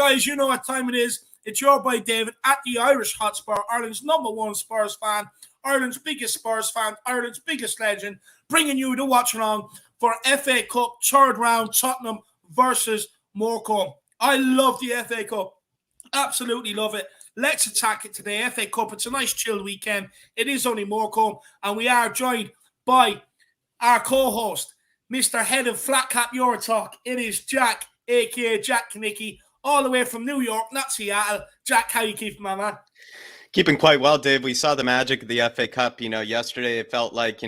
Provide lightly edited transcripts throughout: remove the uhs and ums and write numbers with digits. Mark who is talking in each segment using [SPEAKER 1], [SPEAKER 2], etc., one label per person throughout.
[SPEAKER 1] guys, you know what time it is. It's your boy David at the Irish Hotspur, Ireland's #1 Spurs fan, Ireland's biggest Spurs fan, Ireland's biggest legend, bringing you the watch along for FA Cup third round, Tottenham versus Morecambe. I love the FA Cup. Absolutely love it. Let's attack it today. FA Cup, it's a nice chilled weekend. It is only Morecambe, and we are joined by our co-host, Mr. Head of Flat Cap Eurotalk. It is Jack, a.k.a. Jack Kanicki, all the way from New York, not Seattle. Jack, how you keeping, my man?
[SPEAKER 2] Keeping quite well, Dave. We saw the magic of the FA Cup, yesterday. It felt like,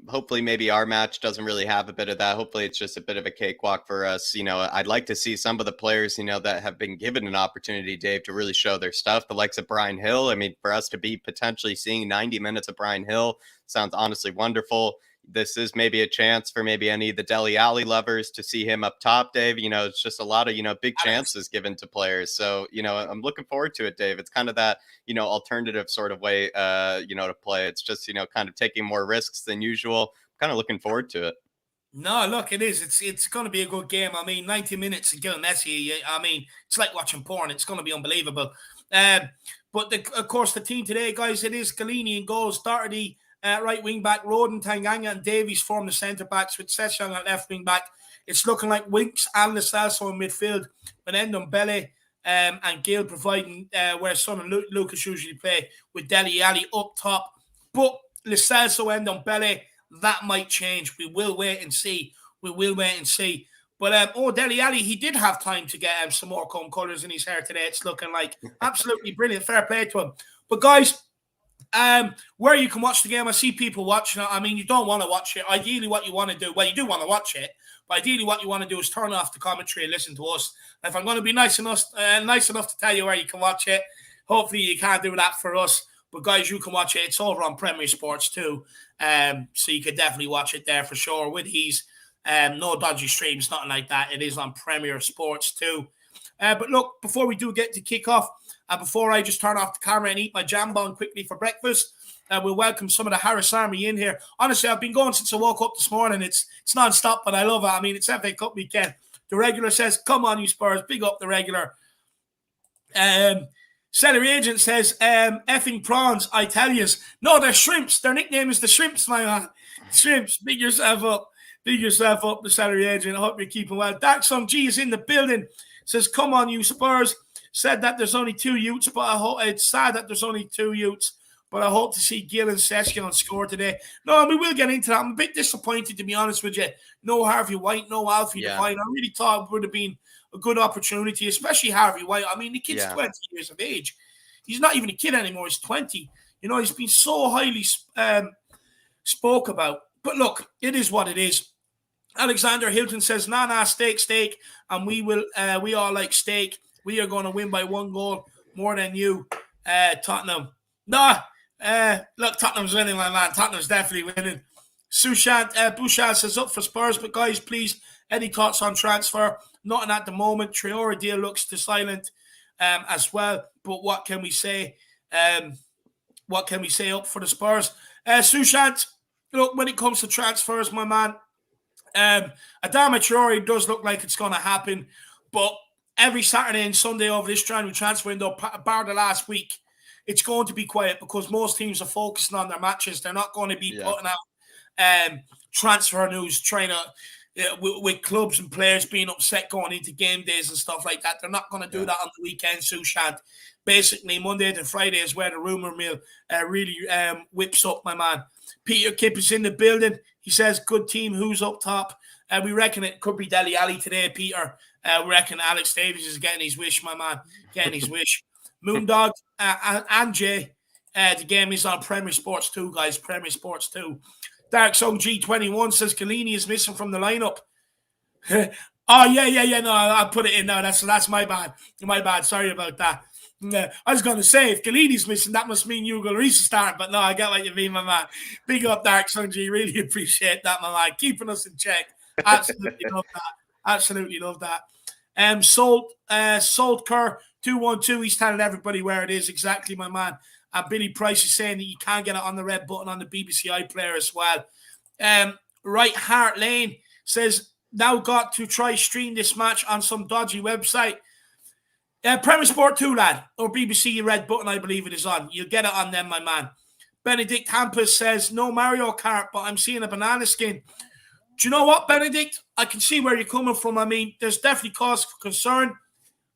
[SPEAKER 2] hopefully maybe our match doesn't really have a bit of that. Hopefully it's just a bit of a cakewalk for us. I'd like to see some of the players, that have been given an opportunity, Dave, to really show their stuff. The likes of Brian Hill. I mean, for us to be potentially seeing 90 minutes of Brian Hill sounds honestly wonderful. This is maybe a chance for maybe any of the Dele Alli lovers to see him up top, Dave. It's just a lot of, big chances given to players. So, I'm looking forward to it, Dave. It's kind of that, alternative sort of way, to play. It's just, kind of taking more risks than usual. Kind of looking forward to it.
[SPEAKER 1] No, look, it is. It's going to be a good game. I mean, 90 minutes and Gil Messi, I mean, it's like watching porn. It's going to be unbelievable. But, of course, the team today, guys, it is Galini in goals, Doherty, right wing back, Roden, Tanganga, and Davies form the centre backs with Session at left wing back. It's looking like Winks and Lo Celso in midfield, with Ndombele and Gale providing where Son and Lucas usually play, with Dele Alli up top. But Lo Celso and Ndombele, that might change. We will wait and see. But Dele Alli, he did have time to get some more comb colours in his hair today. It's looking like absolutely brilliant. Fair play to him. But guys, where you can watch the game, I see people watching it. I mean, you don't want to watch it. Ideally, what you want to do, well, you do want to watch it, but ideally what you want to do is turn off the commentary and listen to us. If I'm going to be nice enough to tell you where you can watch it, hopefully you can't do that for us. But guys, you can watch it. It's over on Premier Sports too. So you can definitely watch it there for sure. With these, no dodgy streams, nothing like that. It is on Premier Sports too. But look, before we do get to kick off, and before I just turn off the camera and eat my jambon quickly for breakfast, we'll welcome some of the Harris Army in here. Honestly, I've been going since I woke up this morning. It's non-stop, but I love it. I mean, it's FA Cup weekend. The regular says, come on, you Spurs. Big up the regular. Celery Agent says, effing prawns, I tell yous. No, they're shrimps. Their nickname is the Shrimps, my man. Shrimps. Big yourself up. The Celery Agent. I hope you're keeping well. Dark Song G is in the building. Says, come on, you Spurs. Said that there's only 2 Utes, but I hope it's sad that there's only 2 Utes. But I hope to see Gil and Session score today. No, we will get into that. I'm a bit disappointed, to be honest with you. No Harvey White, no Alfie Devine. I really thought it would have been a good opportunity, especially Harvey White. I mean, the kid's 20 years of age. He's not even a kid anymore. He's 20. He's been so highly spoke about. But look, it is what it is. Alexander Hilton says, nah, steak. And we all like steak. We are going to win by 1 goal more than you, Tottenham. Look, Tottenham's winning, my man. Tottenham's definitely winning. Bouchard says, up for Spurs, but guys, please, any thoughts on transfer? Nothing at the moment. Traore deal looks too silent as well. But what can we say? Up for the Spurs? Sushant, look, when it comes to transfers, my man, Adama Traore does look like it's going to happen, but every Saturday and Sunday over this January transfer window, bar the last week, it's going to be quiet because most teams are focusing on their matches. They're not going to be putting out transfer news, trying to with clubs and players being upset going into game days and stuff like that. They're not going to do that on the weekend, Sushant. Basically, Monday to Friday is where the rumour mill really whips up, my man. Peter Kipp is in the building. He says, good team, who's up top? We reckon it could be Dele Alli today, Peter. We reckon Alex Davies is getting his wish, my man. Getting his wish. Moondog and Jay. The game is on Premier Sports 2, guys. Premier Sports 2. Dark Song G21 says Galini is missing from the lineup. Oh, yeah. No, I'll put it in now. That's my bad. My bad. Sorry about that. I was going to say, if Galini's missing, that must mean Hugo Lloris is starting. But no, I get what you mean, my man. Big up, Dark Song G. Really appreciate that, my man. Keeping us in check. Absolutely love that. Salt Kerr 212. He's telling everybody where it is exactly, my man. And Billy Price is saying that you can get it on the red button on the BBC iPlayer as well. Right Hart Lane says, now got to try stream this match on some dodgy website. Premier Sport 2, lad, or BBC Red Button, I believe it is on. You'll get it on them, my man. Benedict Hampus says, no Mario Kart, but I'm seeing a banana skin. Do you know what, Benedict? I can see where you're coming from. I mean, there's definitely cause for concern.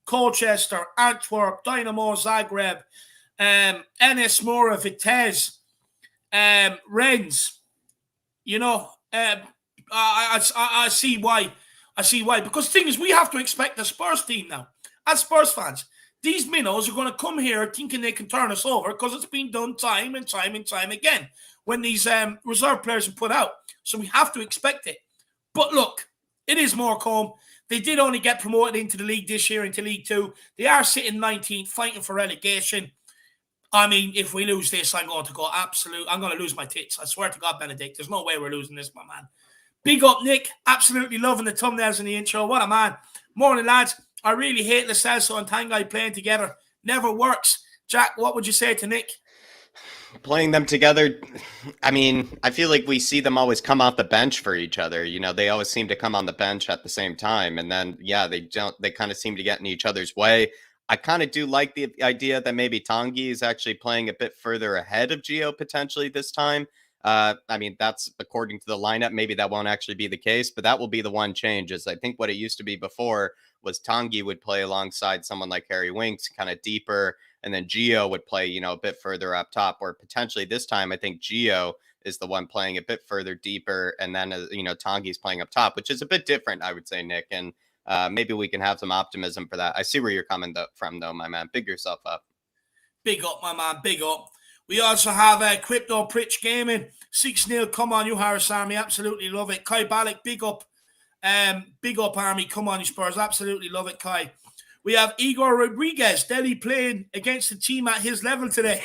[SPEAKER 1] Colchester, Antwerp, Dynamo Zagreb, NS Mora, Vitesse, Rennes. You know, I see why. I see why. Because the thing is, we have to expect the Spurs team now. As Spurs fans, these minnows are going to come here thinking they can turn us over because it's been done time and time and time again when these reserve players are put out. So we have to expect it. But look, it is Morecambe. They did only get promoted into the league this year, into League Two. They are sitting 19th, fighting for relegation. I mean, if we lose this, I'm going to lose my tits. I swear to God, Benedict, there's no way we're losing this, my man. Big up, Nick. Absolutely loving the thumbnails in the intro. What a man. Morning, lads. I really hate Lo Celso and Tanguy playing together. Never works. Jack, what would you say to Nick?
[SPEAKER 2] Playing them together, I mean, I feel like we see them always come off the bench for each other. You know, they always seem to come on the bench at the same time. And then, yeah, they kind of seem to get in each other's way. I kind of do like the idea that maybe Tanguy is actually playing a bit further ahead of Gio potentially this time. I mean, that's according to the lineup. Maybe that won't actually be the case, but that will be the one change. Is I think what it used to be before was Tanguy would play alongside someone like Harry Winks, kind of deeper, and then Gio would play, you know, a bit further up top. Or potentially this time, I think Gio is the one playing a bit further deeper, and then you know, Tanguy's playing up top, which is a bit different, I would say, Nick. And maybe we can have some optimism for that. I see where you're coming from, though, my man. Big yourself up.
[SPEAKER 1] Big up, my man. Big up. We also have Crypto Pritch Gaming. 6-0. Come on, you Harris Army. Absolutely love it. Kai Balak, big up. Big up, Army. Come on, you Spurs. Absolutely love it, Kai. We have Igor Rodriguez. Delhi playing against the team at his level today.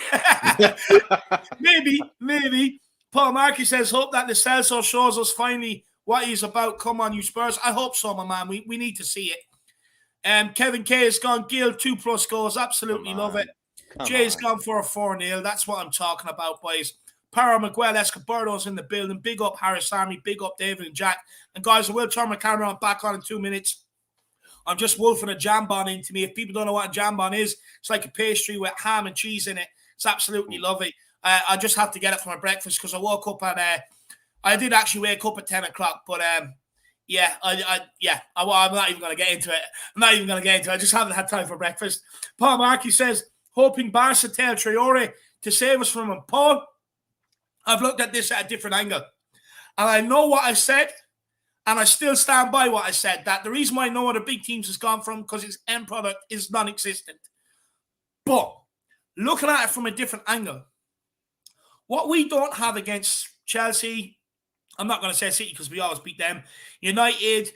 [SPEAKER 1] Maybe. Paul Markey says, hope that Lo Celso shows us finally what he's about. Come on, you Spurs. I hope so, my man. We need to see it. Kevin K has gone Gill, 2+ goals. Absolutely love it. Jay's gone for a 4-0. That's what I'm talking about, boys. Para Miguel Escobardo's in the building. Big up Harris Army. Big up David and Jack. And guys, I will turn my camera on back on in 2 minutes. I'm just wolfing a jambon into me. If people don't know what a jambon is, it's like a pastry with ham and cheese in it. It's absolutely lovely. I just have to get it for my breakfast because I woke up at I did actually wake up at 10 o'clock, but I'm not even going to get into it. I just haven't had time for breakfast. Paul Markey says, hoping Barca tell Traore to save us from him. Paul, I've looked at this at a different angle. And I know what I said, and I still stand by what I said, that the reason why no one of the big teams has gone from because its end product is non-existent. But looking at it from a different angle, what we don't have against Chelsea, I'm not going to say City because we always beat them, United,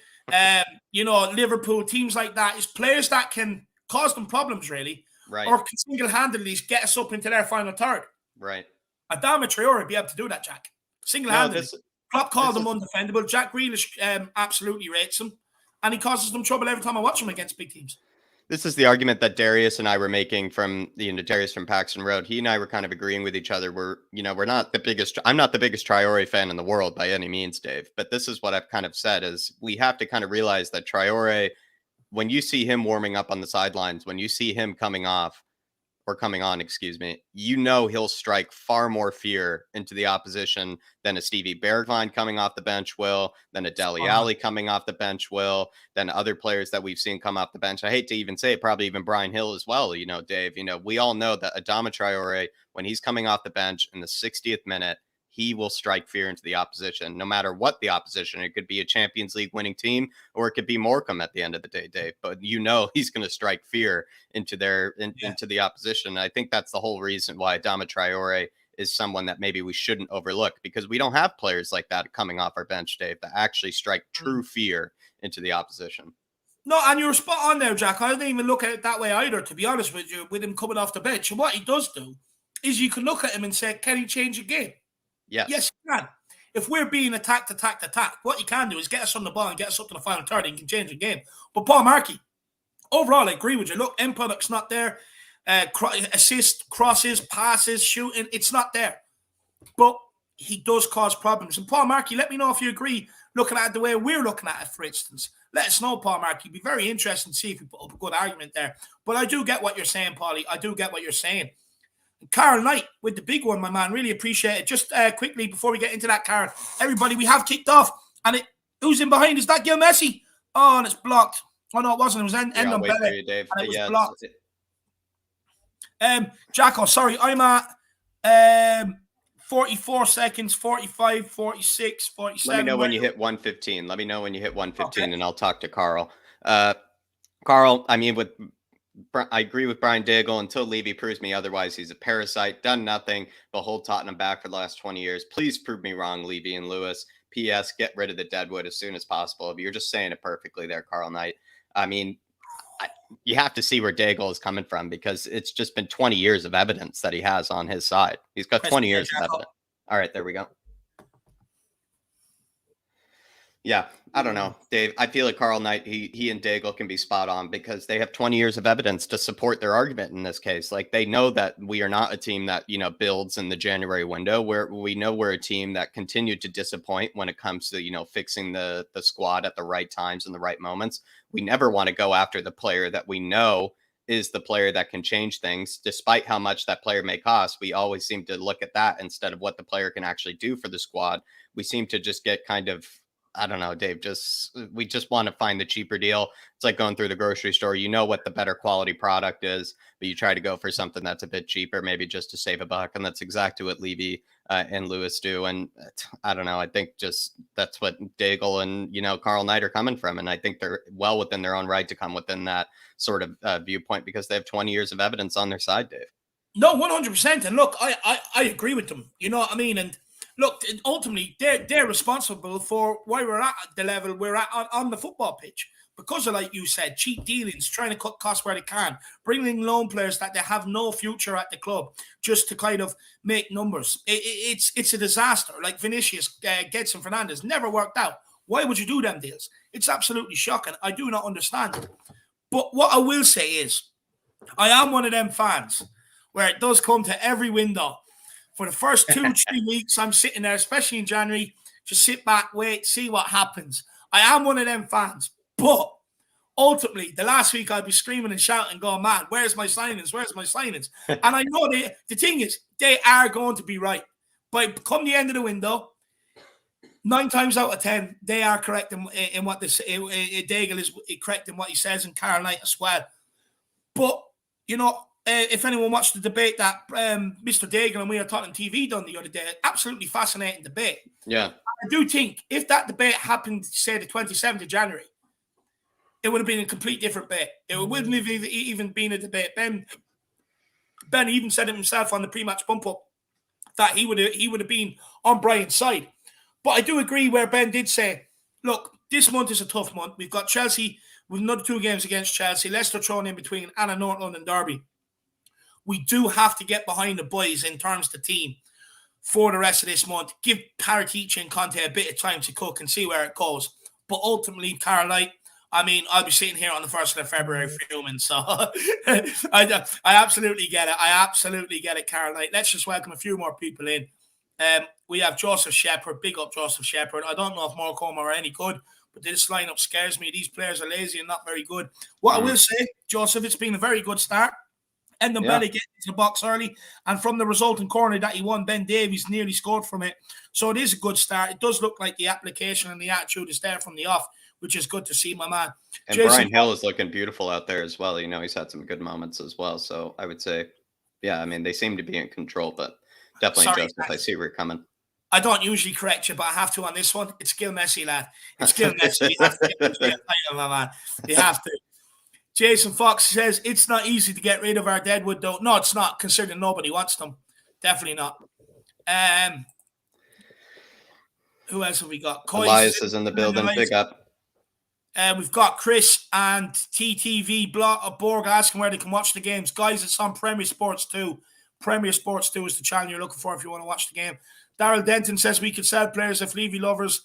[SPEAKER 1] Liverpool, teams like that, is players that can cause them problems, really,
[SPEAKER 2] right,
[SPEAKER 1] or can single-handedly get us up into their final third.
[SPEAKER 2] Right.
[SPEAKER 1] Adama Traore would be able to do that, Jack. Single-handedly. Klopp called him undefendable. Jack Grealish absolutely rates him, and he causes them trouble every time I watch him against big teams.
[SPEAKER 2] This is the argument that Darius and I were making from Darius from Paxton Road. He and I were kind of agreeing with each other. We're not the biggest. I'm not the biggest Traore fan in the world by any means, Dave. But this is what I've kind of said is we have to kind of realize that Traore, when you see him warming up on the sidelines, when you see him coming on, he'll strike far more fear into the opposition than a Stevie Bergwijn coming off the bench will, than a Dele Alli coming off the bench will, than other players that we've seen come off the bench. I hate to even say it, probably even Brian Hill as well. Dave, we all know that Adama Traore, when he's coming off the bench in the 60th minute, he will strike fear into the opposition, no matter what the opposition. It could be a Champions League winning team, or it could be Morecambe at the end of the day, Dave. But he's going to strike fear into into the opposition. And I think that's the whole reason why Adama Traore is someone that maybe we shouldn't overlook, because we don't have players like that coming off our bench, Dave, that actually strike true fear into the opposition.
[SPEAKER 1] No, and you're spot on there, Jack. I didn't even look at it that way either, to be honest with you, with him coming off the bench. And what he does do is you can look at him and say, can he change a game? Yes, he can. If we're being attacked, what he can do is get us on the ball and get us up to the final third and can change the game. But Paul Markey, overall, I agree with you. Look, end product's not there. Assist, crosses, passes, shooting, it's not there. But he does cause problems. And Paul Markey, let me know if you agree, looking at it the way we're looking at it, for instance. let us know, Paul Mark. It'd be very interesting to see if we put up a good argument there. But I do get what you're saying, Paulie. I do get what you're saying. Carl Knight with the big one, my man. Really appreciate it. Just quickly before we get into that, Carl, everybody, we have kicked off. And who's in behind? Is that Gil Messi? Oh, and it's blocked. Oh, no, it wasn't. It was End on
[SPEAKER 2] wait
[SPEAKER 1] Belly.
[SPEAKER 2] for you, Dave.
[SPEAKER 1] And it was blocked. Jacko, sorry, I'm at 44 seconds, 45, 46, 47.
[SPEAKER 2] Let me know when you hit 115. Let me know when you hit 115, and I'll talk to Carl. Carl, I mean, I agree with Brian Daigle. Until Levy proves me otherwise, he's a parasite, done nothing but hold Tottenham back for the last 20 years. Please prove me wrong, Levy and Lewis. P.S. Get rid of the deadwood as soon as possible. You're just saying it perfectly there, Carl Knight. I mean, you have to see where Daigle is coming from, because it's just been 20 years of evidence that he has on his side. He's got 20 years of evidence. All right, there we go. Yeah, I don't know, Dave. I feel like Carl Knight, he and Daigle can be spot on, because they have 20 years of evidence to support their argument in this case. Like, they know that we are not a team that, builds in the January window, where we know we're a team that continued to disappoint when it comes to, fixing the squad at the right times and the right moments. We never want to go after the player that we know is the player that can change things, despite how much that player may cost. We always seem to look at that instead of what the player can actually do for the squad. We seem to just get kind of, I don't know, Dave, we just want to find the cheaper deal. It's like going through the grocery store. You know what the better quality product is, but you try to go for something that's a bit cheaper, maybe just to save a buck. And that's exactly what Levy and Lewis do. And I don't know, I think just that's what Daigle and, Carl Knight are coming from. And I think they're well within their own right to come within that sort of viewpoint, because they have 20 years of evidence on their side, Dave.
[SPEAKER 1] No, 100%. And look, I agree with them. You know what I mean? And look, ultimately, they're responsible for why we're at the level we're at on the football pitch. Because of, like you said, cheap dealings, trying to cut costs where they can, bringing in loan players that they have no future at the club just to kind of make numbers. It's a disaster. Like Vinicius, Gedson Fernandez, never worked out. Why would you do them deals? It's absolutely shocking. I do not understand it. But what I will say is, I am one of them fans where it does come to every window. For the first 2-3 weeks, I'm sitting there, especially in January, just sit back, wait, see what happens. I am one of them fans. But ultimately, the last week I'd be screaming and shouting, going, man, where's my signings? Where's my signings? And I know the thing is, they are going to be right. But come the end of the window, 9 times out of 10, they are correct in what this Daigle is correct in what he says, and Carl Knight as well. But, if anyone watched the debate that Mr. Daigle and We Are Tottenham TV done the other day, absolutely fascinating debate.
[SPEAKER 2] Yeah.
[SPEAKER 1] I do think if that debate happened, say, the 27th of January, it would have been a complete different debate. It wouldn't have even been a debate. Ben even said it himself on the pre-match bump-up that he would have been on Brian's side. But I do agree where Ben did say, look, this month is a tough month. We've got Chelsea with another 2 games against Chelsea, Leicester thrown in between, and a North London derby. We do have to get behind the boys in terms of the team for the rest of this month. Give Paratici and Conte a bit of time to cook and see where it goes. But ultimately, Carl Knight, I mean, I'll be sitting here on the 1st of February fuming. So I absolutely get it. I absolutely get it, Carl Knight. Let's just welcome a few more people in. We have Joseph Shepherd. Big up, Joseph Shepherd. I don't know if Morecambe are any good, but this lineup scares me. These players are lazy and not very good. What I will say, Joseph, it's been a very good start. And the Belly getting into the box early. And from the resulting corner that he won, Ben Davies nearly scored from it. So it is a good start. It does look like the application and the attitude is there from the off, which is good to see, my man.
[SPEAKER 2] And Jason, Brian Hill is looking beautiful out there as well. He's had some good moments as well. So I would say, yeah, I mean, they seem to be in control, but definitely, Joseph, I see where you're coming.
[SPEAKER 1] I don't usually correct you, but I have to on this one. It's Gil Messi, lad. It's Gil Messi. You have to get the title, my man. You have to. Jason Fox says, it's not easy to get rid of our deadwood, though. No, it's not, considering nobody wants them. Definitely not. Who else have we got?
[SPEAKER 2] Elias is in the building. Big up.
[SPEAKER 1] We've got Chris and TTV Borg asking where they can watch the games. Guys, it's on Premier Sports 2. Premier Sports 2 is the channel you're looking for if you want to watch the game. Daryl Denton says we could sell players if Levy lowers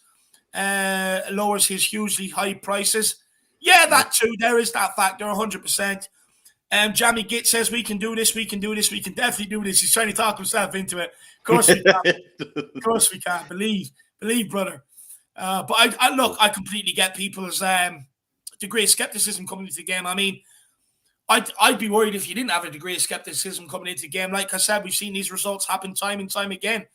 [SPEAKER 1] his hugely high prices. Yeah, that too. There is that factor, 100%. Jamie Gitt says we can do this, we can do this, we can definitely do this. He's trying to talk himself into it. Of course we can. Of course we can. Believe, brother. But I look, I completely get people's degree of skepticism coming into the game. I mean, I'd be worried if you didn't have a degree of skepticism coming into the game. Like I said, we've seen these results happen time and time again,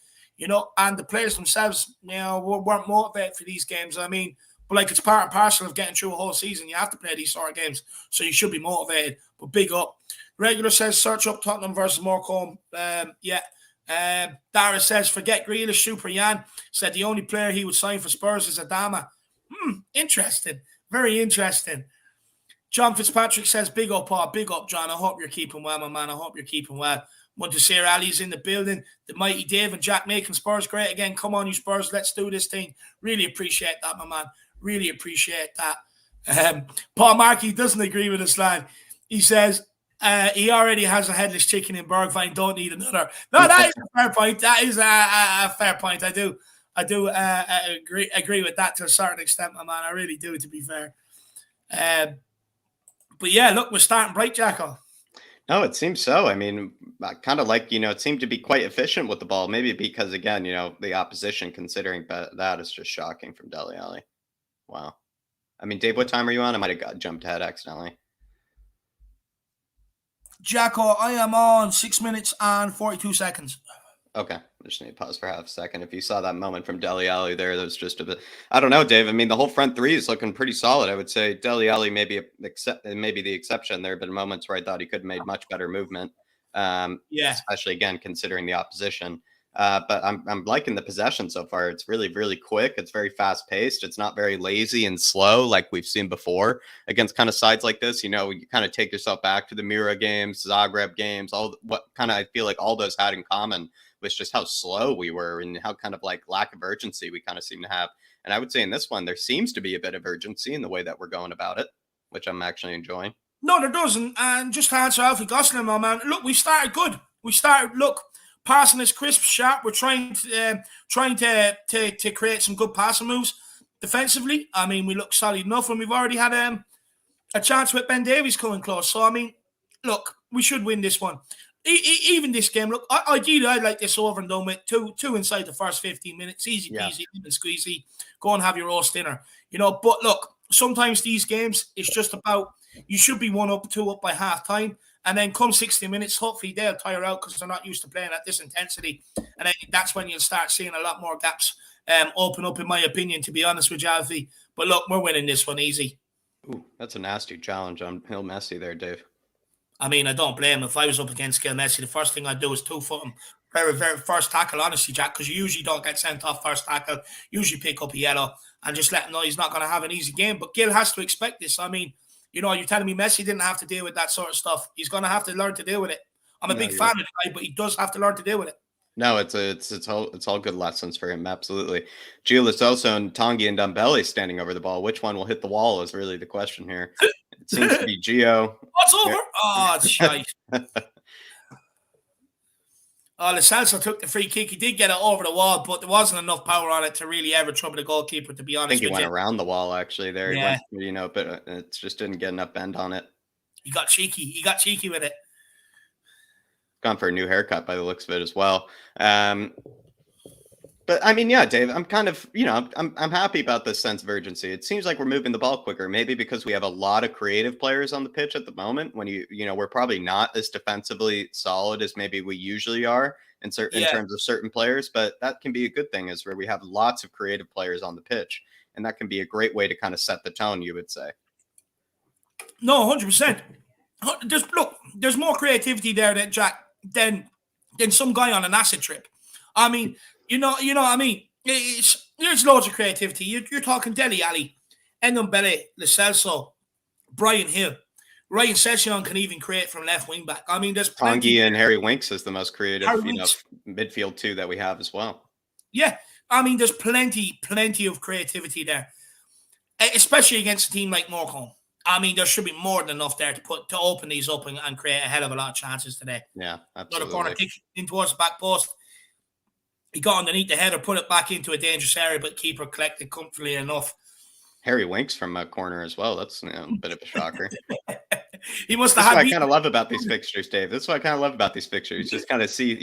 [SPEAKER 1] and the players themselves, weren't motivated for these games. I mean, but like it's part and parcel of getting through a whole season. You have to play these sort of games, so you should be motivated. But big up. Regular says search up Tottenham versus Morecambe. Dara says forget Grealish. Super Jan said the only player he would sign for Spurs is Adama. Interesting. Very interesting. John Fitzpatrick says, big up, Paul. Big up, John. I hope you're keeping well, my man. I hope you're keeping well. Montasir Ali's in the building. The mighty Dave and Jack making Spurs great again. Come on, you Spurs. Let's do this thing. Really appreciate that, my man. Really appreciate that. Paul Markey doesn't agree with us, lad. He says, he already has a headless chicken in Bergvine. Don't need another. No, that is a fair point. That is a fair point. I do agree with that to a certain extent, my man. I really do, to be fair. But yeah, look, we're starting bright, Jacko.
[SPEAKER 2] No, it seems so. I mean, kind of like, it seemed to be quite efficient with the ball. Maybe because, again, the opposition, considering that is just shocking from Dele Alli. Wow. I mean, Dave, what time are you on? I might have jumped ahead accidentally.
[SPEAKER 1] Jacko, I am on 6 minutes and 42 seconds.
[SPEAKER 2] Okay. I just need to pause for half a second. If you saw that moment from Dele Alli there, that was just a bit, I don't know, Dave. I mean, the whole front three is looking pretty solid. I would say Dele Alli maybe the exception. There have been moments where I thought he could have made much better movement. Especially again, considering the opposition. But I'm liking the possession so far. It's really, really quick. It's very fast paced. It's not very lazy and slow like we've seen before against kind of sides like this. You kind of take yourself back to the Mira games, Zagreb games, what kind of I feel like all those had in common was just how slow we were and how kind of like lack of urgency we kind of seem to have. And I would say in this one, there seems to be a bit of urgency in the way that we're going about it, which I'm actually enjoying.
[SPEAKER 1] No, there doesn't. And just to answer Alfie Gosling, my man, look, we started good. Passing is crisp, sharp. We're trying to create some good passing moves defensively. I mean, we look solid enough, and we've already had a chance with Ben Davies coming close. So, I mean, look, we should win this one. Even this game, look, ideally, I'd like this over and done with. Two inside the first 15 minutes. Easy peasy, lemon squeezy. Go and have your roast dinner. But look, sometimes these games, it's just about, you should be 1-up, 2-up by half time. And then come 60 minutes, hopefully they'll tire out because they're not used to playing at this intensity. And then that's when you'll start seeing a lot more gaps open up, in my opinion, to be honest with you, Alfie. But look, we're winning this one easy.
[SPEAKER 2] Ooh, that's a nasty challenge on Hill Messi there, Dave.
[SPEAKER 1] I mean, I don't blame him. If I was up against Gil Messi, the first thing I'd do is 2-foot him. Very, very first tackle, honestly, Jack, because you usually don't get sent off first tackle. Usually pick up a yellow and just let him know he's not going to have an easy game. But Gil has to expect this. I mean, you're telling me Messi didn't have to deal with that sort of stuff. He's going to have to learn to deal with it. I'm a big fan of the guy, but he does have to learn to deal with it.
[SPEAKER 2] No, it's all good lessons for him. Absolutely. Gio Lasoso and Tanguy and Dumbelli standing over the ball. Which one will hit the wall is really the question here. It seems to be Gio.
[SPEAKER 1] What's over? Oh, it's shite. Lo Celso took the free kick. He did get it over the wall, but there wasn't enough power on it to really ever trouble the goalkeeper, to be honest.
[SPEAKER 2] I think he went around the wall, actually, there.
[SPEAKER 1] Yeah.
[SPEAKER 2] He went, but it just didn't get enough bend on it.
[SPEAKER 1] He got cheeky with it.
[SPEAKER 2] Gone for a new haircut by the looks of it as well. But I mean, yeah, Dave, I'm kind of, I'm happy about this sense of urgency. It seems like we're moving the ball quicker, maybe because we have a lot of creative players on the pitch at the moment. When we're probably not as defensively solid as maybe we usually are in terms of certain players, but that can be a good thing, is where we have lots of creative players on the pitch, and that can be a great way to kind of set the tone, you would say.
[SPEAKER 1] No, 100%. There's more creativity there than some guy on an acid trip. I mean, you know what I mean? There's loads of creativity. You're talking Dele Alli, Ndombele, Lo Celso, Brian Hill. Ryan Sessegnon can even create from left wing back. I mean, there's plenty.
[SPEAKER 2] Tanguy and Harry Winks is the most creative, midfield two that we have as well.
[SPEAKER 1] Yeah, I mean, there's plenty of creativity there, especially against a team like Morecambe. I mean, there should be more than enough there to open these up and create a hell of a lot of chances today.
[SPEAKER 2] Yeah, absolutely.
[SPEAKER 1] Another corner kick in towards the back post. He got underneath the header, put it back into a dangerous area, but keeper collected comfortably enough.
[SPEAKER 2] Harry Winks from a corner as well. That's a bit of a shocker.
[SPEAKER 1] He must have had.
[SPEAKER 2] That's what I kind of love about these fixtures, Dave. That's what I kind of love about these fixtures. Just kind of see,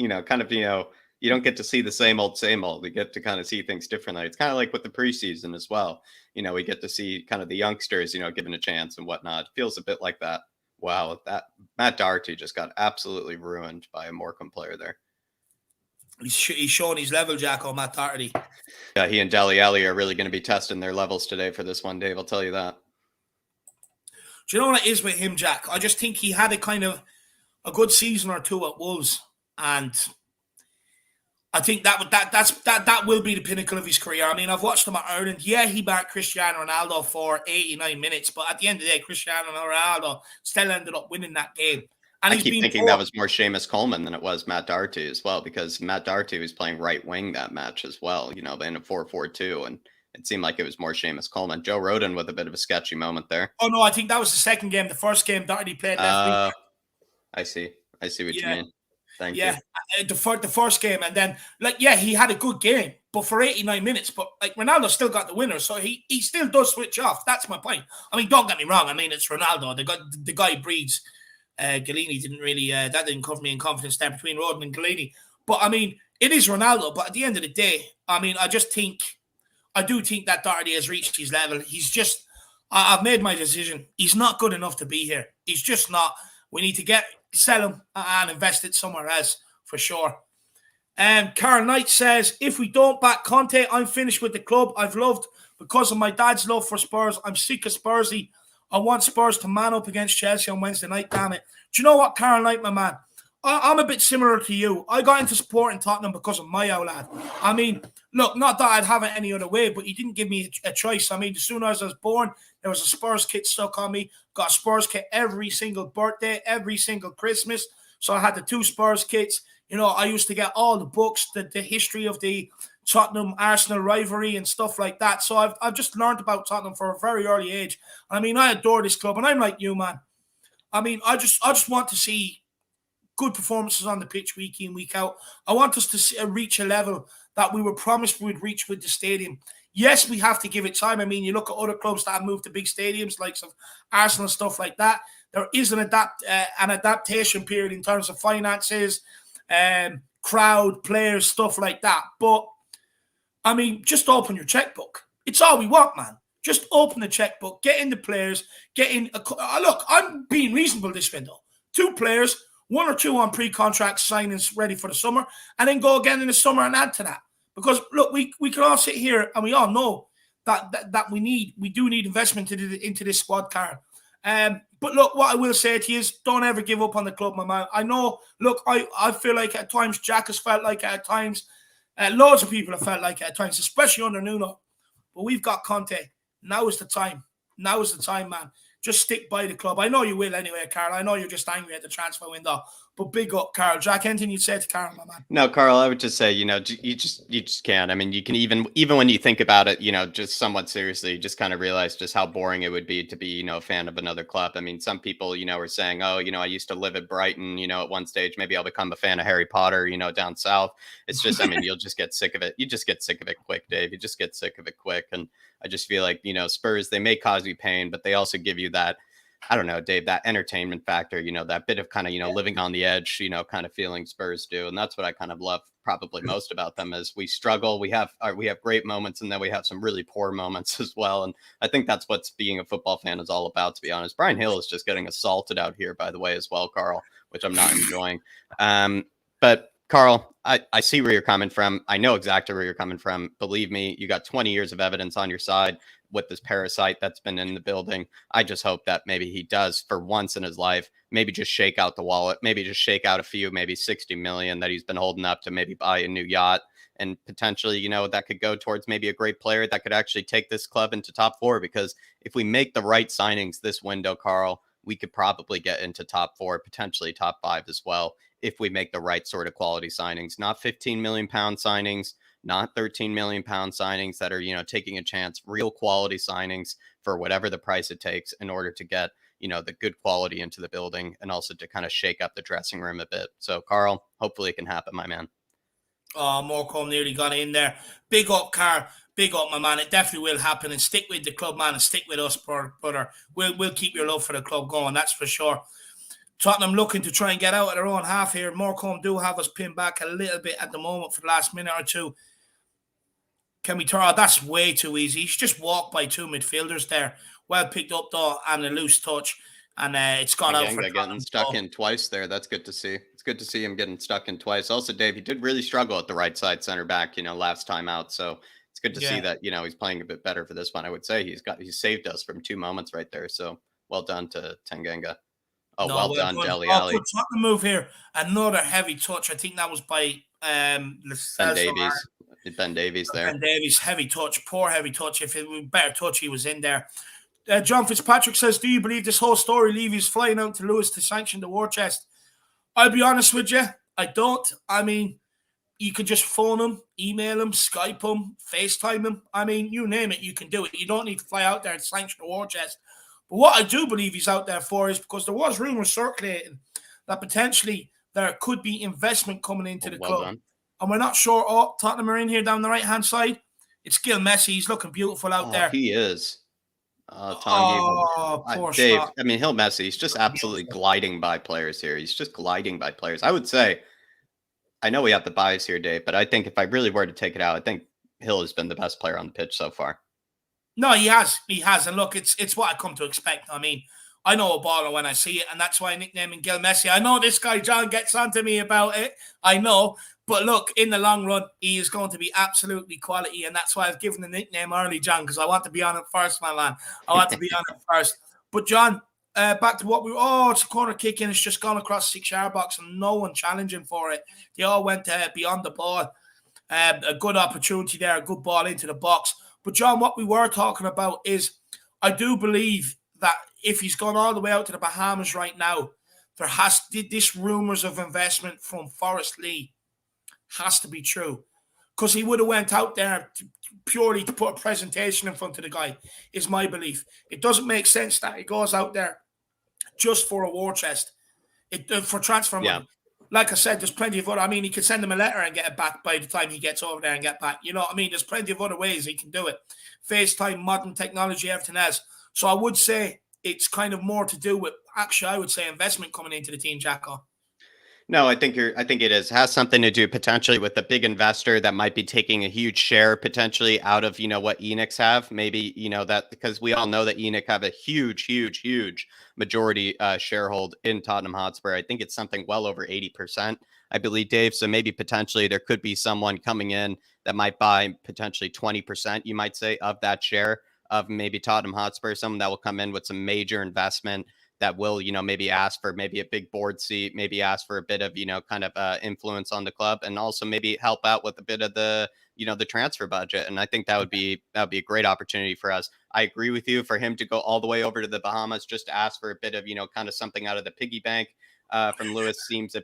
[SPEAKER 2] you don't get to see the same old, same old. We get to kind of see things differently. It's kind of like with the preseason as well. We get to see kind of the youngsters, given a chance and whatnot. It feels a bit like that. Wow, that Matt Doherty just got absolutely ruined by a Morecambe player there.
[SPEAKER 1] He's showing his level, Jacko, Matt Doherty.
[SPEAKER 2] Yeah, he and Dele Alli are really going to be testing their levels today for this one, Dave. I'll tell you that.
[SPEAKER 1] Do you know what it is with him, Jack? I just think he had a good season or two at Wolves, and I think that will be the pinnacle of his career. I mean, I've watched him at Ireland. Yeah, he backed Cristiano Ronaldo for 89 minutes, but at the end of the day, Cristiano Ronaldo still ended up winning that game. And
[SPEAKER 2] I keep thinking that was more Seamus Coleman than it was Matt Doherty as well, because Matt Doherty was playing right wing that match as well, in a 4-4-2, and it seemed like it was more Seamus Coleman. Joe Rodon with a bit of a sketchy moment there.
[SPEAKER 1] Oh, no, I think that was the second game. The first game, Doherty played left wing.
[SPEAKER 2] I see what you mean. Thank you.
[SPEAKER 1] Yeah, the first game, and then he had a good game, but for 89 minutes. But Ronaldo still got the winner, so he still does switch off. That's my point. I mean, don't get me wrong. I mean, it's Ronaldo. The guy breeds. Galini didn't really that didn't cover me in confidence there between Rodon and Galini. But I mean, it is Ronaldo. But at the end of the day, I mean, I do think that Doherty has reached his level. He's just, I've made my decision. He's not good enough to be here. He's just not. We need to sell him and invest it somewhere else for sure. Carl Knight says, if we don't back Conte, I'm finished with the club I've loved because of my dad's love for Spurs. I'm sick of Spursy. I want Spurs to man up against Chelsea on Wednesday night, damn it. Do you know what, Carl Knight, my man? I'm a bit similar to you. I got into supporting Tottenham because of my old lad. I mean, look, not that I'd have it any other way, but he didn't give me a choice. I mean, as soon as I was born, there was a Spurs kit stuck on me. Got a Spurs kit every single birthday, every single Christmas. So I had the 2 Spurs kits. I used to get all the books, the history of the Tottenham-Arsenal rivalry and stuff like that. So I've just learned about Tottenham for a very early age. I mean, I adore this club, and I'm like you, man. I mean, I just want to see good performances on the pitch week in, week out. I want us to reach a level that we were promised we'd reach with the stadium. Yes, we have to give it time. I mean, you look at other clubs that have moved to big stadiums, like some Arsenal and stuff like that. There is an adaptation period in terms of finances, crowd, players, stuff like that. But, I mean, just open your checkbook. It's all we want, man. Just open the checkbook, get in the players, look, I'm being reasonable this window. 2 players, 1 or 2 on pre-contract signings ready for the summer, and then go again in the summer and add to that. Because, look, we can all sit here and we all know that we do need investment into this squad, Karen. But look, what I will say to you is don't ever give up on the club, my man. I know, look, I feel like at times, Jack has felt like it at times, loads of people have felt like it at times, especially under Nuno. But we've got Conte. Now is the time. Now is the time, man. Just stick by the club. I know you will anyway, Carl. I know you're just angry at the transfer window. But big up, Carl. Jack, anything you'd say to Carl, my man?
[SPEAKER 2] No, Carl, I would just say, you just can't. I mean, you can even when you think about it, just somewhat seriously, you just kind of realize just how boring it would be to be, a fan of another club. I mean, some people, are saying, oh, I used to live at Brighton, at one stage, maybe I'll become a fan of Harry Potter, down south. It's just, I mean, you'll just get sick of it. You just get sick of it quick, Dave. You just get sick of it quick. And I just feel like, Spurs, they may cause you pain, but they also give you that, I don't know, Dave, that entertainment factor, that bit of kind of, living on the edge, kind of feeling Spurs do. And that's what I kind of love probably most about them is we struggle. We have great moments, and then we have some really poor moments as well. And I think that's what being a football fan is all about, to be honest. Brian Hill is just getting assaulted out here, by the way, as well, Carl, which I'm not enjoying. But Carl, I see where you're coming from. I know exactly where you're coming from. Believe me, you got 20 years of evidence on your side with this parasite that's been in the building. I just hope that maybe he does, for once in his life, maybe just shake out the wallet, maybe just shake out a few, maybe 60 million that he's been holding up to maybe buy a new yacht. And potentially, that could go towards maybe a great player that could actually take this club into top 4. Because if we make the right signings this window, Carl, we could probably get into top 4, potentially top 5 as well, if we make the right sort of quality signings, not 15 million pound signings, not 13 million pound signings that are, taking a chance, real quality signings for whatever the price it takes in order to get, the good quality into the building and also to kind of shake up the dressing room a bit. So, Carl, hopefully it can happen, my man.
[SPEAKER 1] Oh, Morecambe nearly got in there. Big up, Carl. Big up, my man. It definitely will happen. And stick with the club, man, and stick with us, brother. We'll keep your love for the club going, that's for sure. Tottenham looking to try and get out of their own half here. Morecambe do have us pinned back a little bit at the moment for the last minute or two. Can we turn? Oh, that's way too easy. He's just walked by two midfielders there. Well picked up though, and a loose touch, and it's gone out for
[SPEAKER 2] Tanganga getting stuck in twice there. That's good to see. It's good to see him getting stuck in twice. Also, Dave, he did really struggle at the right side center back, last time out. So it's good to see that, he's playing a bit better for this one. I would say he saved us from 2 moments right there. So well done to Tanganga. Oh, well done, Dele Alli.
[SPEAKER 1] Good Tottenham move here. Another heavy touch. I think that was by
[SPEAKER 2] Ben Davies. Ben Davies there.
[SPEAKER 1] Ben Davies, heavy touch, poor heavy touch. If it was better touch, he was in there. John Fitzpatrick says, do you believe this whole story Levy's flying out to Lewis to sanction the war chest? I'll be honest with you, I don't. I mean, you could just phone him, email him, Skype him, FaceTime him. I mean, you name it, you can do it. You don't need to fly out there and sanction the war chest. But what I do believe he's out there for is because there was rumours circulating that potentially there could be investment coming into the club. Done. And we're not sure. Oh, Tottenham are in here down the right-hand side. It's Gil Messi. He's looking beautiful out there.
[SPEAKER 2] He is.
[SPEAKER 1] Poor
[SPEAKER 2] Dave.
[SPEAKER 1] shot.
[SPEAKER 2] I mean, Hill Messi. He's just absolutely gliding by players here. He's just gliding by players. I would say, I know we have the bias here, Dave, but I think if I really were to take it out, I think Hill has been the best player on the pitch so far.
[SPEAKER 1] No, he has. He has. And look, it's what I come to expect. I mean, I know a baller when I see it, and that's why I nickname him Gil Messi. I know this guy, John, gets onto me about it. I know. But look, in the long run, he is going to be absolutely quality, and that's why I've given the nickname early, John, because I want to be on it first, my man. I want to be on it first. But, John, back to what it's a corner kick, and it's just gone across 6-yard box, and no one challenging for it. They all went beyond the ball. A good opportunity there, a good ball into the box. But, John, what we were talking about is I do believe that if he's gone all the way out to the Bahamas right now, there has this rumours of investment from Forest Lee has to be true, because he would have went out there purely to put a presentation in front of the guy, is my belief. It doesn't make sense that he goes out there just for a war chest, for transfer money. Yeah. Like I said, there's plenty of other. I mean, he could send him a letter and get it back by the time he gets over there and get back. You know what I mean? There's plenty of other ways he can do it. FaceTime, modern technology, everything else. So I would say it's kind of more to do with, actually, I would say investment coming into the team, Jacko.
[SPEAKER 2] No, I think it has something to do potentially with a big investor that might be taking a huge share potentially out of, what Enix have. Maybe, that, because we all know that Enix have a huge majority sharehold in Tottenham Hotspur. I think it's something well over 80%, I believe, Dave. So maybe potentially there could be someone coming in that might buy potentially 20%, you might say, of that share of maybe Tottenham Hotspur, someone that will come in with some major investment that will, maybe ask for maybe a big board seat, maybe ask for a bit of, kind of influence on the club, and also maybe help out with a bit of the, the transfer budget. And I think that would be a great opportunity for us. I agree with you, for him to go all the way over to the Bahamas just to ask for a bit of, kind of something out of the piggy bank from Lewis seems a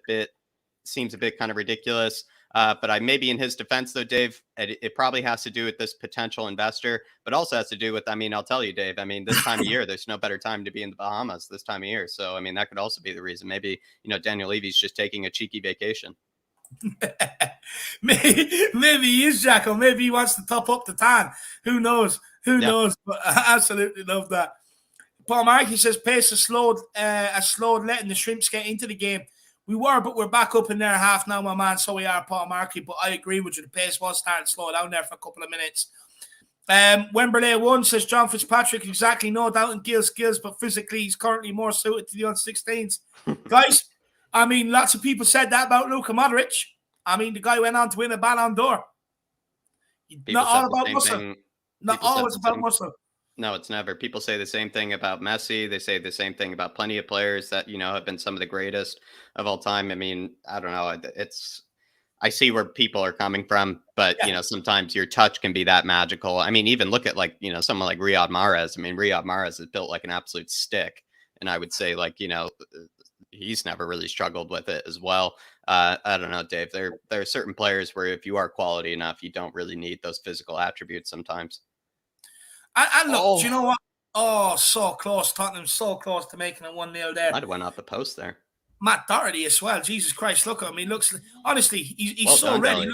[SPEAKER 2] bit kind of ridiculous. But I maybe in his defense, though, Dave, it probably has to do with this potential investor, but also has to do with, I'll tell you, Dave, this time of year, there's no better time to be in the Bahamas this time of year. So, that could also be the reason. Maybe, Daniel Levy's just taking a cheeky vacation.
[SPEAKER 1] maybe he is, Jacko. Maybe he wants to top up the tan. Who knows? Who knows? But I absolutely love that. Paul Markey says pace has slowed, letting the Shrimps get into the game. We were, but we're back up in their half now, my man. So we are, Paul Markey. But I agree with you. The pace was starting to slow down there for a couple of minutes. Wembley 1 says John Fitzpatrick, exactly, no doubt in Gil's skills, but physically he's currently more suited to the under-16s. Guys, lots of people said that about Luka Modric. The guy went on to win a Ballon d'Or. Not all about muscle. Not always about muscle.
[SPEAKER 2] No, it's never. People say the same thing about Messi. They say the same thing about plenty of players that, have been some of the greatest of all time. I don't know. I see where people are coming from, but, sometimes your touch can be that magical. Even look at someone like Riyad Mahrez. Riyad Mahrez is built like an absolute stick. And I would say he's never really struggled with it as well. I don't know, Dave, there are certain players where if you are quality enough, you don't really need those physical attributes sometimes.
[SPEAKER 1] And look, do you know what? Oh, so close. Tottenham so close to making it 1-0 there.
[SPEAKER 2] Might have went off the post there.
[SPEAKER 1] Matt Doherty as well. Jesus Christ, look at him. He looks, honestly, he's well so done, ready.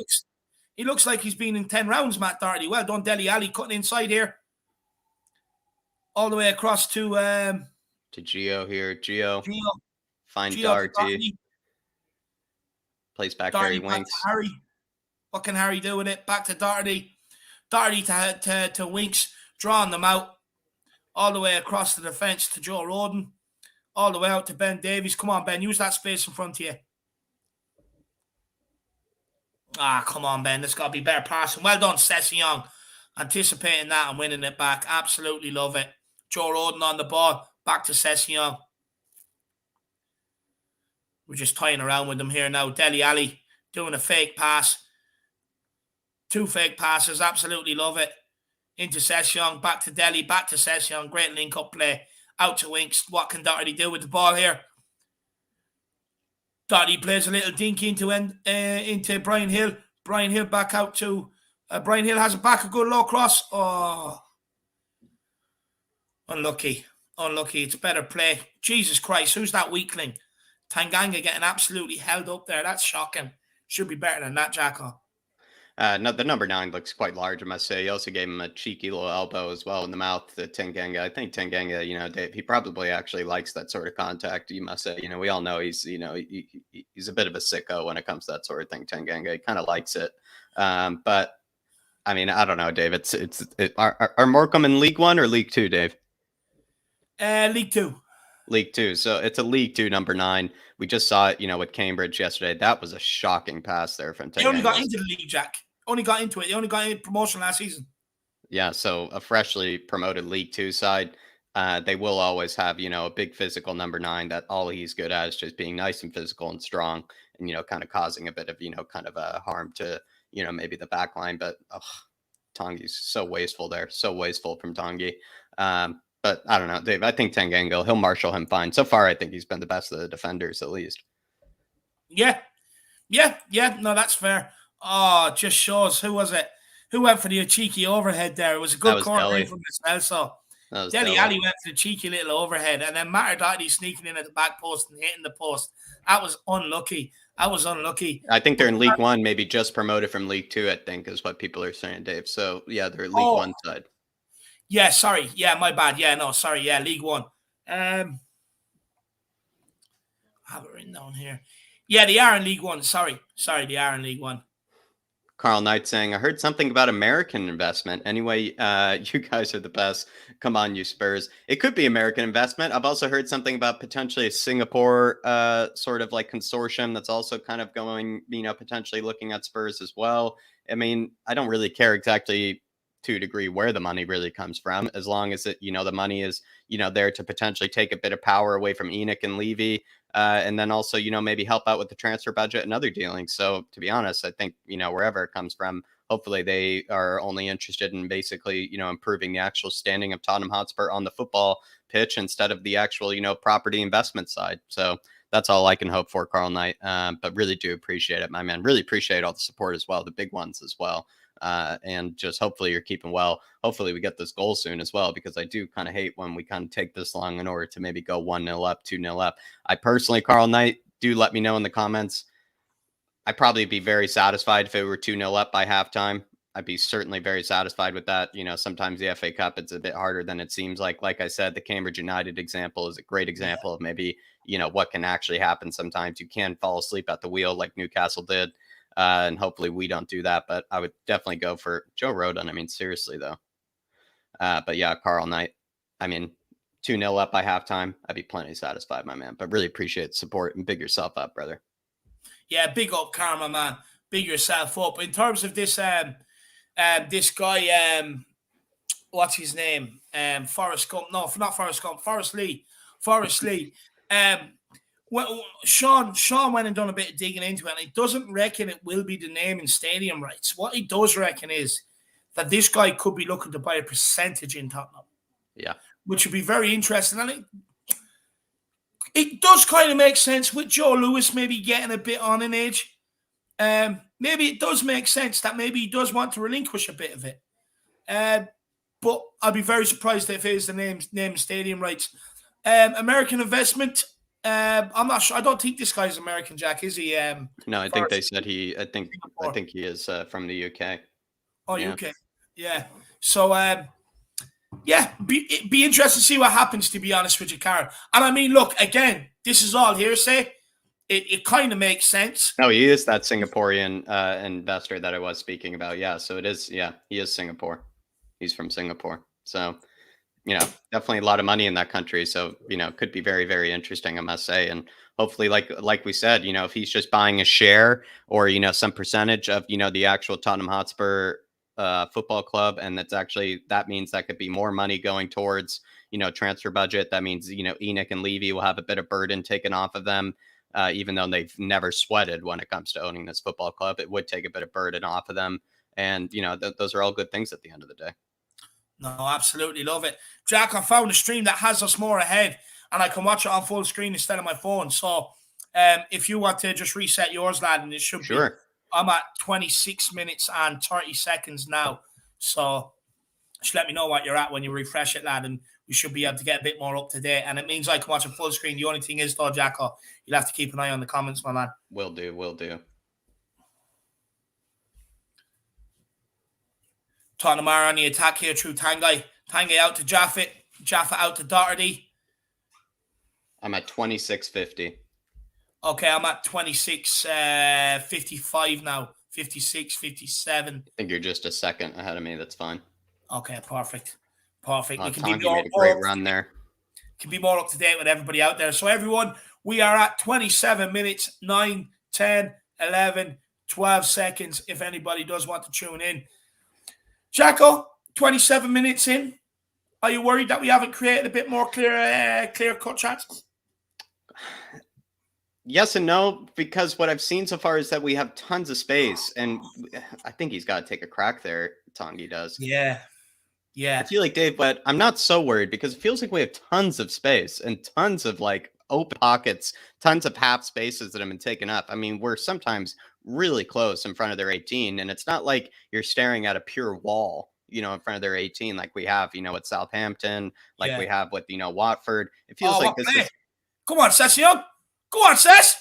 [SPEAKER 1] He looks like he's been in 10 rounds, Matt Doherty. Well done, Dele Alli, cutting inside here. All the way across to
[SPEAKER 2] Gio here. Gio. Find
[SPEAKER 1] Gio to
[SPEAKER 2] Doherty. Plays back Harry
[SPEAKER 1] Doherty back to
[SPEAKER 2] Winks.
[SPEAKER 1] Harry. What can Harry do with it? Back to Doherty. Doherty to Winks, drawing them out all the way across the defence to Joe Rodon, all the way out to Ben Davies. Come on, Ben, use that space in front of you. Come on, Ben. There's got to be better passing. Well done, Sessegnon. Anticipating that and winning it back. Absolutely love it. Joe Rodon on the ball. Back to Sessegnon. We're just toying around with them here now. Dele Alli doing a fake pass. 2 fake passes. Absolutely love it. Into Sessegnon. Back to Dele. Back to Sessegnon. Great link-up play. Out to Winks. What can Doherty do with the ball here? Doherty plays a little dink into Brian Hill. Brian Hill back out to... Brian Hill has it back. A good low cross. Oh. Unlucky. Unlucky. It's better play. Jesus Christ. Who's that weakling? Tanganga getting absolutely held up there. That's shocking. Should be better than that, Jacko.
[SPEAKER 2] No, the number 9 looks quite large, I must say. He also gave him a cheeky little elbow as well in the mouth to Tanganga. I think Tanganga, Dave, he probably actually likes that sort of contact, you must say. We all know he's, he's a bit of a sicko when it comes to that sort of thing, Tanganga. He kind of likes it. But, I mean, I don't know, Dave. Are Morecambe in League 1 or League 2, Dave?
[SPEAKER 1] League 2.
[SPEAKER 2] League 2. So it's a League 2 number 9. We just saw it, with Cambridge yesterday. That was a shocking pass there from Tanganga.
[SPEAKER 1] He only got into the league, Jack. Only got into it. He only got in promotion last season.
[SPEAKER 2] Yeah, so a freshly promoted League 2 side, they will always have, a big physical number 9 that all he's good at is just being nice and physical and strong and, kind of causing a bit of, kind of a harm to, maybe the back line. But Tanguy's so wasteful there. So wasteful from Tanguy. But I don't know, Dave, I think Tanganga, he'll marshal him fine. So far, I think he's been the best of the defenders, at least.
[SPEAKER 1] Yeah. No, that's fair. Oh, just shows. Who was it? Who went for the cheeky overhead there? It was a good corner from the so Dele Alli went for the cheeky little overhead, and then Matter Doherty sneaking in at the back post and hitting the post. That was unlucky. I
[SPEAKER 2] think they're in League 1, maybe just promoted from League 2, I think, is what people are saying, Dave. So, yeah, they're League 1 side.
[SPEAKER 1] Yeah, sorry. Yeah, my bad. Yeah, no, sorry. Yeah, League 1. I have it written down here. Yeah, they are in League 1. Sorry, they are in League 1.
[SPEAKER 2] Carl Knight saying, I heard something about American investment. Anyway, you guys are the best. Come on, you Spurs. It could be American investment. I've also heard something about potentially a Singapore sort of like consortium that's also kind of going, potentially looking at Spurs as well. I mean, I don't really care exactly to a degree where the money really comes from, as long as it, the money is, there to potentially take a bit of power away from Enoch and Levy. And then also, maybe help out with the transfer budget and other dealings. So to be honest, I think, wherever it comes from, hopefully they are only interested in basically, improving the actual standing of Tottenham Hotspur on the football pitch instead of the actual, property investment side. So that's all I can hope for, Carl Knight. But really do appreciate it, my man. Really appreciate all the support as well, the big ones as well. And just hopefully you're keeping well. Hopefully we get this goal soon as well, because I do kind of hate when we kind of take this long in order to maybe go 1-0 up, 2-0 up. I personally, Carl Knight, do let me know in the comments. I'd probably be very satisfied if it were 2-0 up by halftime. I'd be certainly very satisfied with that. Sometimes the FA Cup, it's a bit harder than it seems like. Like I said, the Cambridge United example is a great example of maybe, what can actually happen sometimes. You can fall asleep at the wheel like Newcastle did. And hopefully we don't do that, but I would definitely go for Joe Rodon. I mean, seriously, though. But yeah, Carl Knight, I mean, 2-0 up by halftime, I'd be plenty satisfied, my man. But really appreciate the support and big yourself up, brother.
[SPEAKER 1] Yeah, big up, Karma, man. Big yourself up. In terms of this this guy, what's his name? Forrest Gump. No, not Forrest Gump. Forrest Lee. Well, Sean went and done a bit of digging into it, and he doesn't reckon it will be the name and stadium rights. What he does reckon is that this guy could be looking to buy a percentage in Tottenham.
[SPEAKER 2] Yeah.
[SPEAKER 1] Which would be very interesting. And it does kind of make sense with Joe Lewis maybe getting a bit on in age. Maybe it does make sense that maybe he does want to relinquish a bit of it. But I'd be very surprised if it is the name and stadium rights. American investment. I'm not sure. I don't think this guy's American, Jack. Is he?
[SPEAKER 2] No, I think they said he. I think he is from the UK.
[SPEAKER 1] Oh, yeah. UK. Yeah. So Yeah, be interested to see what happens, to be honest with you, Carl. And I mean, look, again, this is all hearsay. It kind of makes sense.
[SPEAKER 2] No, he is that Singaporean investor that I was speaking about. Yeah, so it is. Yeah, he is Singapore. He's from Singapore. So, definitely a lot of money in that country. So, it could be very, very interesting, I must say. And hopefully, like we said, if he's just buying a share or, some percentage of, the actual Tottenham Hotspur football club, and that means that could be more money going towards, transfer budget. That means, Enoch and Levy will have a bit of burden taken off of them. Even though they've never sweated when it comes to owning this football club, it would take a bit of burden off of them. And, those are all good things at the end of the day.
[SPEAKER 1] No, absolutely love it. Jack, I found a stream that has us more ahead, and I can watch it on full screen instead of my phone. So if you want to just reset yours, lad, and it should be, I'm at 26 minutes and 30 seconds now. So just let me know what you're at when you refresh it, lad, and we should be able to get a bit more up to date. And it means I can watch a full screen. The only thing is, though, Jacko, you'll have to keep an eye on the comments, my man.
[SPEAKER 2] Will do.
[SPEAKER 1] Tottenham are on the attack here through Tanguy. Tanguy out to Jaffa. Jaffa out to Doherty.
[SPEAKER 2] I'm at 26.50.
[SPEAKER 1] Okay, I'm at 26.55 now. 56, 57.
[SPEAKER 2] I think you're just a second ahead of me. That's fine.
[SPEAKER 1] Okay, perfect. Perfect.
[SPEAKER 2] We can be more, made a great run there.
[SPEAKER 1] Can be more up to date with everybody out there. So everyone, we are at 27 minutes, 9, 10, 11, 12 seconds if anybody does want to tune in. Jacko, 27 minutes in. Are you worried that we haven't created a bit more clear-cut chances?
[SPEAKER 2] Yes and no, because what I've seen so far is that we have tons of space, and I think he's got to take a crack there. Tanguy does.
[SPEAKER 1] Yeah.
[SPEAKER 2] I feel like, Dave, but I'm not so worried because it feels like we have tons of space and tons of open pockets, tons of half spaces that have been taken up. I mean, we're sometimes really close in front of their 18, and it's not like you're staring at a pure wall, in front of their 18, like we have, at Southampton, we have with, Watford. It feels like this is...
[SPEAKER 1] Come on, Sess Young. Go on, Sess.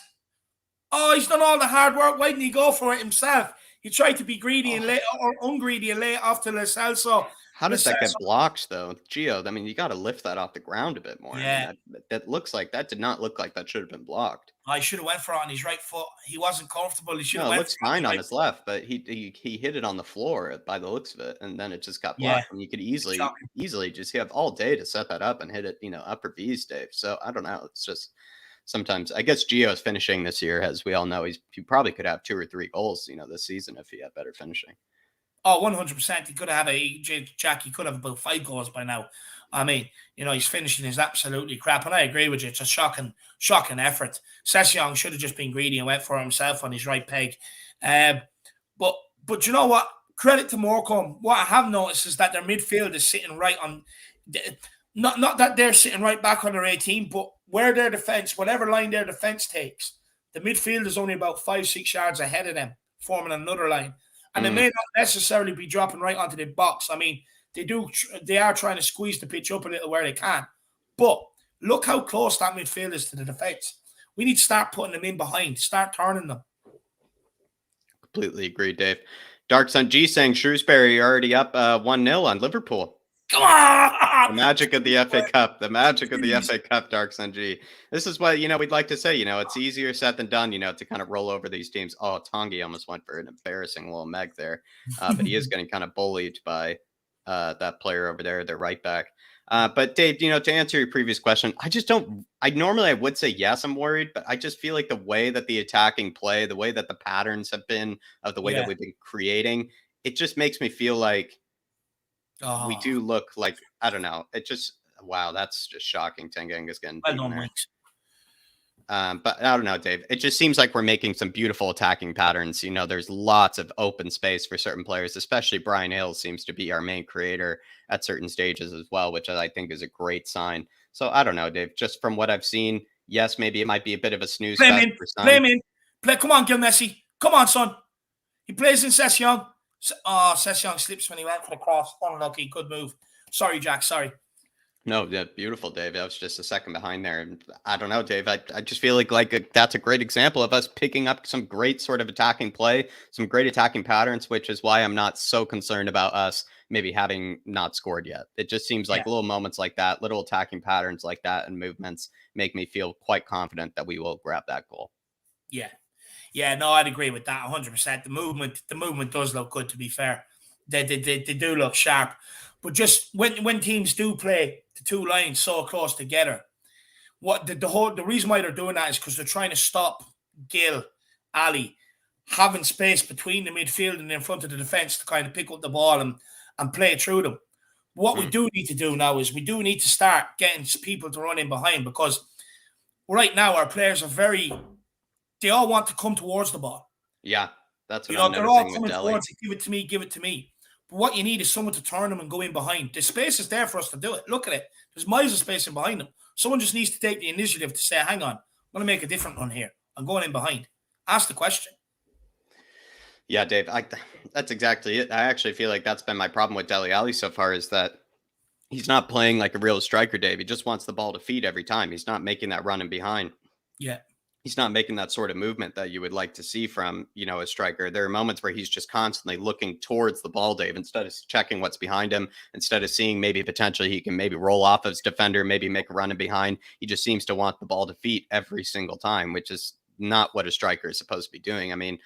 [SPEAKER 1] Oh, he's done all the hard work. Why didn't he go for it himself? He tried to be greedy and late, or ungreedy and late off to Lascelles. So
[SPEAKER 2] how does that get blocked, though? Gio, I mean, you got to lift that off the ground a bit more.
[SPEAKER 1] Yeah.
[SPEAKER 2] I mean, that did not look like that should have been blocked.
[SPEAKER 1] I should have went for it on his right foot. He wasn't comfortable. He should have
[SPEAKER 2] went. It looks fine on his left, but he hit it on the floor by the looks of it, and then it just got blocked. And you could easily just have all day to set that up and hit it, upper V's, Dave. So I don't know. It's just sometimes, I guess Gio's finishing this year, as we all know, he probably could have 2 or 3 goals, this season if he had better finishing.
[SPEAKER 1] Oh, 100%. He could have Jack, he could have about 5 goals by now. I mean, his finishing is absolutely crap. And I agree with you. It's a shocking effort. Session should have just been greedy and went for himself on his right peg. But you know what? Credit to Morecambe. What I have noticed is that their midfield is sitting right on... Not that they're sitting right back on their 18, but where their defence, whatever line their defence takes, the midfield is only about 5-6 yards ahead of them, forming another line. And they may not necessarily be dropping right onto the box. I mean, they are trying to squeeze the pitch up a little where they can. But look how close that midfield is to the defence. We need to start putting them in behind, start turning them.
[SPEAKER 2] Completely agree, Dave. Dark Sun G saying Shrewsbury already up 1-0 on Liverpool.
[SPEAKER 1] Come on!
[SPEAKER 2] The magic of the FA Cup. The magic of the FA Cup, Dark Sun G. This is what, we'd like to say, it's easier said than done, to kind of roll over these teams. Oh, Tanguy almost went for an embarrassing little meg there. But he is getting kind of bullied by that player over there, their right back. But Dave, to answer your previous question, I would say yes, I'm worried, but I just feel like the way that the attacking play, the way that the patterns have been, of the way that we've been creating, it just makes me feel like we do look like, I don't know. It just, wow, that's just shocking. Tanganga's getting beaten there. But I don't know, Dave. It just seems like we're making some beautiful attacking patterns. There's lots of open space for certain players, especially Brian Hales seems to be our main creator at certain stages as well, which I think is a great sign. So I don't know, Dave. Just from what I've seen, yes, maybe it might be a bit of a snooze fest for some.
[SPEAKER 1] Play. Come on, Gil Messi. Come on, son. He plays in Session. Oh, Session slips when he went for the cross. Unlucky. Good move. Sorry, Jack. Sorry.
[SPEAKER 2] No, yeah, beautiful, Dave. I was just a second behind there. And I don't know, Dave. I just feel like that's a great example of us picking up some great sort of attacking play, some great attacking patterns, which is why I'm not so concerned about us maybe having not scored yet. It just seems
[SPEAKER 1] Yeah,
[SPEAKER 2] like little moments like that, little attacking patterns like that, and movements make me feel quite confident that we will grab that goal.
[SPEAKER 1] yeah, yeah. No, I'd agree with that 100%. The movement does look good. To be fair, they do look sharp. But just when teams do play the two lines so close together, what the reason why they're doing that is because they're trying to stop Gill, Ali, having space between the midfield and in front of the defense to kind of pick up the ball and play through them. What we
[SPEAKER 2] Mm.
[SPEAKER 1] do need to do now is we do need to start getting people to run in behind, because right now our players are they all want to come towards the ball.
[SPEAKER 2] Yeah, that's
[SPEAKER 1] You
[SPEAKER 2] what
[SPEAKER 1] know,
[SPEAKER 2] I'm
[SPEAKER 1] they're all
[SPEAKER 2] noticing with
[SPEAKER 1] coming
[SPEAKER 2] Delhi.
[SPEAKER 1] towards it. Give it to me, give it to me. But what you need is someone to turn them and go in behind. The space is there for us to do it. Look at it. There's miles of space in behind them. Someone just needs to take the initiative to say, hang on, I'm going to make a different run here. I'm going in behind. Ask the question.
[SPEAKER 2] Yeah, Dave, that's exactly it. I actually feel like that's been my problem with Dele Alli so far is that he's not playing like a real striker, Dave. He just wants the ball to feed every time. He's not making that run in behind.
[SPEAKER 1] Yeah.
[SPEAKER 2] He's not making that sort of movement that you would like to see from, a striker. There are moments where he's just constantly looking towards the ball, Dave, instead of checking what's behind him, instead of seeing maybe potentially he can maybe roll off of his defender, maybe make a run in behind. He just seems to want the ball to feet every single time, which is not what a striker is supposed to be doing. I mean,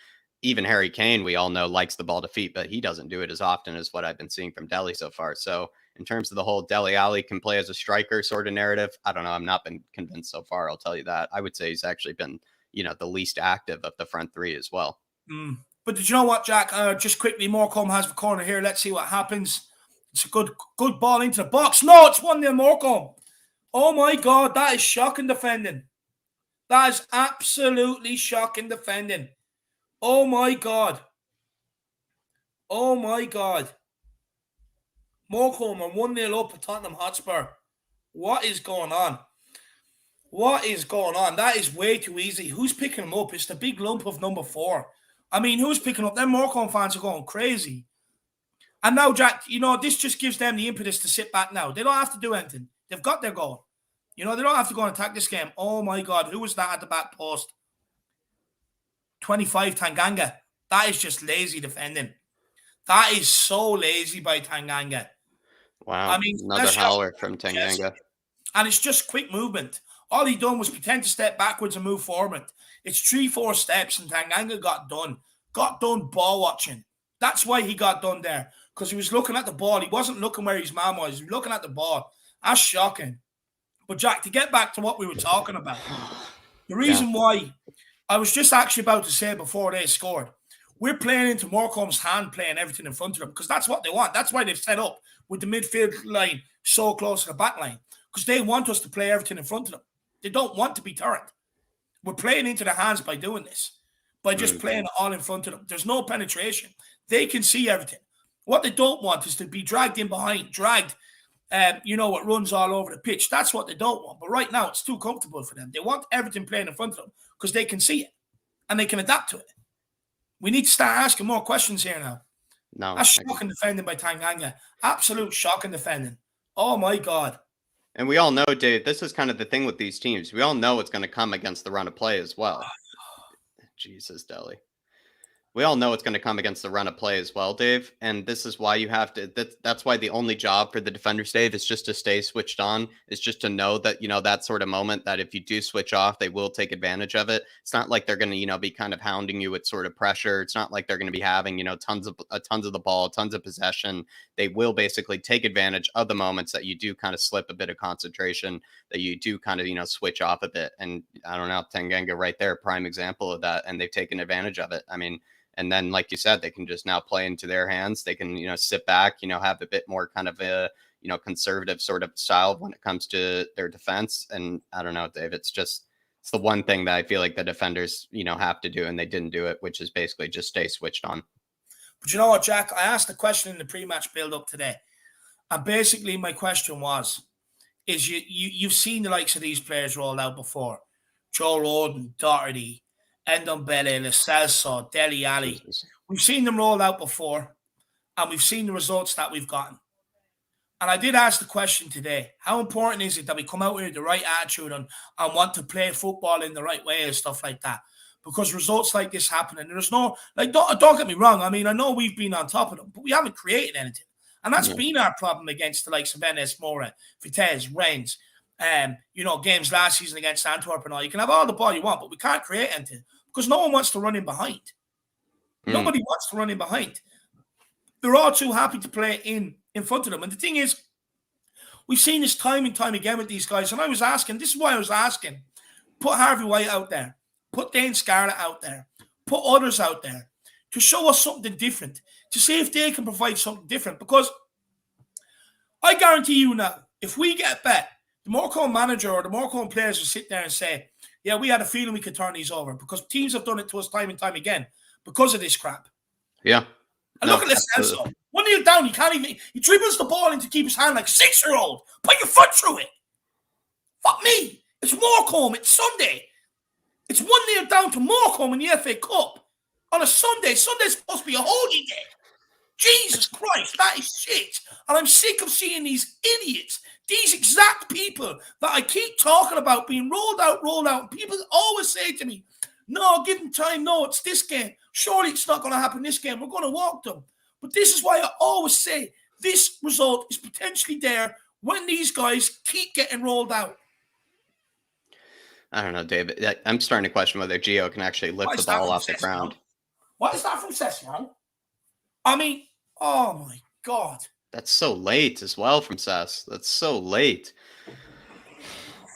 [SPEAKER 2] even Harry Kane, we all know, likes the ball to feet, but he doesn't do it as often as what I've been seeing from Delhi so far. So in terms of the whole Dele Alli can play as a striker sort of narrative, I don't know. I've not been convinced so far. I'll tell you that. I would say he's actually been, the least active of the front three as well.
[SPEAKER 1] But did you know what, Jack? Just quickly, Morecambe has the corner here. Let's see what happens. It's a good ball into the box. No, it's 1-0 Morecambe. Oh my God, that is shocking defending. That is absolutely shocking defending. Oh my God. Oh my God. Morecambe are 1-0 up at Tottenham Hotspur. What is going on? What is going on? That is way too easy. Who's picking him up? It's the big lump of number 4. I mean, who's picking up? Them Morecambe fans are going crazy. And now, Jack, this just gives them the impetus to sit back now. They don't have to do anything. They've got their goal. They don't have to go and attack this game. Oh my God, who was that at the back post? 25 Tanganga. That is just lazy defending. That is so lazy by Tanganga.
[SPEAKER 2] Wow.
[SPEAKER 1] I mean,
[SPEAKER 2] Another howler from Tanganga.
[SPEAKER 1] And it's just quick movement. All he done was pretend to step backwards and move forward. It's 3-4 steps, and Tanganga got done. Got done ball watching. That's why he got done there, because he was looking at the ball. He wasn't looking where his man was. He was looking at the ball. That's shocking. But, Jack, to get back to what we were talking about, the reason why I was just actually about to say before they scored, we're playing into Morecambe's hand, playing everything in front of them, because that's what they want. That's why they've set up with the midfield line so close to the back line, because they want us to play everything in front of them. They don't want to be turned. We're playing into their hands by doing this, by just playing it all in front of them. There's no penetration. They can see everything. What they don't want is to be dragged in behind, dragged, it runs all over the pitch. That's what they don't want. But right now, it's too comfortable for them. They want everything playing in front of them because they can see it and they can adapt to it. We need to start asking more questions here now.
[SPEAKER 2] No,
[SPEAKER 1] that's shocking defending by Tanganga. Absolute shocking defending. Oh, my God.
[SPEAKER 2] And we all know, Dave, this is kind of the thing with these teams. We all know it's going to come against the run of play as well. Jesus, Delhi. We all know it's going to come against the run of play as well, Dave. And this is why you have to, that's why the only job for the defenders, Dave, is just to stay switched on. Is just to know that, that sort of moment that if you do switch off, they will take advantage of it. It's not like they're going to, be kind of hounding you with sort of pressure. It's not like they're going to be having, tons of the ball, tons of possession. They will basically take advantage of the moments that you do kind of slip a bit of concentration, that you do kind of, switch off a bit. And I don't know, Tanganga right there, prime example of that. And they've taken advantage of it. I mean, and then, like you said, they can just now play into their hands. They can, sit back, have a bit more kind of a, conservative sort of style when it comes to their defense. And I don't know, Dave, it's the one thing that I feel like the defenders, have to do, and they didn't do it, which is basically just stay switched on.
[SPEAKER 1] But you know what, Jack? I asked the question in the pre-match build-up today. And basically my question is you've seen the likes of these players rolled out before. Joe Roden, Doherty, Ndombele, Lo Celso, Dele Alli. We've seen them rolled out before, and we've seen the results that we've gotten. And I did ask the question today, how important is it that we come out with the right attitude and want to play football in the right way and stuff like that? Because results like this happen, and there's no, don't get me wrong, I mean, I know we've been on top of them, but we haven't created anything. And that's been our problem against the likes of NS Mora, Vitesse, Rennes, games last season against Antwerp and all. You can have all the ball you want, but we can't create anything because no one wants to run in behind. Nobody wants to run in behind. They're all too happy to play in front of them. And the thing is, we've seen this time and time again with these guys. And I was asking, this is why I was asking, put Harvey White out there, put Dane Scarlett out there, put others out there to show us something different, to see if they can provide something different. Because I guarantee you now, if we get bet, the Morecambe manager or the Morecambe players will sit there and say, yeah, we had a feeling we could turn these over because teams have done it to us time and time again because of this crap.
[SPEAKER 2] Yeah.
[SPEAKER 1] And look at Lo Celso. 1-0 down, he dribbles the ball into keeper's hand like a 6-year-old. Put your foot through it. Fuck me. It's Morecambe. It's Sunday. It's 1-0 down to Morecambe in the FA Cup on a Sunday. Sunday's supposed to be a holy day. Jesus Christ, that is shit. And I'm sick of seeing these idiots, these exact people that I keep talking about being rolled out. And people always say to me, no, give them time. No, it's this game. Surely it's not going to happen this game. We're going to walk them. But this is why I always say this result is potentially there when these guys keep getting rolled out.
[SPEAKER 2] I don't know, David. I'm starting to question whether Gio can actually lift the ball off the ground.
[SPEAKER 1] What is that from Session? I mean, oh my God.
[SPEAKER 2] That's so late as well from Sess. That's so late.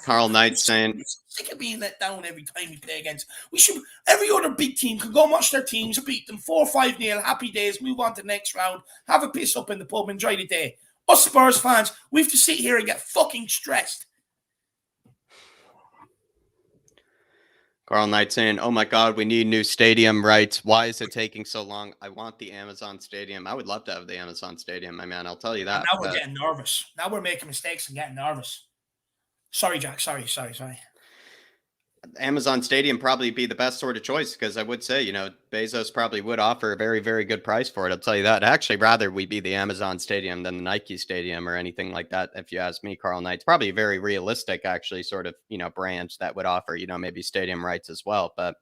[SPEAKER 2] Carl Knight saying,
[SPEAKER 1] sick of being let down every time we play against. Every other big team can go and watch their teams, beat them 4-5-0, happy days, move on to the next round, have a piss up in the pub, enjoy the day. Us Spurs fans, we have to sit here and get fucking stressed.
[SPEAKER 2] Carl Knight saying, oh my God, we need new stadium rights. Why is it taking so long? I want the Amazon Stadium. I would love to have the Amazon Stadium, my man. I'll tell you that.
[SPEAKER 1] And now we're getting nervous. Now we're making mistakes and getting nervous. Sorry, Jack. Sorry.
[SPEAKER 2] Amazon Stadium probably be the best sort of choice because I would say, Bezos probably would offer a very, very good price for it. I'll tell you that. I'd actually rather we be the Amazon Stadium than the Nike Stadium or anything like that. If you ask me, Carl Knight's probably a very realistic, actually, sort of, branch that would offer, maybe stadium rights as well. But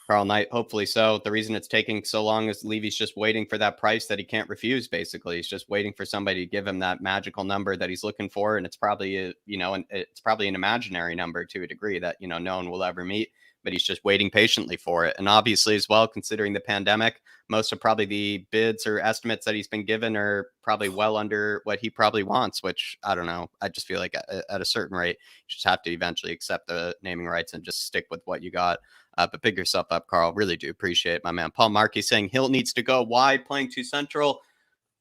[SPEAKER 2] Carl Knight, hopefully so. The reason it's taking so long is Levy's just waiting for that price that he can't refuse, basically. He's just waiting for somebody to give him that magical number that he's looking for. And it's probably, it's probably an imaginary number to a degree that, no one will ever meet. But he's just waiting patiently for it. And obviously as well, considering the pandemic, most of probably the bids or estimates that he's been given are probably well under what he probably wants, which I don't know. I just feel like at a certain rate, you just have to eventually accept the naming rights and just stick with what you got. But pick yourself up, Carl. Really do appreciate it, my man. Paul Markey saying Hill needs to go wide, playing too central.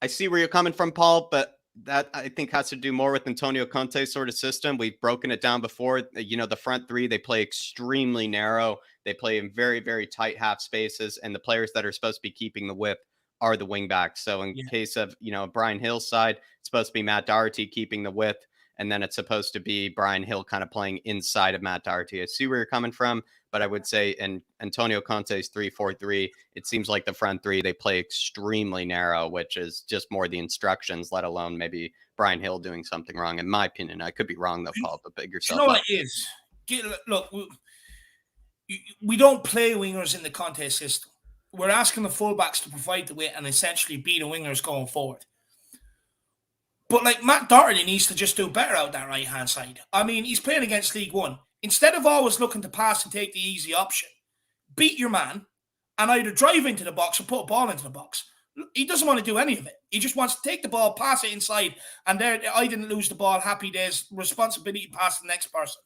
[SPEAKER 2] I see where you're coming from, Paul, but that I think has to do more with Antonio Conte's sort of system. We've broken it down before. The front three, they play extremely narrow. They play in very, very tight half spaces, and the players that are supposed to be keeping the whip are the wing backs. So in case of, Brian Hill's side, it's supposed to be Matt Doherty keeping the whip, and then it's supposed to be Brian Hill kind of playing inside of Matt Doherty. I see where you're coming from, but I would say in Antonio Conte's 3-4-3, it seems like the front three, they play extremely narrow, which is just more the instructions, let alone maybe Brian Hill doing something wrong, in my opinion. I could be wrong, though, Paul, but big yourself
[SPEAKER 1] up.
[SPEAKER 2] What
[SPEAKER 1] it is? Look, we don't play wingers in the Conte system. We're asking the fullbacks to provide the weight and essentially be the wingers going forward. But Matt Doherty needs to just do better out that right-hand side. I mean, he's playing against League One. Instead of always looking to pass and take the easy option, beat your man and either drive into the box or put a ball into the box. He doesn't want to do any of it. He just wants to take the ball, pass it inside, and there, I didn't lose the ball, happy days, responsibility to pass the next person.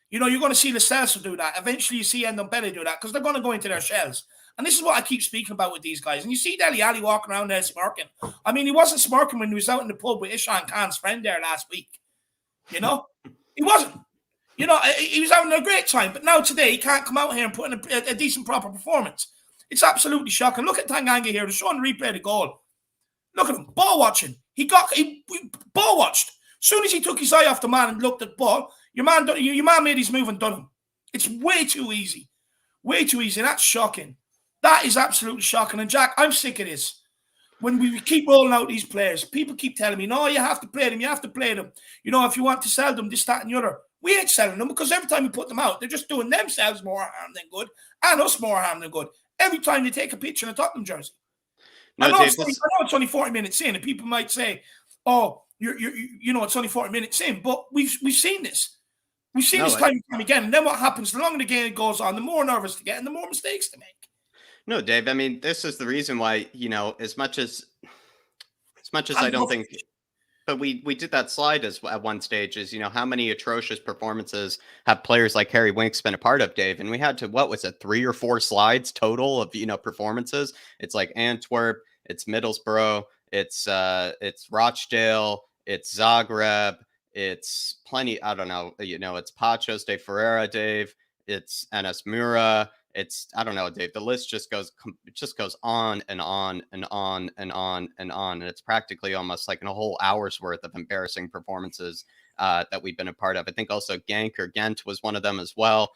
[SPEAKER 1] You're going to see Lo Celso do that. Eventually you see Ndombele do that because they're going to go into their shells. And this is what I keep speaking about with these guys. And you see Dele Alli walking around there smirking. I mean, he wasn't smirking when he was out in the pub with Ishan Khan's friend there last week. He wasn't. He was having a great time. But now today, he can't come out here and put in a decent, proper performance. It's absolutely shocking. Look at Tanganga here. They're showing the replay of the goal. Look at him. Ball watching. He ball watched. As soon as he took his eye off the man and looked at the ball, your man made his move and done him. It's way too easy. Way too easy. That's shocking. That is absolutely shocking. And Jack, I'm sick of this. When we keep rolling out these players, people keep telling me, no, you have to play them. You have to play them. If you want to sell them, this, that, and the other. We ain't selling them because every time we put them out, they're just doing themselves more harm than good and us more harm than good. Every time they take a picture in a Tottenham jersey. I
[SPEAKER 2] No,
[SPEAKER 1] know
[SPEAKER 2] Dave, this
[SPEAKER 1] it's only 40 minutes in, and people might say, "Oh, it's only 40 minutes in," but we've seen this. We've seen
[SPEAKER 2] no,
[SPEAKER 1] this time and time again. And then what happens? The longer the game goes on, the more nervous they get, and the more mistakes they make.
[SPEAKER 2] no, Dave. I mean, this is the reason why, as much as I
[SPEAKER 1] And
[SPEAKER 2] don't think, but we did that slide as at one stage is, how many atrocious performances have players like Harry Winks been a part of, Dave? And we had to, what was it, 3 or 4 slides total of, performances. It's like Antwerp, it's Middlesbrough, it's Rochdale, it's Zagreb, it's plenty, I don't know, it's Pachos de Ferreira, Dave, it's NS Mura, it's, I don't know, Dave. The list just goes on and on and on and on and on, and it's practically almost like a whole hour's worth of embarrassing performances that we've been a part of. I think also Ghent was one of them as well.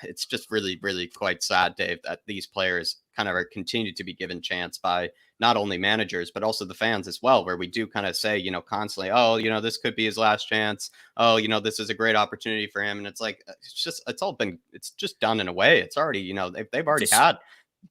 [SPEAKER 2] It's just really, really quite sad, Dave, that these players kind of are continued to be given chance by not only managers but also the fans as well, where we do kind of say, constantly, oh, this could be his last chance. Oh, this is a great opportunity for him, and it's like it's just done in a way. It's already, they've already had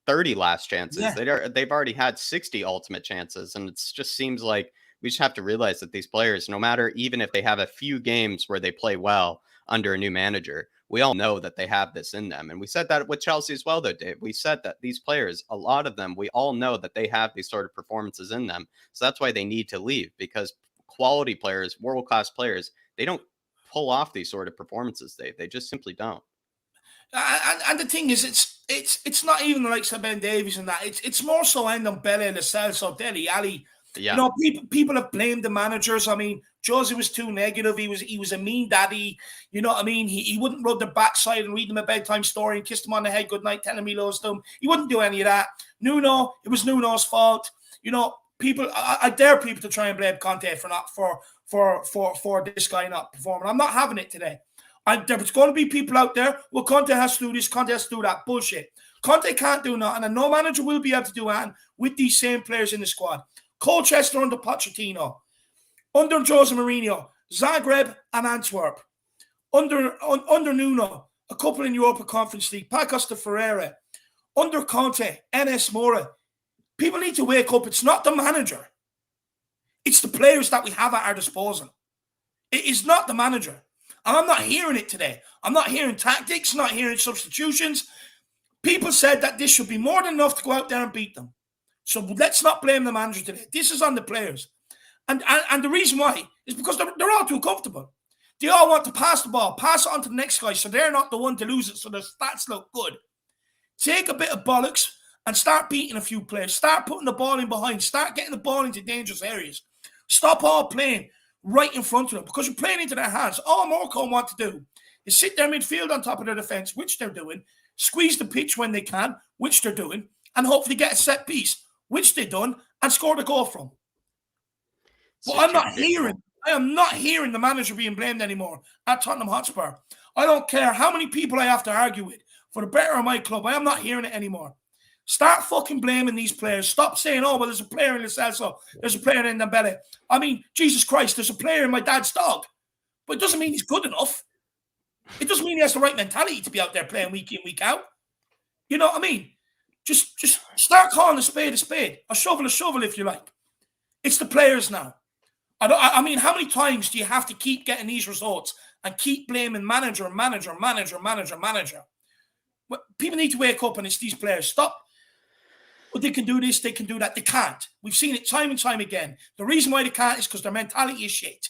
[SPEAKER 2] 30 last chances.
[SPEAKER 1] Yeah.
[SPEAKER 2] They've already had 60 ultimate chances, and it just seems like we just have to realize that these players, no matter, even if they have a few games where they play well under a new manager, we all know that they have this in them. And we said that with Chelsea as well, though, Dave. We said that these players, a lot of them, we all know that they have these sort of performances in them. So that's why they need to leave, because quality players, world-class players, they don't pull off these sort of performances. They just simply don't.
[SPEAKER 1] And the thing is, it's not even the likes of Ben Davies and that. It's more so Ndombele and the Celso, Deli Ali.
[SPEAKER 2] Yeah.
[SPEAKER 1] People have blamed the managers. I mean, Josie was too negative. He was a mean daddy. You know what I mean? He wouldn't rub their backside and read them a bedtime story and kiss them on the head good night, telling me loves them. He wouldn't do any of that. Nuno, it was Nuno's fault. People, I dare people to try and blame Conte for this guy not performing. I'm not having it today. And there's going to be people out there, well, Conte has to do this, Conte has to do that. Bullshit. Conte can't do nothing, and no manager will be able to do that with these same players in the squad. Colchester under Pochettino, under Jose Mourinho, Zagreb and Antwerp, under Nuno, a couple in Europa Conference League, Pacos de Ferreira, under Conte, NS Mora. People need to wake up. It's not the manager. It's the players that we have at our disposal. It is not the manager. And I'm not hearing it today. I'm not hearing tactics, not hearing substitutions. People said that this should be more than enough to go out there and beat them. So let's not blame the manager today. This is on the players. And the reason why is because they're all too comfortable. They all want to pass the ball, pass it on to the next guy, so they're not the one to lose it, so their stats look good. Take a bit of bollocks and start beating a few players. Start putting the ball in behind. Start getting the ball into dangerous areas. Stop all playing right in front of them, because you're playing into their hands. All Morecambe want to do is sit there midfield on top of their defence, which they're doing, squeeze the pitch when they can, which they're doing, and hopefully get a set piece, which they've done, and score the goal from. But I am not hearing the manager being blamed anymore at Tottenham Hotspur. I don't care how many people I have to argue with for the better of my club. I am not hearing it anymore. Start fucking blaming these players. Stop saying, oh, well, there's a player in the Celso, there's a player in Ndombele. I mean, Jesus Christ, there's a player in my dad's dog. But it doesn't mean he's good enough. It doesn't mean he has the right mentality to be out there playing week in, week out. You know what I mean? Just start calling a spade, a shovel if you like. It's the players now. I mean, how many times do you have to keep getting these results and keep blaming manager? People need to wake up, and it's these players. Stop. Well, they can do this, they can do that. They can't. We've seen it time and time again. The reason why they can't is because their mentality is shit.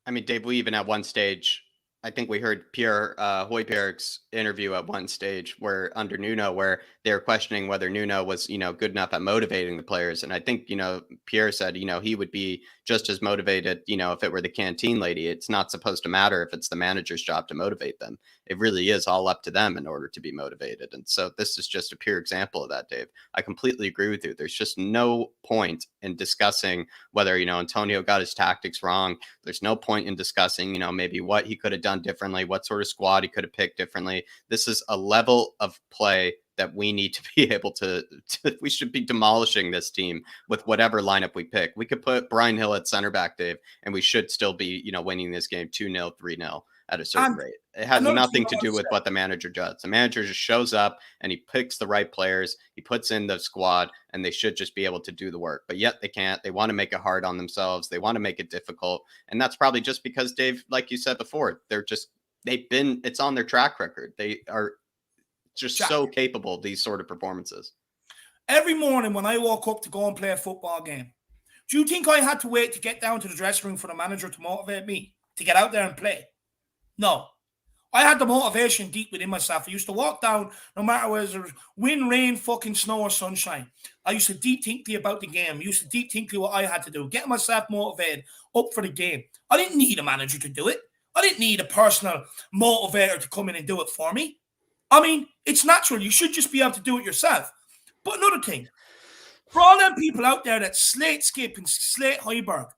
[SPEAKER 2] I mean, Dave, we even at one stage, I think we heard Pierre Højbjerg's interview at one stage where under Nuno, where they were questioning whether Nuno was, good enough at motivating the players. And I think, Pierre said, he would be just as motivated, if it were the canteen lady. It's not supposed to matter if it's the manager's job to motivate them. It really is all up to them in order to be motivated. And so this is just a pure example of that, Dave. I completely agree with you. There's just no point in discussing whether, Antonio got his tactics wrong. There's no point in discussing, maybe what he could have done differently, what sort of squad he could have picked differently. This is a level of play that we need to be able to we should be demolishing this team with whatever lineup we pick. We could put Brian Hill at center back, Dave, and we should still be, winning this game 2-0, 3-0. at a certain
[SPEAKER 1] And
[SPEAKER 2] rate. It has
[SPEAKER 1] another thing
[SPEAKER 2] nothing
[SPEAKER 1] I
[SPEAKER 2] to
[SPEAKER 1] want to
[SPEAKER 2] do with
[SPEAKER 1] say,
[SPEAKER 2] what the manager does. The manager just shows up and he picks the right players. He puts in the squad, and they should just be able to do the work. But yet they can't. They want to make it hard on themselves. They want to make it difficult. And that's probably just because, Dave, like you said before, it's on their track record. They are just
[SPEAKER 1] Jack,
[SPEAKER 2] so capable of these sort of performances.
[SPEAKER 1] every morning when I woke up to go and play a football game, do you think I had to wait to get down to the dressing room for the manager to motivate me to get out there and play? No. I had the motivation deep within myself. I used to walk down no matter whether it was wind, rain, fucking snow or sunshine. I used to deep think about the game. I used to deep think what I had to do, get myself motivated up for the game. I didn't need a manager to do it. I didn't need a personal motivator to come in and do it for me. I mean, it's natural. You should just be able to do it yourself. But another thing, for all them people out there that slate Skip and slate Højbjerg,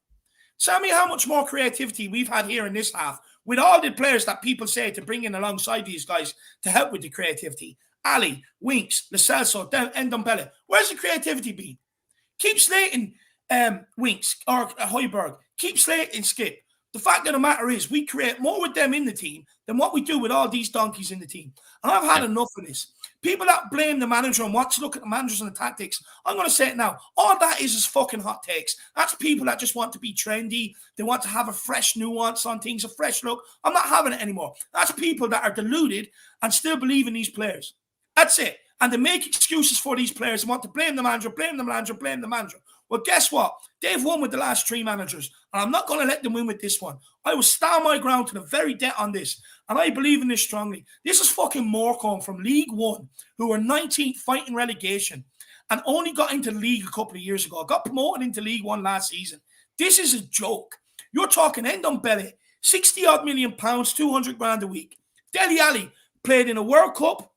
[SPEAKER 1] tell me how much more creativity we've had here in this half with all the players that people say to bring in alongside these guys to help with the creativity. Ali, Winks, Lo Celso, and Ndombele. Where's the creativity been? Keep slating Winks or Højbjerg. Keep slating Skip. The fact of the matter is we create more with them in the team than what we do with all these donkeys in the team. And I've had enough of this. People that blame the manager and want to look at the managers and the tactics, I'm going to say it now. All that is fucking hot takes. That's people that just want to be trendy. They want to have a fresh nuance on things, a fresh look. I'm not having it anymore. That's people that are deluded and still believe in these players. That's it. And they make excuses for these players and want to blame the manager, blame the manager, blame the manager. Well, guess what? They've won with the last three managers, and I'm not going to let them win with this one. I will stand my ground to the very death on this, and I believe in this strongly. This is fucking Morecambe from League One, who were 19th fighting relegation and only got into the league a couple of years ago. Got promoted into League One last season. This is a joke. You're talking Ndombele, 60-odd million pounds, 200 grand a week. Dele Alli played in a World Cup,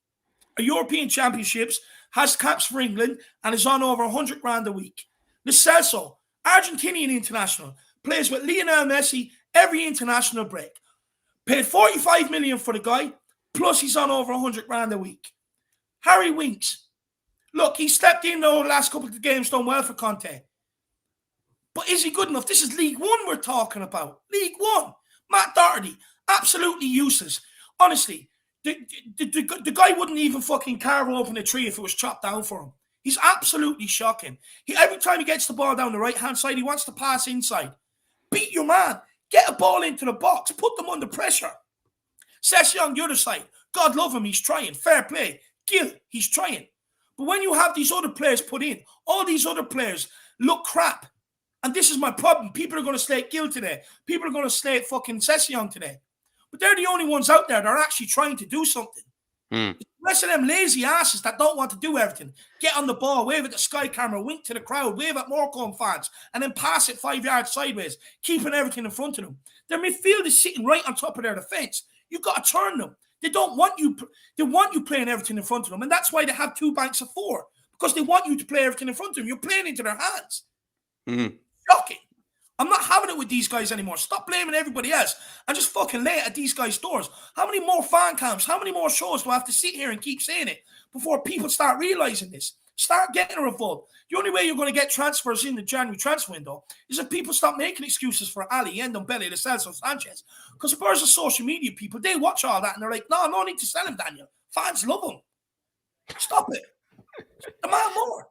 [SPEAKER 1] a European Championships, has caps for England, and is on over 100 grand a week. Lo Celso, Argentinian international, plays with Lionel Messi every international break. Paid 45 million for the guy, plus he's on over 100 grand a week. Harry Winks, look, he stepped in over the last couple of games, done well for Conte. But is he good enough? This is League One we're talking about. League One. Matt Doherty, absolutely useless. Honestly, the guy wouldn't even fucking carve open a tree if it was chopped down for him. He's absolutely shocking. Every time he gets the ball down the right-hand side, he wants to pass inside. Beat your man. Get a ball into the box. Put them under pressure. Session, the other side. God love him. He's trying. Fair play. Gil, he's trying. But when you have these other players put in, all these other players look crap. And this is my problem. People are going to slate Gil today. People are going to slate fucking Session today. But they're the only ones out there that are actually trying to do something. The rest of them lazy asses that don't want to do everything. Get on the ball, wave at the sky camera, wink to the crowd, wave at Morecambe fans, and then pass it 5 yards sideways, keeping everything in front of them. Their midfield is sitting right on top of their defence. You've got to turn them. They don't want you. They want you playing everything in front of them, and that's why they have two banks of four, because they want you to play everything in front of them. You're playing into their hands. Shocking. I'm not having it with these guys anymore. Stop blaming everybody else and just fucking lay it at these guys' doors. How many more fan cams, how many more shows do I have to sit here and keep saying it before people start realising this? Start getting revolved. The only way you're going to get transfers in the January transfer window is if people stop making excuses for Ali, Ndombele, Lo Celso, Sanchez. Because if there's a social media people, they watch all that and they're like, no need to sell him, Daniel. Fans love him. Stop it. Demand more.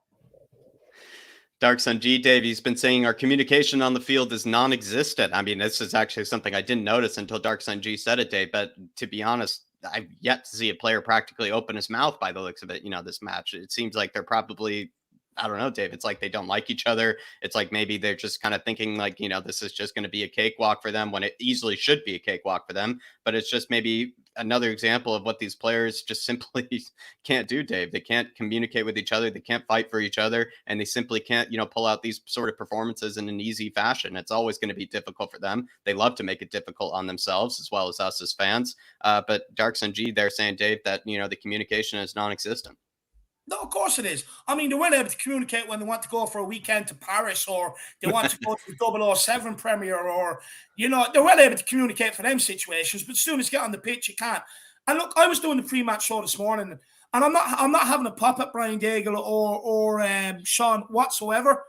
[SPEAKER 2] Dark Sun G, Dave, he's been saying our communication on the field is non-existent. I mean, this is actually something I didn't notice until Dark Sun G said it, Dave. But to be honest, I've yet to see a player practically open his mouth by the looks of it, this match. It seems like they're probably, I don't know, Dave. It's like they don't like each other. It's like maybe they're just kind of thinking like, this is just going to be a cakewalk for them when it easily should be a cakewalk for them. But it's just maybe another example of what these players just simply can't do, Dave. They can't communicate with each other. They can't fight for each other. And they simply can't, pull out these sort of performances in an easy fashion. It's always going to be difficult for them. They love to make it difficult on themselves as well as us as fans. But Dark Sun G, they're saying, Dave, that, the communication is non-existent.
[SPEAKER 1] No, of course it is. I mean, they weren't able to communicate when they want to go for a weekend to Paris or they want to go to the 007 premiere or, they weren't able to communicate for them situations, but as soon as you get on the pitch, you can't. And look, I was doing the pre-match show this morning and I'm not having a pop at Brian Daigle or Sean whatsoever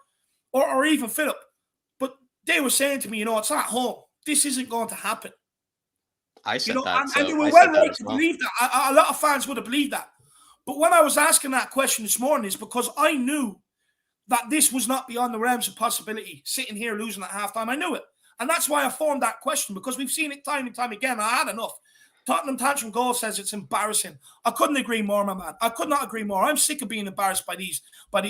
[SPEAKER 1] or even Philip. But they were saying to me, it's at home. This isn't going to happen.
[SPEAKER 2] I
[SPEAKER 1] You
[SPEAKER 2] said
[SPEAKER 1] know,
[SPEAKER 2] that,
[SPEAKER 1] and they
[SPEAKER 2] so
[SPEAKER 1] were
[SPEAKER 2] I
[SPEAKER 1] well
[SPEAKER 2] said that
[SPEAKER 1] right
[SPEAKER 2] as
[SPEAKER 1] to
[SPEAKER 2] well.
[SPEAKER 1] believe that. A lot of fans would have believed that. But when I was asking that question this morning, is because I knew that this was not beyond the realms of possibility. Sitting here losing at halftime, I knew it, and that's why I formed that question, because we've seen it time and time again. I had enough. Tottenham tantrum goal says it's embarrassing. I couldn't agree more, my man. I could not agree more. I'm sick of being embarrassed by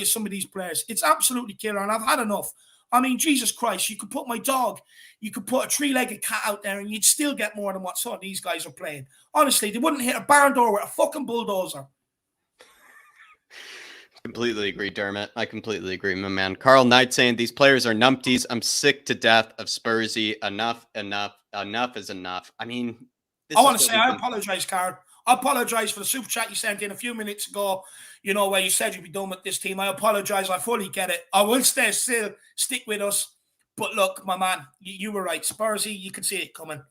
[SPEAKER 1] some of these players. It's absolutely killer, and I've had enough. I mean, Jesus Christ, you could put my dog, you could put a three-legged cat out there, and you'd still get more than what some of these guys are playing. Honestly, they wouldn't hit a barn door with a fucking bulldozer.
[SPEAKER 2] Completely agree, Dermot. I completely agree, my man. Carl Knight saying these players are numpties. I'm sick to death of Spursy. Enough is enough. I mean,
[SPEAKER 1] I
[SPEAKER 2] this is
[SPEAKER 1] want to
[SPEAKER 2] what
[SPEAKER 1] say
[SPEAKER 2] we've
[SPEAKER 1] I
[SPEAKER 2] been.
[SPEAKER 1] apologize, Karen. I apologize for the super chat you sent in a few minutes ago, where you said you'd be done with this team. I apologize. I fully get it. I will stay still, stick with us. But look, my man, you were right. Spursy, you could see it coming.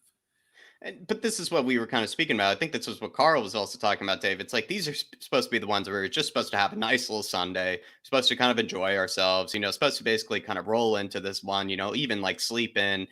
[SPEAKER 2] But this is what we were kind of speaking about. I think this was what Carl was also talking about, Dave. It's like these are supposed to be the ones where we're just supposed to have a nice little Sunday, supposed to kind of enjoy ourselves, supposed to basically kind of roll into this one, even like sleep in,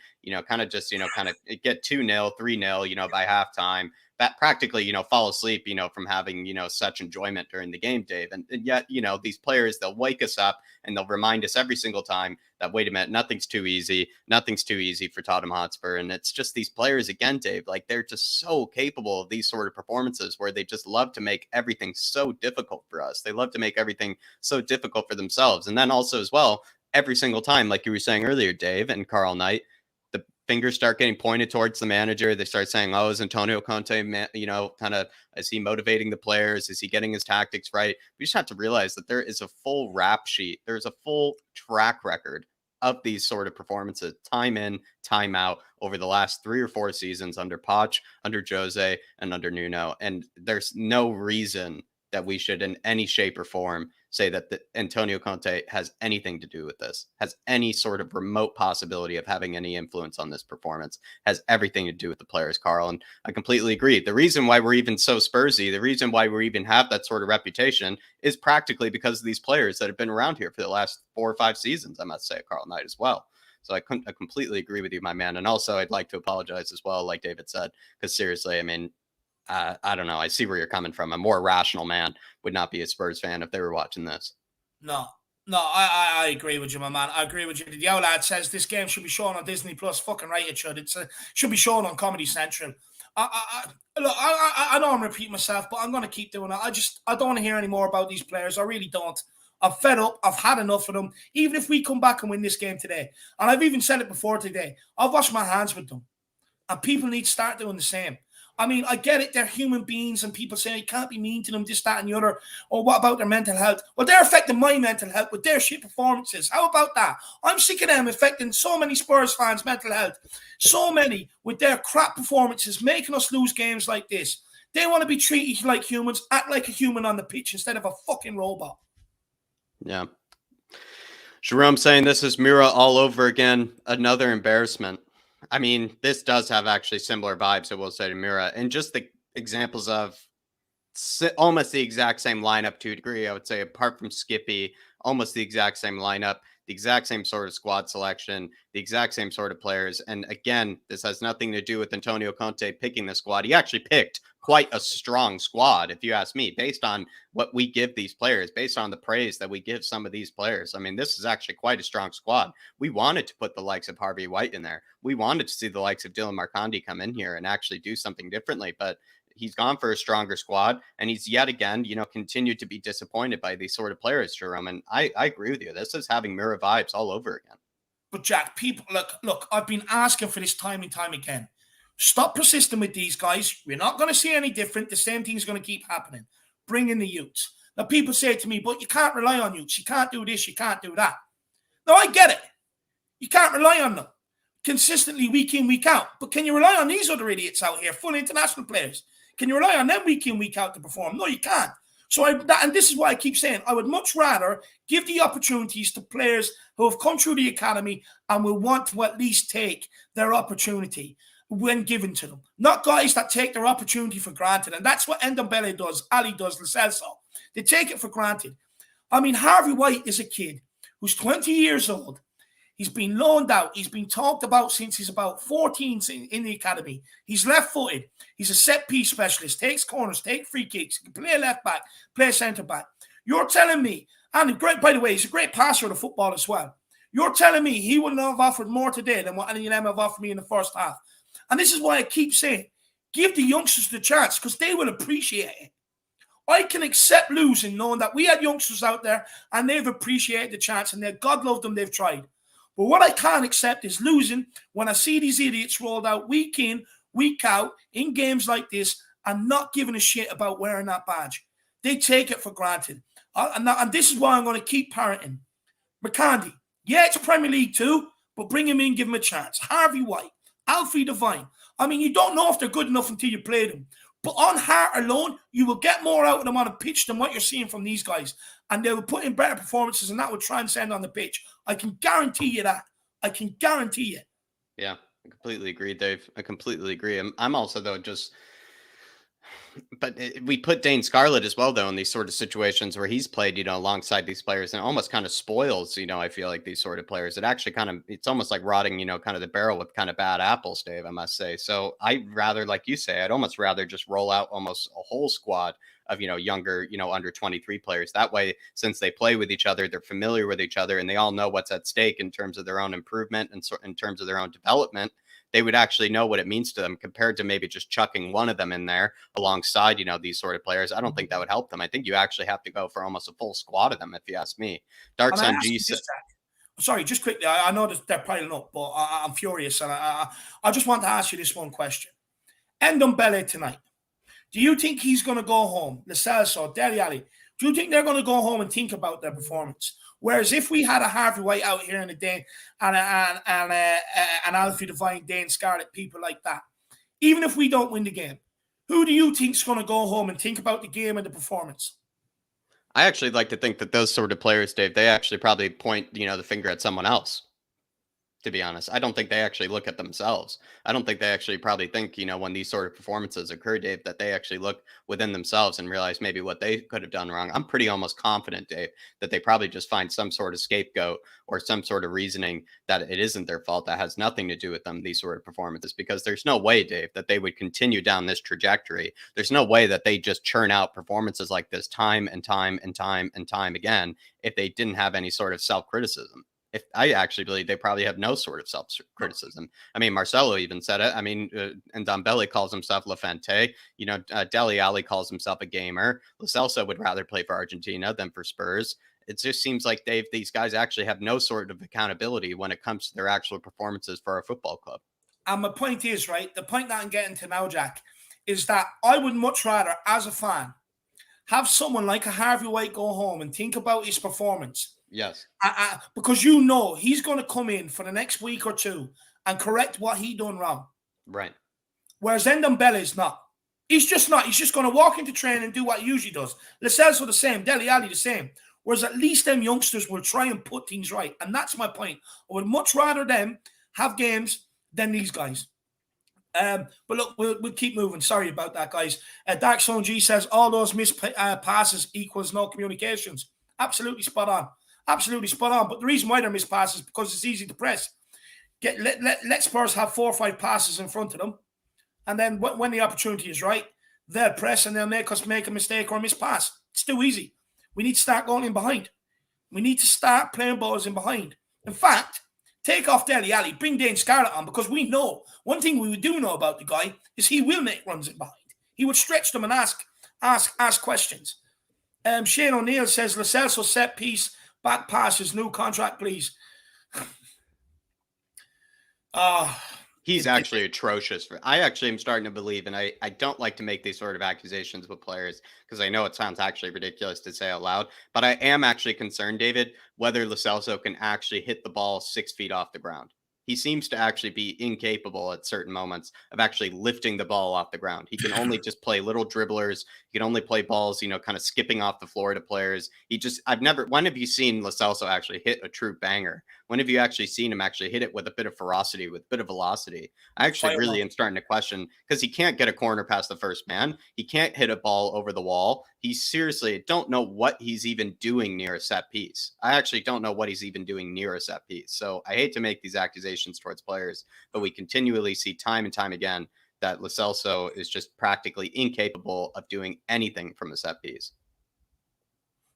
[SPEAKER 2] kind of just, kind of get 2-0, 3-0, by halftime. That practically, fall asleep, from having, such enjoyment during the game, Dave. And yet, these players, they'll wake us up and they'll remind us every single time that, wait a minute, nothing's too easy. Nothing's too easy for Tottenham Hotspur. And it's just these players again, Dave, like they're just so capable of these sort of performances where they just love to make everything so difficult for us. They love to make everything so difficult for themselves. And then also as well, every single time, like you were saying earlier, Dave and Carl Knight, the fingers start getting pointed towards the manager. They start saying, "Oh, is Antonio Conte, kind of, is he motivating the players? Is he getting his tactics right?" We just have to realize that there is a full rap sheet. There's a full track record of these sort of performances, time in, time out, over the last 3 or 4 seasons under Poch, under Jose, and under Nuno. And there's no reason that we should, in any shape or form, say that Antonio Conte has anything to do with this, has any sort of remote possibility of having any influence on this performance, has everything to do with the players, Carl. And I completely agree. The reason why we're even so Spursy, the reason why we even have that sort of reputation is practically because of these players that have been around here for the last 4 or 5 seasons, I must say, Carl Knight as well. So I completely agree with you, my man. And also, I'd like to apologize as well, like David said, because seriously, I mean, I don't know. I see where you're coming from. A more rational man would not be a Spurs fan if they were watching this.
[SPEAKER 1] No, I agree with you, my man. I agree with you. The old lad says this game should be shown on Disney Plus. Fucking right, it should. Should be shown on Comedy Central. Look, I know I'm repeating myself, but I'm going to keep doing it. I don't want to hear any more about these players. I really don't. I'm fed up. I've had enough of them. Even if we come back and win this game today, and I've even said it before today, I'll wash my hands with them. And people need to start doing the same. I mean, I get it. They're human beings, and people say you can't be mean to them, this, that, and the other. Or what about their mental health? Well, they're affecting my mental health with their shit performances. How about that? I'm sick of them affecting so many Spurs fans' mental health. So many with their crap performances, making us lose games like this. They want to be treated like humans, act like a human on the pitch instead of a fucking robot.
[SPEAKER 2] Yeah. Jerome saying this is Mura all over again. Another embarrassment. I mean, this does have actually similar vibes, I will say, to Mura. And just the examples of almost the exact same lineup to a degree, I would say, apart from Skippy, almost the exact same lineup, the exact same sort of squad selection, the exact same sort of players. And again, this has nothing to do with Antonio Conte picking the squad. He actually picked quite a strong squad, if you ask me, based on what we give these players, based on the praise that we give some of these players. I mean, this is actually quite a strong squad. We wanted to put the likes of Harvey White in there. We wanted to see the likes of Dylan Marconde come in here and actually do something differently. But he's gone for a stronger squad, and he's yet again, continued to be disappointed by these sort of players, Jerome. And I agree with you. This is having Mura vibes all over again.
[SPEAKER 1] But Jack, people, look, I've been asking for this time and time again. Stop persisting with these guys. We're not going to see any different. The same thing's going to keep happening. Bring in the youths. Now, people say to me, but you can't rely on youths. You can't do this. You can't do that. No, I get it. You can't rely on them consistently week in, week out. But can you rely on these other idiots out here, full international players? Can you rely on them week in, week out to perform? No, you can't. So, and this is why I keep saying, I would much rather give the opportunities to players who have come through the academy and will want to at least take their opportunity when given to them. Not guys that take their opportunity for granted. And that's what Ndombele does, Ali does, Lo Celso. They take it for granted. I mean, Harvey White is a kid who's 20 years old. He's been loaned out. He's been talked about since he's about 14 in the academy. He's left-footed. He's a set-piece specialist. Takes corners, takes free kicks. He can play left-back, play centre-back. You're telling me, and great, by the way, he's a great passer of the football as well. You're telling me he wouldn't have offered more today than what any of them have offered me in the first half. And this is why I keep saying, give the youngsters the chance because they will appreciate it. I can accept losing knowing that we had youngsters out there and they've appreciated the chance and God loved them, they've tried. But what I can't accept is losing when I see these idiots rolled out week in, week out in games like this and not giving a shit about wearing that badge. They take it for granted. And this is why I'm going to keep parroting. McCandy, yeah, it's Premier League too, but bring him in, give him a chance. Harvey White, Alfie Devine. I mean, you don't know if they're good enough until you play them. But on heart alone, you will get more out of them on a pitch than what you're seeing from these guys. And they will put in better performances and that will transcend on the pitch. I can guarantee you that. I can guarantee you.
[SPEAKER 2] Yeah, I completely agree, Dave. I completely agree. I'm also, though, just... But we put Dane Scarlett as well, though, in these sort of situations where he's played, alongside these players and almost kind of spoils, I feel like these sort of players. It actually it's almost like rotting, kind of the barrel with kind of bad apples, Dave, I must say. So I'd rather, like you say, I'd almost rather just roll out almost a whole squad of, younger, under 23 players. That way, since they play with each other, they're familiar with each other and they all know what's at stake in terms of their own improvement and in terms of their own development. They would actually know what it means to them compared to maybe just chucking one of them in there alongside, these sort of players. I don't think that would help them. I think you actually have to go for almost a full squad of them, if you ask me. Dark Sun G said,
[SPEAKER 1] sorry, just quickly. I know that they're piling up, but I'm furious. And I just want to ask you this one question. Ndombele tonight. Do you think he's going to go home? Lo Celso, Dele Alli. Do you think they're going to go home and think about their performance? Whereas if we had a Harvey White out here in the day and Alfie Devine, Dane Scarlett, people like that, even if we don't win the game, who do you think's going to go home and think about the game and the performance?
[SPEAKER 2] I actually like to think that those sort of players, Dave, they actually probably point, the finger at someone else. To be honest, I don't think they actually look at themselves. I don't think they actually probably think, when these sort of performances occur, Dave, that they actually look within themselves and realize maybe what they could have done wrong. I'm pretty almost confident, Dave, that they probably just find some sort of scapegoat or some sort of reasoning that it isn't their fault, that has nothing to do with them, these sort of performances, because there's no way, Dave, that they would continue down this trajectory. There's no way that they just churn out performances like this time and time and time and time again if they didn't have any sort of self-criticism. If I actually believe they probably have no sort of self-criticism. I mean, Marcelo even said it. I mean, and Ndombele calls himself La Fente. Dele Alli calls himself a gamer. Lo Celso would rather play for Argentina than for Spurs. It just seems like these guys actually have no sort of accountability when it comes to their actual performances for our football club.
[SPEAKER 1] And my point is, right, the point that I'm getting to now, Jack, is that I would much rather, as a fan, have someone like a Harvey White go home and think about his performance.
[SPEAKER 2] Yes.
[SPEAKER 1] Because he's going to come in for the next week or two and correct what he done wrong.
[SPEAKER 2] Right.
[SPEAKER 1] Whereas Ndombele is not. He's just not. He's just going to walk into training and do what he usually does. Lo Celso the same. Dele Alli the same. Whereas at least them youngsters will try and put things right. And that's my point. I would much rather them have games than these guys. But look, we'll keep moving. Sorry about that, guys. Dark Zone G says all those missed passes equals no communications. Absolutely spot on. Absolutely spot on. But the reason why they're missed passes is because it's easy to press. Let Spurs have 4 or 5 passes in front of them. And then when the opportunity is right, they'll press and they'll make us make a mistake or a missed pass. It's too easy. We need to start going in behind. We need to start playing balls in behind. In fact, take off Dele Alli, bring Dane Scarlett on, because we know, one thing we do know about the guy is he will make runs in behind. He would stretch them and ask questions. Shane O'Neill says, Lo Celso set piece, back passes, new contract, please.
[SPEAKER 2] He's actually atrocious. I actually am starting to believe, and I don't like to make these sort of accusations with players because I know it sounds actually ridiculous to say out loud, but I am actually concerned, David, whether Lo Celso can actually hit the ball 6 feet off the ground. He seems to actually be incapable at certain moments of actually lifting the ball off the ground. He can only just play little dribblers. He can only play balls, kind of skipping off the floor to players. When have you seen Lo Celso actually hit a true banger? When have you actually seen him actually hit it with a bit of ferocity, with a bit of velocity? I actually really am starting to question, because he can't get a corner past the first man. He can't hit a ball over the wall. he seriously don't know what he's even doing near a set piece. I actually don't know what he's even doing near a set piece. So I hate to make these accusations towards players, but we continually see time and time again that Lo Celso is just practically incapable of doing anything from a set piece.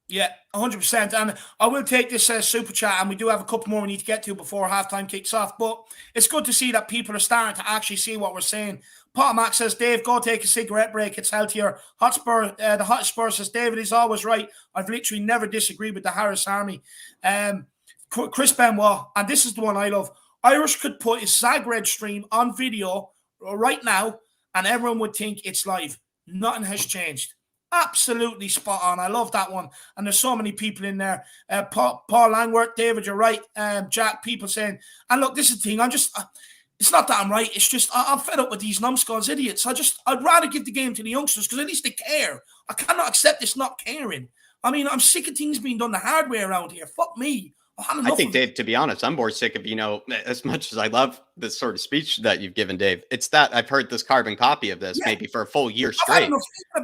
[SPEAKER 1] Yeah, 100%. And I will take this super chat, and we do have a couple more we need to get to before halftime kicks off. But it's good to see that people are starting to actually see what we're saying. Potter Mac says, Dave, go take a cigarette break. It's healthier. The Hot Spur says, David is always right. I've literally never disagreed with the Harris Army. Chris Benoit, and this is the one I love. Irish could put his Zagreb stream on video right now, and everyone would think it's live. Nothing has changed. Absolutely spot on. I love that one. And there's so many people in there. Paul Langworth, David, you're right. Jack, people saying, and look, this is the thing. It's not that I'm right. It's just, I'm fed up with these numbskulls idiots. I'd rather give the game to the youngsters because at least they care. I cannot accept this not caring. I mean, I'm sick of things being done the hard way around here. Fuck me.
[SPEAKER 2] I think, Dave, to be honest, I'm more sick of, as much as I love this sort of speech that you've given, Dave, it's that I've heard this carbon copy of this maybe for a full year straight.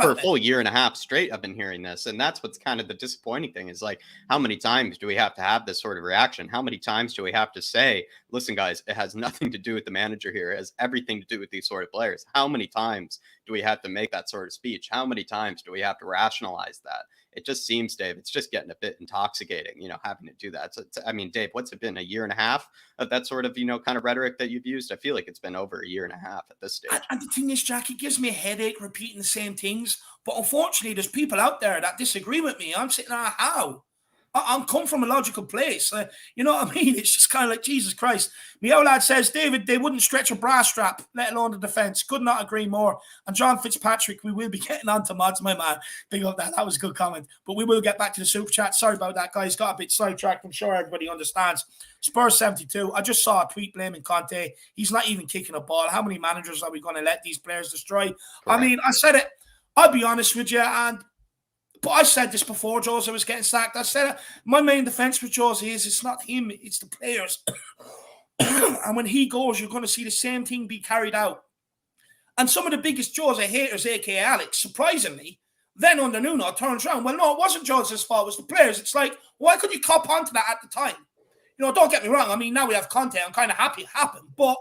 [SPEAKER 2] For a full year and a half straight, I've been hearing this. And that's what's kind of the disappointing thing is like, how many times do we have to have this sort of reaction? How many times do we have to say, listen, guys, it has nothing to do with the manager here. It has everything to do with these sort of players. How many times do we have to make that sort of speech? How many times do we have to rationalize that? It just seems, Dave, it's just getting a bit intoxicating, having to do that. So, I mean, Dave, what's it been, a year and a half of that sort of, kind of rhetoric that you've used? I feel like it's been over a year and a half at this stage.
[SPEAKER 1] And the thing is, Jack, it gives me a headache repeating the same things. But unfortunately, there's people out there that disagree with me. I'm sitting there, how? I'm come from a logical place. You know what I mean? It's just kind of like, Jesus Christ. My old lad says, David, they wouldn't stretch a brass strap, let alone the defence. Could not agree more. And John Fitzpatrick, we will be getting on to mods, my man. Big up that. That was a good comment. But we will get back to the super chat. Sorry about that, guys. Got a bit sidetracked. I'm sure everybody understands. Spurs 72. I just saw a tweet blaming Conte. He's not even kicking a ball. How many managers are we going to let these players destroy? Correct. I mean, I said it. I'll be honest with you, but I said this before Jose was getting sacked. I said my main defense with Jose is it's not him, it's the players. And when he goes, you're going to see the same thing be carried out. And some of the biggest Jose haters, a.k.a. Alex, surprisingly, then under Nuno turns around. Well, no, it wasn't Jose's fault, it was the players. It's like, why could you cop onto that at the time? Don't get me wrong. I mean, now we have Conte. I'm kind of happy it happened. But,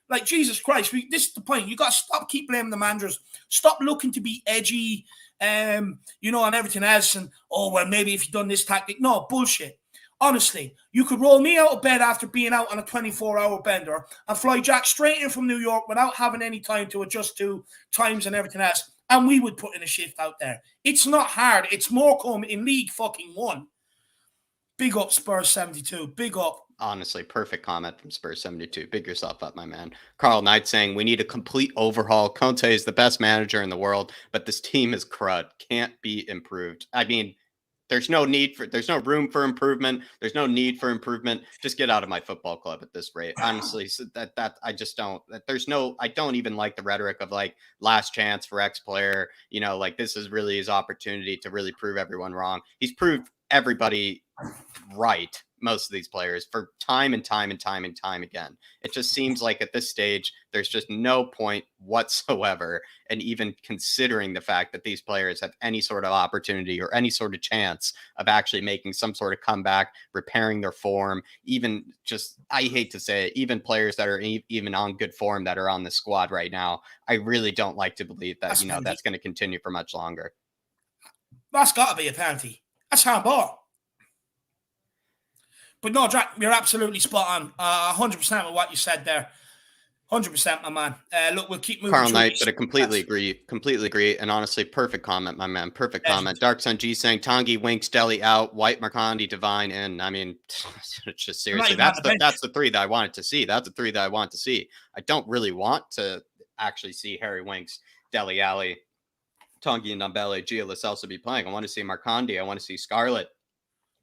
[SPEAKER 1] like, Jesus Christ, this is the point. You got to keep blaming the managers. Stop looking to be edgy, and everything else. And, well, maybe if you've done this tactic. No, bullshit. Honestly, you could roll me out of bed after being out on a 24-hour bender and fly Jack straight in from New York without having any time to adjust to times and everything else. And we would put in a shift out there. It's not hard. It's Morecambe in League fucking 1. Big up Spurs 72. Big up.
[SPEAKER 2] Honestly, perfect comment from Spurs 72. Big yourself up, my man. Carl Knight saying, we need a complete overhaul. Conte is the best manager in the world, but this team is crud. Can't be improved. I mean, there's no room for improvement. There's no need for improvement. Just get out of my football club at this rate. Honestly, so I just don't, I don't even like the rhetoric of like last chance for X player, like this is really his opportunity to really prove everyone wrong. He's proved everybody right, most of these players, for time and time and time and time again. It just seems like at this stage there's just no point whatsoever in even considering the fact that these players have any sort of opportunity or any sort of chance of actually making some sort of comeback, repairing their form. Even just, I hate to say it, even players that are even on good form that are on the squad right now, I really don't like to believe that that's going to continue for much longer.
[SPEAKER 1] That's got to be a penalty. That's handball. But no, Jack, you're absolutely spot on. 100% with what you said there. 100%, my man. Look, we'll keep moving.
[SPEAKER 2] Carl Knight, but I completely agree. And honestly, perfect comment, my man. Perfect comment. Dark Sun G saying, Tanguy, Winks, Deli out, White, Marcondi, Divine in. I mean, it's just seriously, that's the three that I wanted to see. That's the three that I want to see. I don't really want to actually see Harry Winks, Deli Alley, Tanguy and Ndombele, Gia Lo Celso be playing. I want to see Marcondi. I want to see Scarlett.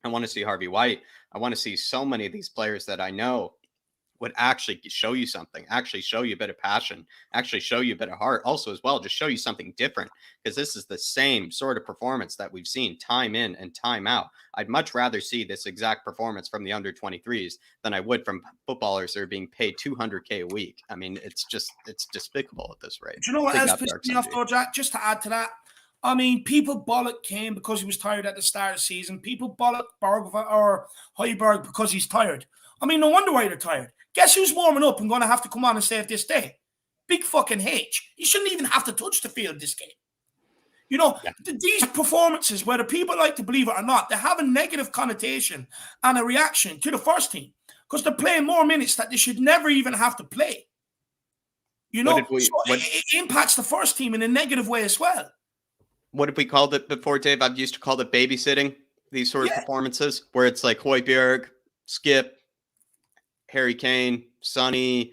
[SPEAKER 2] I want to see Harvey White. I want to see so many of these players that I know would actually show you something, actually show you a bit of passion, actually show you a bit of heart also as well, just show you something different, because this is the same sort of performance that we've seen time in and time out. I'd much rather see this exact performance from the under 23s than I would from footballers that are being paid $200K a week. I mean, it's despicable at this rate.
[SPEAKER 1] Do you know what else pisses me off though, Jack? Just to add to that, I mean, people bollock Kane because he was tired at the start of the season. People bollock Berg or Højbjerg because he's tired. I mean, no wonder why they're tired. Guess who's warming up and going to have to come on and save this day? Big fucking H. He shouldn't even have to touch the field this game. You know,
[SPEAKER 2] Yeah.
[SPEAKER 1] these performances, whether people like to believe it or not, they have a negative connotation and a reaction to the first team because they're playing more minutes that they should never even have to play. You know, so it impacts the first team in a negative way as well.
[SPEAKER 2] What have we called it before, Dave? I've used to call it babysitting, these sort of performances, where it's like Højbjerg, Skip, Harry Kane, Sonny,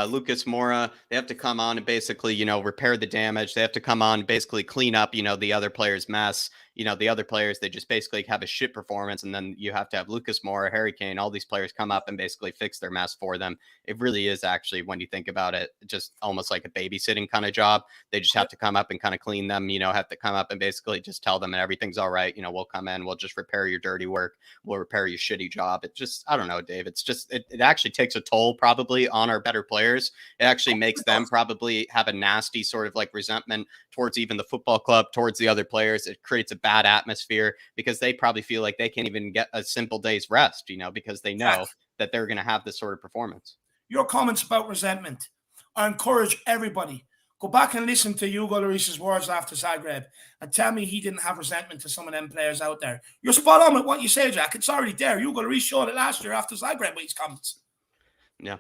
[SPEAKER 2] Lucas Moura. They have to come on and basically, repair the damage. They have to come on and basically clean up, the other player's mess. The other players, they just basically have a shit performance. And then you have to have Lucas Moura, Harry Kane, all these players come up and basically fix their mess for them. It really is actually, when you think about it, just almost like a babysitting kind of job. They just have to come up and kind of clean them, have to come up and basically just tell them everything's all right. We'll come in, we'll just repair your dirty work. We'll repair your shitty job. It just, I don't know, Dave. It's just, it actually takes a toll probably on our better players. It actually makes them probably have a nasty sort of like resentment towards even the football club, towards the other players. It creates a bad atmosphere because they probably feel like they can't even get a simple day's rest, because they know that they're going to have this sort of performance.
[SPEAKER 1] Your comments about resentment, I encourage everybody, go back and listen to Hugo Lloris's words after Zagreb and tell me he didn't have resentment to some of them players out there. You're spot on with what you say, Jack. It's already there. Hugo Lloris showed it last year after Zagreb with his comments.
[SPEAKER 2] Yeah.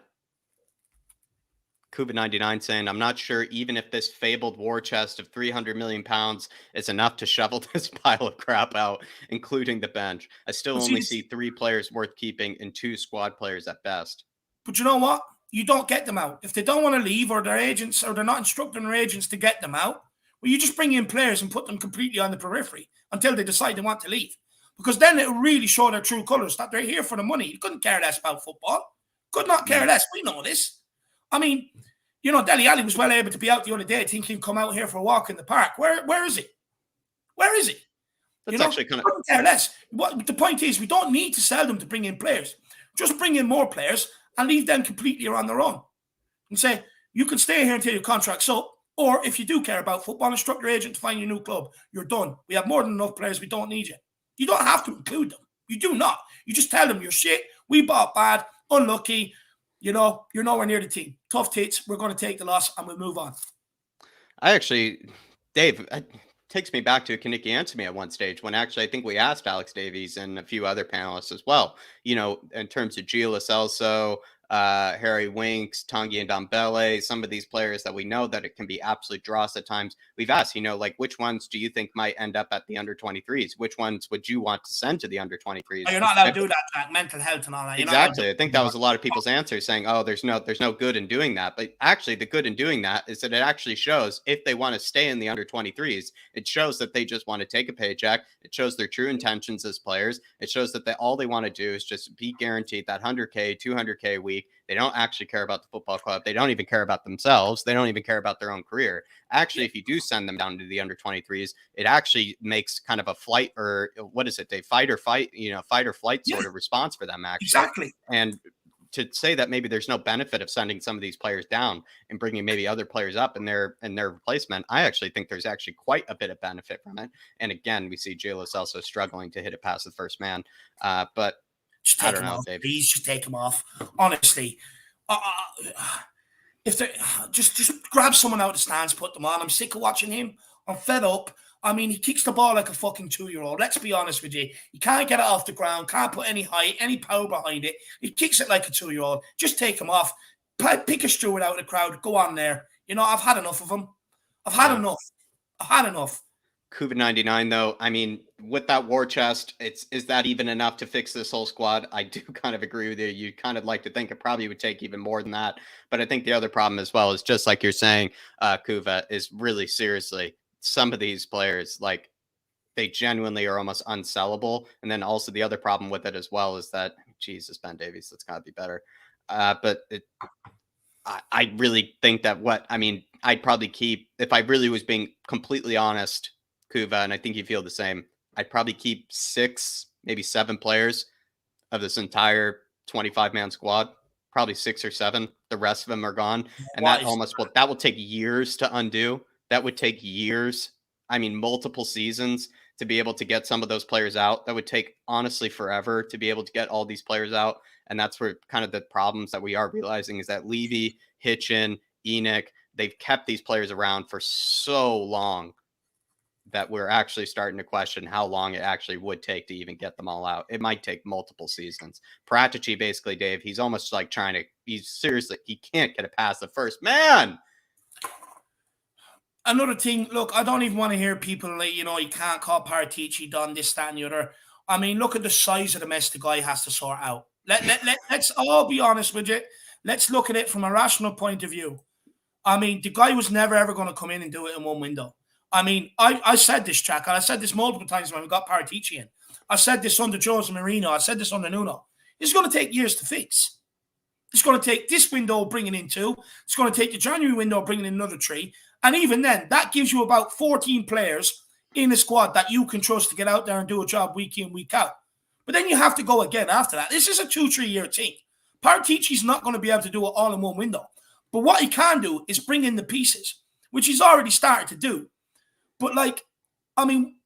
[SPEAKER 2] Cuba99 saying, I'm not sure even if this fabled war chest of 300 million pounds is enough to shovel this pile of crap out, including the bench. I still only see 3 players worth keeping and 2 squad players at best.
[SPEAKER 1] But you know what? You don't get them out. If they don't want to leave, or their agents, or they're not instructing their agents to get them out, well, you just bring in players and put them completely on the periphery until they decide they want to leave. Because then it'll really show their true colours, that they're here for the money. You couldn't care less about football. Could not care less. We know this. I mean, Dele Alli was well able to be out the other day thinking he'd come out here for a walk in the park. Where is he? Where is he?
[SPEAKER 2] That's actually kind of...
[SPEAKER 1] couldn't care less. What the point is, we don't need to sell them to bring in players. Just bring in more players and leave them completely on their own. And say, you can stay here until your contract's up, or if you do care about football, instruct your agent to find you a new club. You're done. We have more than enough players. We don't need you. You don't have to include them. You do not. You just tell them you're shit. We bought bad, unlucky. You're nowhere near the team. Tough tits. We're going to take the loss and we'll move on.
[SPEAKER 2] Dave, it takes me back to Kaniki answered me at one stage when actually I think we asked Alex Davies and a few other panelists as well, in terms of Gio Lo Celso, Harry Winks, Tanguy Ndombele, some of these players that we know that it can be absolute dross at times. We've asked, which ones do you think might end up at the under 23s? Which ones would you want to send to the under 23s?
[SPEAKER 1] Oh, you're not allowed to do that, Jack. Mental health and all that.
[SPEAKER 2] Exactly. I think that was a lot of people's answer, saying, oh, there's no good in doing that. But actually, the good in doing that is that it actually shows if they want to stay in the under 23s, it shows that they just want to take a paycheck. It shows their true intentions as players. It shows that all they want to do is just be guaranteed that 100K, 200K a week. They don't actually care about the football club. They don't even care about themselves. They don't even care about their own career. Actually, if you do send them down to the under 23s, it actually makes kind of a flight, or what is it? They fight or flight sort of response for them, actually.
[SPEAKER 1] Exactly.
[SPEAKER 2] And to say that maybe there's no benefit of sending some of these players down and bringing maybe other players up in their replacement, I actually think there's actually quite a bit of benefit from it. And again, we see Gio Lo Celso struggling to hit it past the first man. But
[SPEAKER 1] just take him off, please. Just take him off. Honestly, if they just grab someone out of the stands, put them on. I'm sick of watching him. I'm fed up. I mean, he kicks the ball like a fucking 2-year-old. Let's be honest with you. He can't get it off the ground. Can't put any height, any power behind it. He kicks it like a 2-year-old. Just take him off. Pick a Stewart out of the crowd. Go on there. I've had enough of him. I've had enough.
[SPEAKER 2] COVID-99, though, I mean, with that war chest, is that even enough to fix this whole squad? I do kind of agree with you. You kind of like to think it probably would take even more than that. But I think the other problem as well is, just like you're saying, Kuva, is really seriously, some of these players, like, they genuinely are almost unsellable. And then also the other problem with it as well is that, Jesus, Ben Davies, that's got to be better. I really think that I'd probably keep, if I really was being completely honest, Kuva, and I think you feel the same, I'd probably keep 6, maybe 7 players of this entire 25-man squad, probably 6 or 7. The rest of them are gone. And that will take years to undo. That would take years I mean, multiple seasons to be able to get some of those players out. That would take honestly forever to be able to get all these players out. And that's where kind of the problems that we are realizing is that Levy, Hitchin, Enoch, they've kept these players around for so long that we're actually starting to question how long it actually would take to even get them all out. It might take multiple seasons. Paratici, basically, Dave, he's almost like he's seriously, he can't get it past the first. Man,
[SPEAKER 1] another thing, look, I don't even want to hear people like, you can't call Paratici done this, that, and the other. I mean, look at the size of the mess the guy has to sort out. Let's all be honest with you. Let's look at it from a rational point of view. I mean, the guy was never, ever going to come in and do it in one window. I mean, I said this, Jack, and I said this multiple times when we got Paratici in. I said this under Jose Mourinho. I said this under Nuno. It's going to take years to fix. It's going to take this window bringing in 2. It's going to take the January window bringing in another 3. And even then, that gives you about 14 players in the squad that you can trust to get out there and do a job week in, week out. But then you have to go again after that. This is a 2-3 year thing. Paratici's not going to be able to do it all in one window. But what he can do is bring in the pieces, which he's already started to do. But, I mean,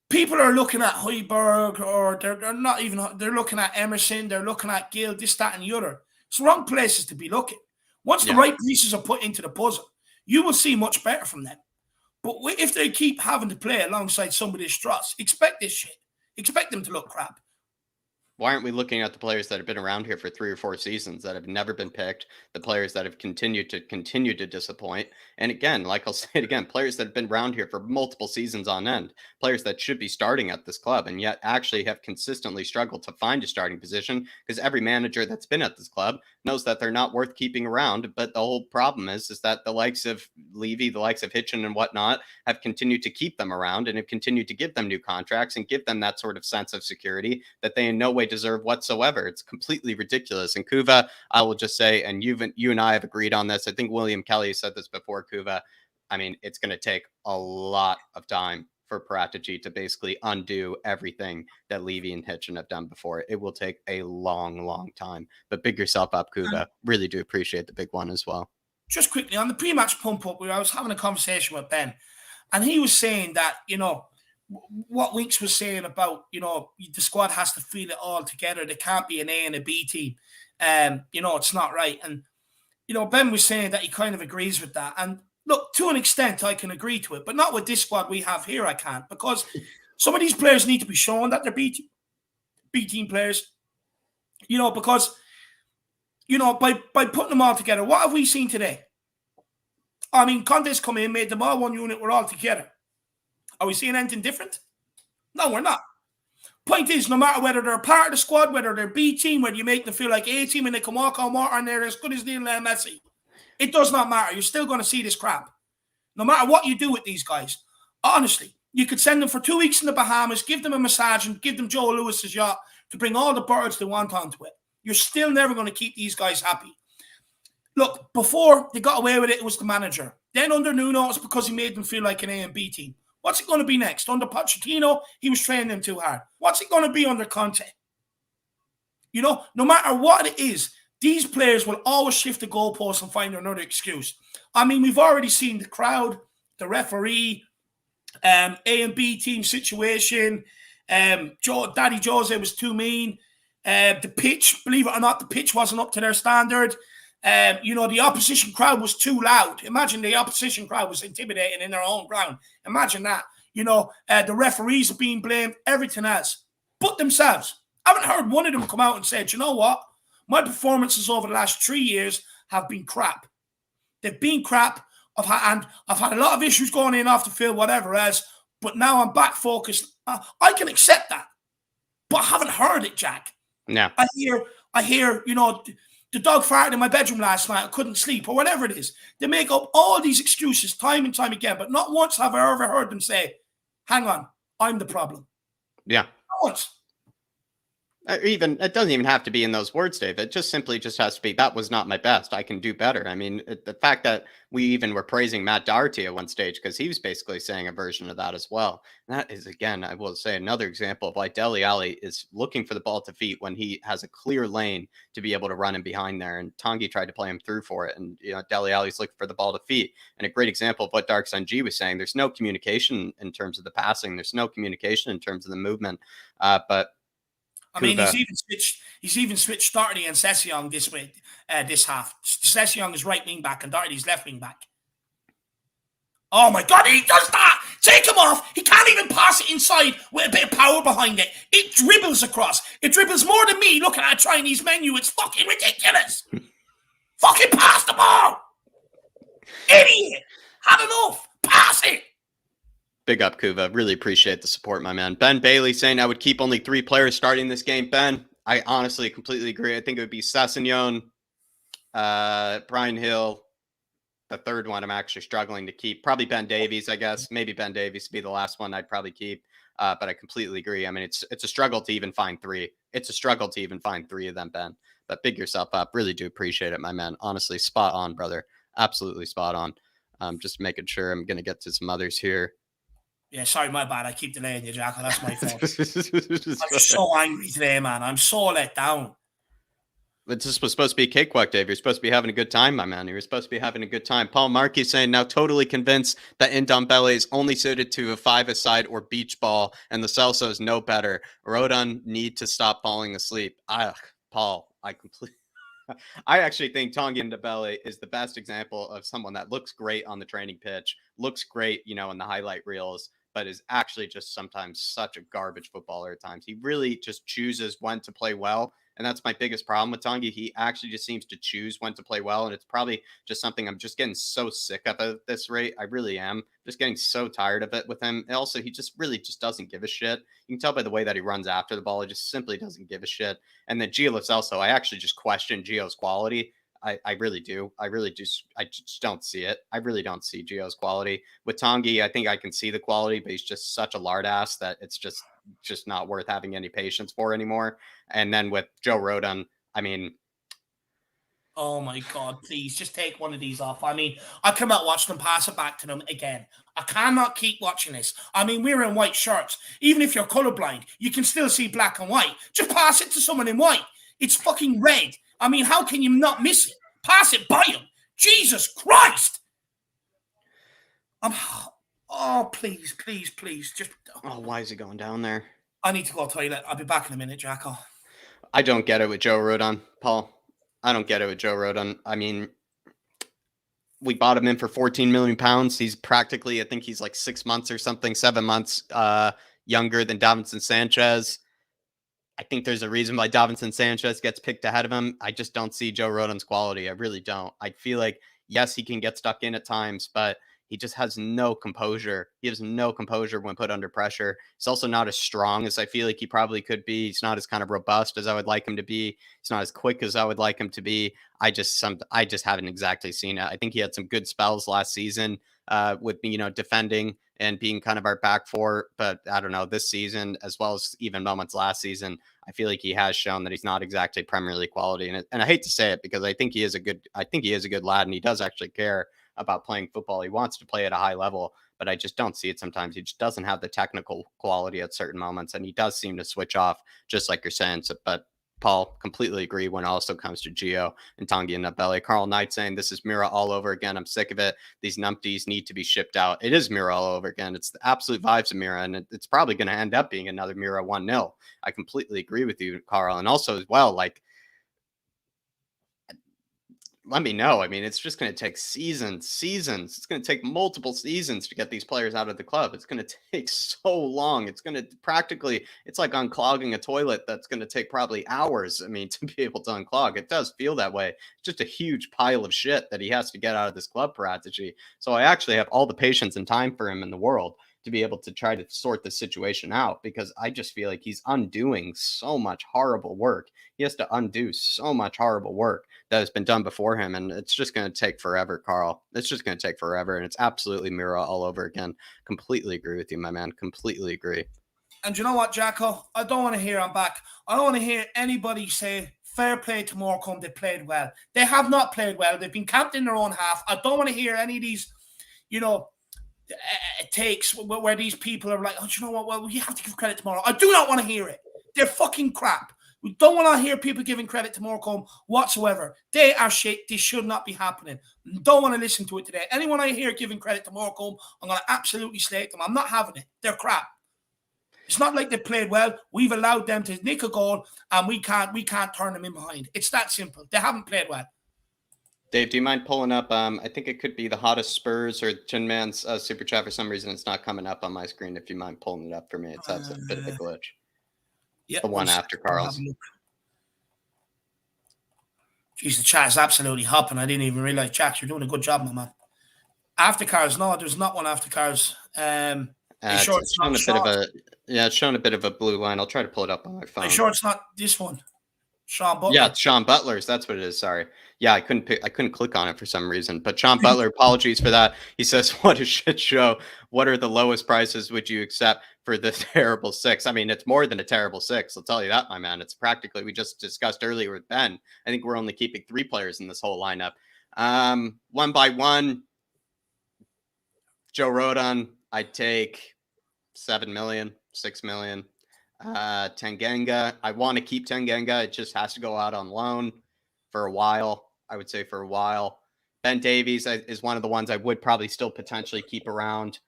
[SPEAKER 1] people are looking at Højbjerg, or they're not even, they're looking at Emerson, they're looking at Gill, this, that, and the other. It's the wrong places to be looking. Once the right pieces are put into the puzzle, you will see much better from them. But if they keep having to play alongside somebody trust, expect this shit. Expect them to look crap.
[SPEAKER 2] Why aren't we looking at the players that have been around here for 3 or 4 seasons that have never been picked, the players that have continued to disappoint? And again, like I'll say it again, players that have been around here for multiple seasons on end, players that should be starting at this club and yet actually have consistently struggled to find a starting position because every manager that's been at this club knows that they're not worth keeping around. But the whole problem is that the likes of Levy, the likes of Hitchin and whatnot have continued to keep them around and have continued to give them new contracts and give them that sort of sense of security that they in no way deserve whatsoever. It's completely ridiculous. And Kuva, I will just say, and you and I have agreed on this. I think William Kelly said this before, Kuva. I mean, it's going to take a lot of time for Paratici to basically undo everything that Levy and Hitchin have done before. It will take a long, long time. But big yourself up, Kuva. Really do appreciate the big one as well.
[SPEAKER 1] Just quickly, on the pre-match pump-up, I was having a conversation with Ben, and he was saying that, what Winks was saying about, the squad has to feel it all together. There can't be an A and a B team. It's not right. And, Ben was saying that he kind of agrees with that. And look, to an extent, I can agree to it, but not with this squad we have here, I can't. Because some of these players need to be shown that they're B team players. Because, by putting them all together, what have we seen today? I mean, Conte's come in, made them all one unit, we're all together. Are we seeing anything different? No, we're not. Point is, no matter whether they're part of the squad, whether they're B team, whether you make them feel like A team and they can walk on water and they're as good as Lionel Messi, it does not matter. You're still going to see this crap. No matter what you do with these guys. Honestly, you could send them for 2 weeks in the Bahamas, give them a massage and give them Joe Lewis's yacht to bring all the birds they want onto it. You're still never going to keep these guys happy. Look, before they got away with it, it was the manager. Then under Nuno, it's because he made them feel like an A and B team. What's it going to be next? Under Pochettino, he was training them too hard. What's it going to be under Conte? No matter what it is, these players will always shift the goalposts and find another excuse. I mean, we've already seen the crowd, the referee, A and B team situation. Daddy Jose was too mean. The pitch, believe it or not, the pitch wasn't up to their standard. The opposition crowd was too loud. Imagine the opposition crowd was intimidating in their own ground. Imagine that. The referees are being blamed, everything else, but themselves. I haven't heard one of them come out and said, you know what? My performances over the last 3 years have been crap. They've been crap. I've had a lot of issues going in off the field, whatever else, but now I'm back focused. I can accept that, but I haven't heard it, Jack.
[SPEAKER 2] No.
[SPEAKER 1] I hear, the dog farted in my bedroom last night, I couldn't sleep, or whatever it is. They make up all these excuses time and time again, but not once have I ever heard them say, hang on, I'm the problem.
[SPEAKER 2] Yeah.
[SPEAKER 1] Not once.
[SPEAKER 2] Even it doesn't even have to be in those words, Dave. It just simply just has to be that was not my best. I can do better. I mean, the fact that we even were praising Matt Doherty at one stage because he was basically saying a version of that as well. And that is again, I will say another example of why Dele Alli is looking for the ball to feet when he has a clear lane to be able to run in behind there. And Tanguy tried to play him through for it, and Dele Alli's looking for the ball to feet. And a great example of what Dark Sun G was saying. There's no communication in terms of the passing. There's no communication in terms of the movement. But
[SPEAKER 1] I mean,
[SPEAKER 2] Kuva.
[SPEAKER 1] He's even switched Doherty and Session this week, this half. Session is right wing back and Doherty's left wing back. Oh my God, he does that! Take him off! He can't even pass it inside with a bit of power behind it. It dribbles across. It dribbles more than me looking at a Chinese menu. It's fucking ridiculous. Fucking pass the ball! Idiot! Had enough! Pass it!
[SPEAKER 2] Big up, Kuva. Really appreciate the support, my man. Ben Bailey saying I would keep only 3 players starting this game. Ben, I honestly completely agree. I think it would be Sessegnon, Brian Hill. The third one I'm actually struggling to keep. Probably Ben Davies, I guess. Maybe Ben Davies would be the last one I'd probably keep. But I completely agree. I mean, it's a struggle to even find 3. It's a struggle to even find 3 of them, Ben. But big yourself up. Really do appreciate it, my man. Honestly, spot on, brother. Absolutely spot on. Just making sure I'm going to get to some others here.
[SPEAKER 1] Yeah, sorry, my bad. I keep delaying you, Jack. That's my fault. I'm so angry today, man. I'm so let down.
[SPEAKER 2] This was supposed to be a cakewalk, Dave. You're supposed to be having a good time, my man. You're supposed to be having a good time. Paul Markey saying, now totally convinced that Ndombele is only suited to a 5-a-side or beach ball, and the Celso is no better. Rodon need to stop falling asleep. Paul, I actually think Tanguy Ndombele is the best example of someone that looks great on the training pitch, looks great, in the highlight reels, but is actually just sometimes such a garbage footballer at times. He really just chooses when to play well. And that's my biggest problem with Tanguy. He actually just seems to choose when to play well. And it's probably just something I'm just getting so sick of at this rate. I really am just getting so tired of it with him. And also, he just really just doesn't give a shit. You can tell by the way that he runs after the ball. He just simply doesn't give a shit. And then Gio Lo Celso, I actually just question Gio's quality. I really do. I just don't see it. I really don't see Gio's quality. With Tanguy, I think I can see the quality, but he's just such a lard ass that it's just not worth having any patience for anymore. And then with Joe Rodon, I mean,
[SPEAKER 1] oh my God, please just take one of these off. I mean, I come out watching them pass it back to them again. I cannot keep watching this. I mean, we're in white shirts. Even if you're colorblind, you can still see black and white. Just pass it to someone in white. It's fucking red. I mean, how can you not miss it? Pass it by him. Jesus Christ. Please. Just.
[SPEAKER 2] why is he going down there?
[SPEAKER 1] I need to go to the toilet. I'll be back in a minute, Jacko.
[SPEAKER 2] I don't get it with Joe Rodon, Paul. I don't get it with Joe Rodon. I mean, we bought him in for 14 million pounds. He's practically, I think he's like 6 months or something, 7 months younger than Davinson Sanchez. I think there's a reason why Davinson Sanchez gets picked ahead of him. I just don't see Joe Rodon's quality. I really don't. I feel like, yes, he can get stuck in at times, but he just has no composure. He has no composure when put under pressure. He's also not as strong as I feel like he probably could be. He's not as kind of robust as I would like him to be. He's not as quick as I would like him to be. I just haven't exactly seen it. I think he had some good spells last season with defending and being kind of our back four, but I don't know, this season, as well as even moments last season, I feel like he has shown that he's not exactly Premier League quality. And I hate to say it because I think he is a good lad and he does actually care about playing football. He wants to play at a high level, but I just don't see it sometimes. He just doesn't have the technical quality at certain moments, and he does seem to switch off, just like you're saying. So, but Paul, completely agree when it also comes to Gio and Tanguy and Ndombele. Carl Knight saying this is Mira all over again. I'm sick of it. These numpties need to be shipped out. It is Mira all over again. It's the absolute vibes of Mira, and it's probably going to end up being another Mira 1-0. I completely agree with you, Carl. And also as well, like, let me know. I mean, it's just going to take seasons. It's going to take multiple seasons to get these players out of the club. It's going to take so long. It's going to it's like unclogging a toilet that's going to take probably hours. I mean, to be able to unclog. It does feel that way. It's just a huge pile of shit that he has to get out of this club prodigy. So I actually have all the patience and time for him in the world to be able to try to sort the situation out, because I just feel like he's undoing so much horrible work. He has to undo so much horrible work that has been done before him. And it's just going to take forever, Carl. It's just going to take forever. And it's absolutely Mira all over again. Completely agree with you, my man. Completely agree.
[SPEAKER 1] And you know what, Jacko? I don't want to hear I'm back. I don't want to hear anybody say fair play to Morecambe. They played well. They have not played well. They've been camped in their own half. I don't want to hear any of these, takes where these people are like, oh, you know what? Well, you have to give credit tomorrow. I do not want to hear it. They're fucking crap. We don't want to hear people giving credit to Morecambe whatsoever. They are shit. This should not be happening. Don't want to listen to it today. Anyone I hear giving credit to Morecambe, I'm going to absolutely slate them. I'm not having it. They're crap. It's not like they played well. We've allowed them to nick a goal, and we can't turn them in behind. It's that simple. They haven't played well.
[SPEAKER 2] Dave, do you mind pulling up? I think it could be the hottest Spurs or Chin Man's super chat. For some reason, it's not coming up on my screen. If you mind pulling it up for me, that's a bit of a glitch.
[SPEAKER 1] Yeah,
[SPEAKER 2] the one after Carl's.
[SPEAKER 1] Jeez, the chat is absolutely hopping. I didn't even realize, Jack, you're doing a good job, my man. After Cars, no, there's not one after Cars.
[SPEAKER 2] It's showing a bit of a it's showing a bit of a blue line. I'll try to pull it up on my phone.
[SPEAKER 1] Are you sure it's not this one? Sean Butler.
[SPEAKER 2] Yeah, it's Sean Butler's. That's what it is. Sorry. Yeah, I couldn't click on it for some reason. But Sean Butler, apologies for that. He says, "What a shit show. What are the lowest prices would you accept for the terrible 6?" I mean, it's more than a terrible 6. I'll tell you that, my man. It's practically, we just discussed earlier with Ben, I think we're only keeping 3 players in this whole lineup. One by one, Joe Rodon, I'd take 7 million, 6 million. Tanganga, I want to keep Tanganga. It just has to go out on loan for a while. I would say for a while. Ben Davies is one of the ones I would probably still potentially keep around.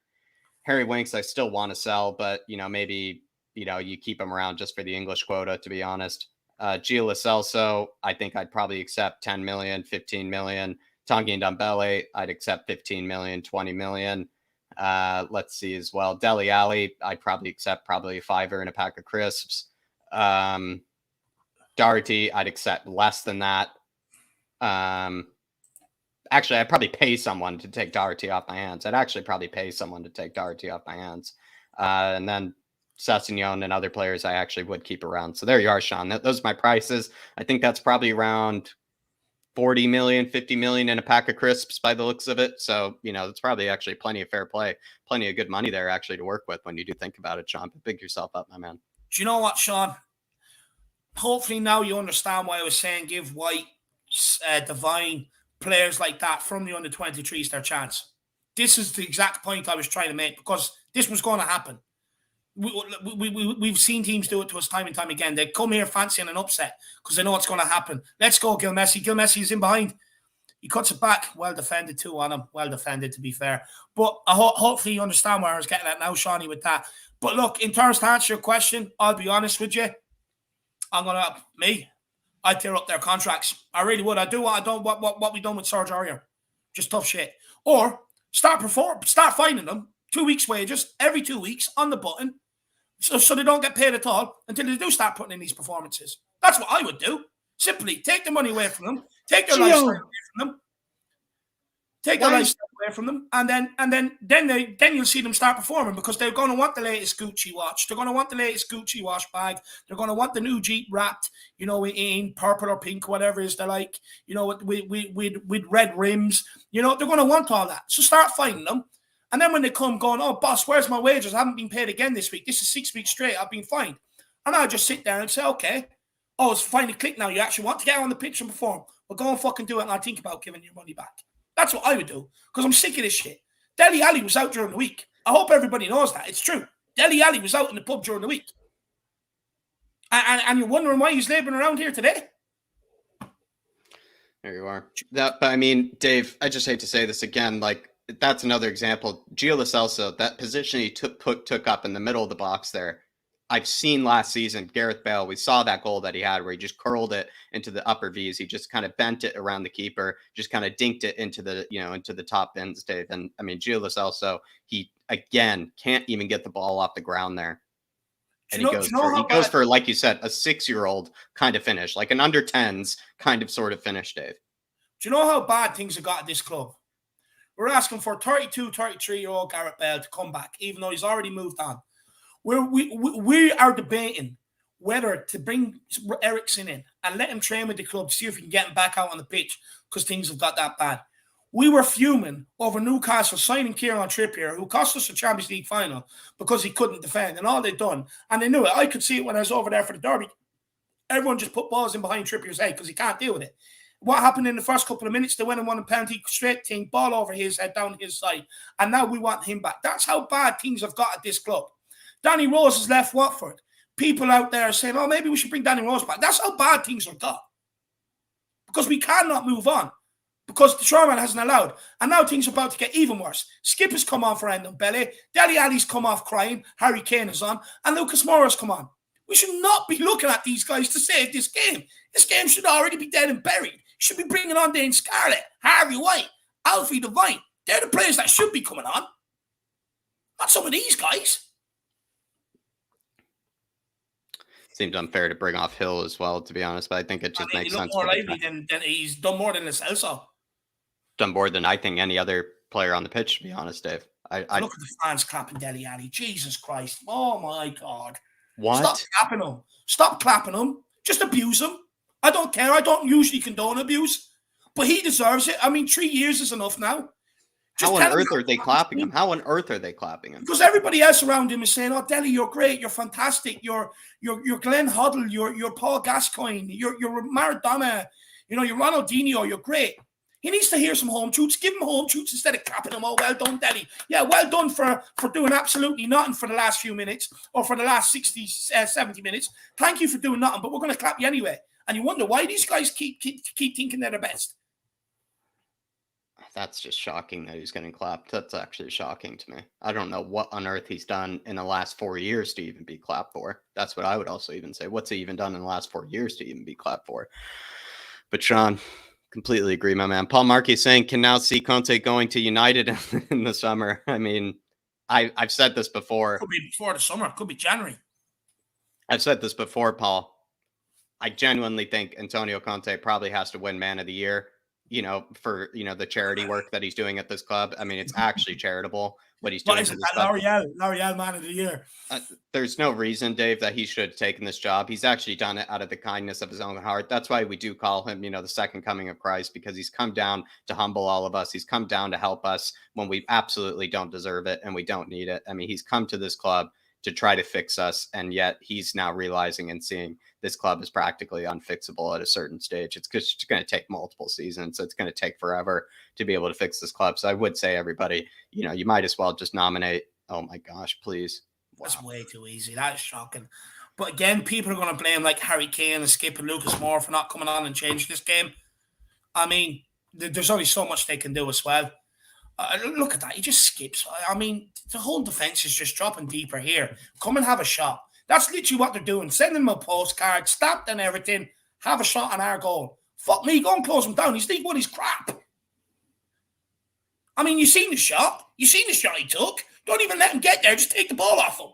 [SPEAKER 2] Harry Winks, I still want to sell, but maybe you keep him around just for the English quota, to be honest. Gio Lo Celso, I think I'd probably accept 10 million, 15 million. Tanguy Ndombele, I'd accept 15 million, 20 million. Let's see as well. Dele Alli, I'd probably accept probably a $5 and a pack of crisps. Doherty, I'd accept less than that. Actually, I'd probably pay someone to take Doherty off my hands. And then Sessegnon and other players I actually would keep around. So there you are, Sean. Those are my prices. I think that's probably around 40 million, 50 million in a pack of crisps by the looks of it. So, it's probably actually plenty of fair play, plenty of good money there actually to work with when you do think about it, Sean. But big yourself up, my man.
[SPEAKER 1] Do you know what, Sean? Hopefully now you understand why I was saying give White, Divine, players like that from the under-23s their chance. This is the exact point I was trying to make, because this was going to happen. We've seen teams do it to us time and time again. They come here fancying an upset because they know what's going to happen. Let's go, Gil Messi. Gil Messi is in behind. He cuts it back. Well defended too on him. Well defended, to be fair. But hopefully you understand where I was getting at now, Shawnee, with that. But look, in terms to answer your question, I'll be honest with you. I'd tear up their contracts. I really would. I do what we done with Serge Aurier. Just tough shit. Or start finding them 2 weeks' wages every 2 weeks on the button. So they don't get paid at all until they do start putting in these performances. That's what I would do. Simply take the money away from them, take their lifestyle away from them, and then you'll see them start performing, because they're going to want the latest Gucci watch. They're going to want the latest Gucci wash bag. They're going to want the new Jeep wrapped, in purple or pink, whatever it is they like, with red rims. They're going to want all that. So start finding them. And then when they come going, oh, boss, where's my wages? I haven't been paid again this week. This is 6 weeks straight. I've been fined. And I'll just sit there and say, okay, it's finally clicked now. You actually want to get on the pitch and perform. Well, go and fucking do it, and I'll think about giving your money back. That's what I would do, because I'm sick of this shit. Dele Alli was out during the week. I hope everybody knows that. It's true. Dele Alli was out in the pub during the week. And you're wondering why he's laboring around here today?
[SPEAKER 2] There you are. But I mean, Dave, I just hate to say this again, that's another example. Gio Lo Celso, that position he took up in the middle of the box there, I've seen last season, Gareth Bale, we saw that goal that he had where he just curled it into the upper V's. He just kind of bent it around the keeper, just kind of dinked it into the top bins, Dave. And I mean, Gio Lo Celso, he, again, can't even get the ball off the ground there. And he goes for, like you said, a 6-year-old kind of finish, like an under 10s kind of sort of fix, Dave.
[SPEAKER 1] Do you know how bad things have got at this club? We're asking for 32, 33-year-old Gareth Bale to come back, even though he's already moved on. We are debating whether to bring Eriksen in and let him train with the club to see if we can get him back out on the pitch, because things have got that bad. We were fuming over Newcastle signing Kieran Trippier, who cost us the Champions League final because he couldn't defend, and all they'd done, and they knew it. I could see it when I was over there for the derby. Everyone just put balls in behind Trippier's head because he can't deal with it. What happened in the first couple of minutes? They went and won a penalty, straight thing, ball over his head, down his side, and now we want him back. That's how bad things have got at this club. Danny Rose has left Watford. People out there are saying, oh, maybe we should bring Danny Rose back. That's how bad things have got. Because we cannot move on. Because the chairman hasn't allowed. And now things are about to get even worse. Skip has come on for Ndombele. Dele Alli's come off crying. Harry Kane is on. And Lucas Moura's come on. We should not be looking at these guys to save this game. This game should already be dead and buried. Should be bringing on Dane Scarlett, Harvey White, Alfie Devine. They're the players that should be coming on. Not some of these guys.
[SPEAKER 2] Seems unfair to bring off Hill as well, to be honest, but I think it just makes sense.
[SPEAKER 1] More lively than he's done more than Celso.
[SPEAKER 2] Done more than I think any other player on the pitch, to be honest, Dave. I
[SPEAKER 1] look at the fans clapping Dele Alli. Jesus Christ. Oh my God.
[SPEAKER 2] What?
[SPEAKER 1] Stop clapping him. Stop clapping him. Just abuse him. I don't care. I don't usually condone abuse. But he deserves it. I mean, 3 years is enough now.
[SPEAKER 2] How on earth are they clapping him? How on earth are they clapping him?
[SPEAKER 1] Because everybody else around him is saying, "Oh, Dele, you're great, you're fantastic, you're Glenn Hoddle, you're Paul Gascoigne, you're Maradona, you're Ronaldinho, you're great." He needs to hear some home truths. Give him home truths instead of clapping him. Oh, well done, Dele. Yeah, well done for doing absolutely nothing for the last few minutes or for the last 60, 70 minutes. Thank you for doing nothing, but we're going to clap you anyway. And you wonder why these guys keep thinking they're the best.
[SPEAKER 2] That's just shocking that he's getting clapped. That's actually shocking to me. I don't know what on earth he's done in the last 4 years to even be clapped for. That's what I would also even say. What's he even done in the last 4 years to even be clapped for? But Sean, completely agree, my man. Paul Markey saying, can now see Conte going to United in the summer. I mean, I've said this before.
[SPEAKER 1] Could be before the summer. Could be January.
[SPEAKER 2] I've said this before, Paul. I genuinely think Antonio Conte probably has to win Man of the Year, for, the charity work that he's doing at this club. I mean, it's actually charitable what he's doing.
[SPEAKER 1] What is it? L'Oreal Man of the Year.
[SPEAKER 2] There's no reason, Dave, that he should have taken this job. He's actually done it out of the kindness of his own heart. That's why we do call him, the second coming of Christ, because he's come down to humble all of us. He's come down to help us when we absolutely don't deserve it and we don't need it. I mean, he's come to this club to try to fix us, and yet he's now realizing and seeing this club is practically unfixable at a certain stage. It's just going to take multiple seasons. It's going to take forever to be able to fix this club. So I would say, everybody, you might as well just nominate. Oh my gosh, please.
[SPEAKER 1] Wow. That's way too easy. That is shocking. But again, people are going to blame like Harry Kane and Skip and Lucas Moura for not coming on and change this game. I mean, there's only so much they can do as well. Look at that. He just skips. I mean, the whole defense is just dropping deeper here. Come and have a shot. That's literally what they're doing. Send him a postcard, stamped and everything. Have a shot on our goal. Fuck me, go and close him down. He's league one, he's crap. I mean, you seen the shot. You seen the shot he took. Don't even let him get there. Just take the ball off him.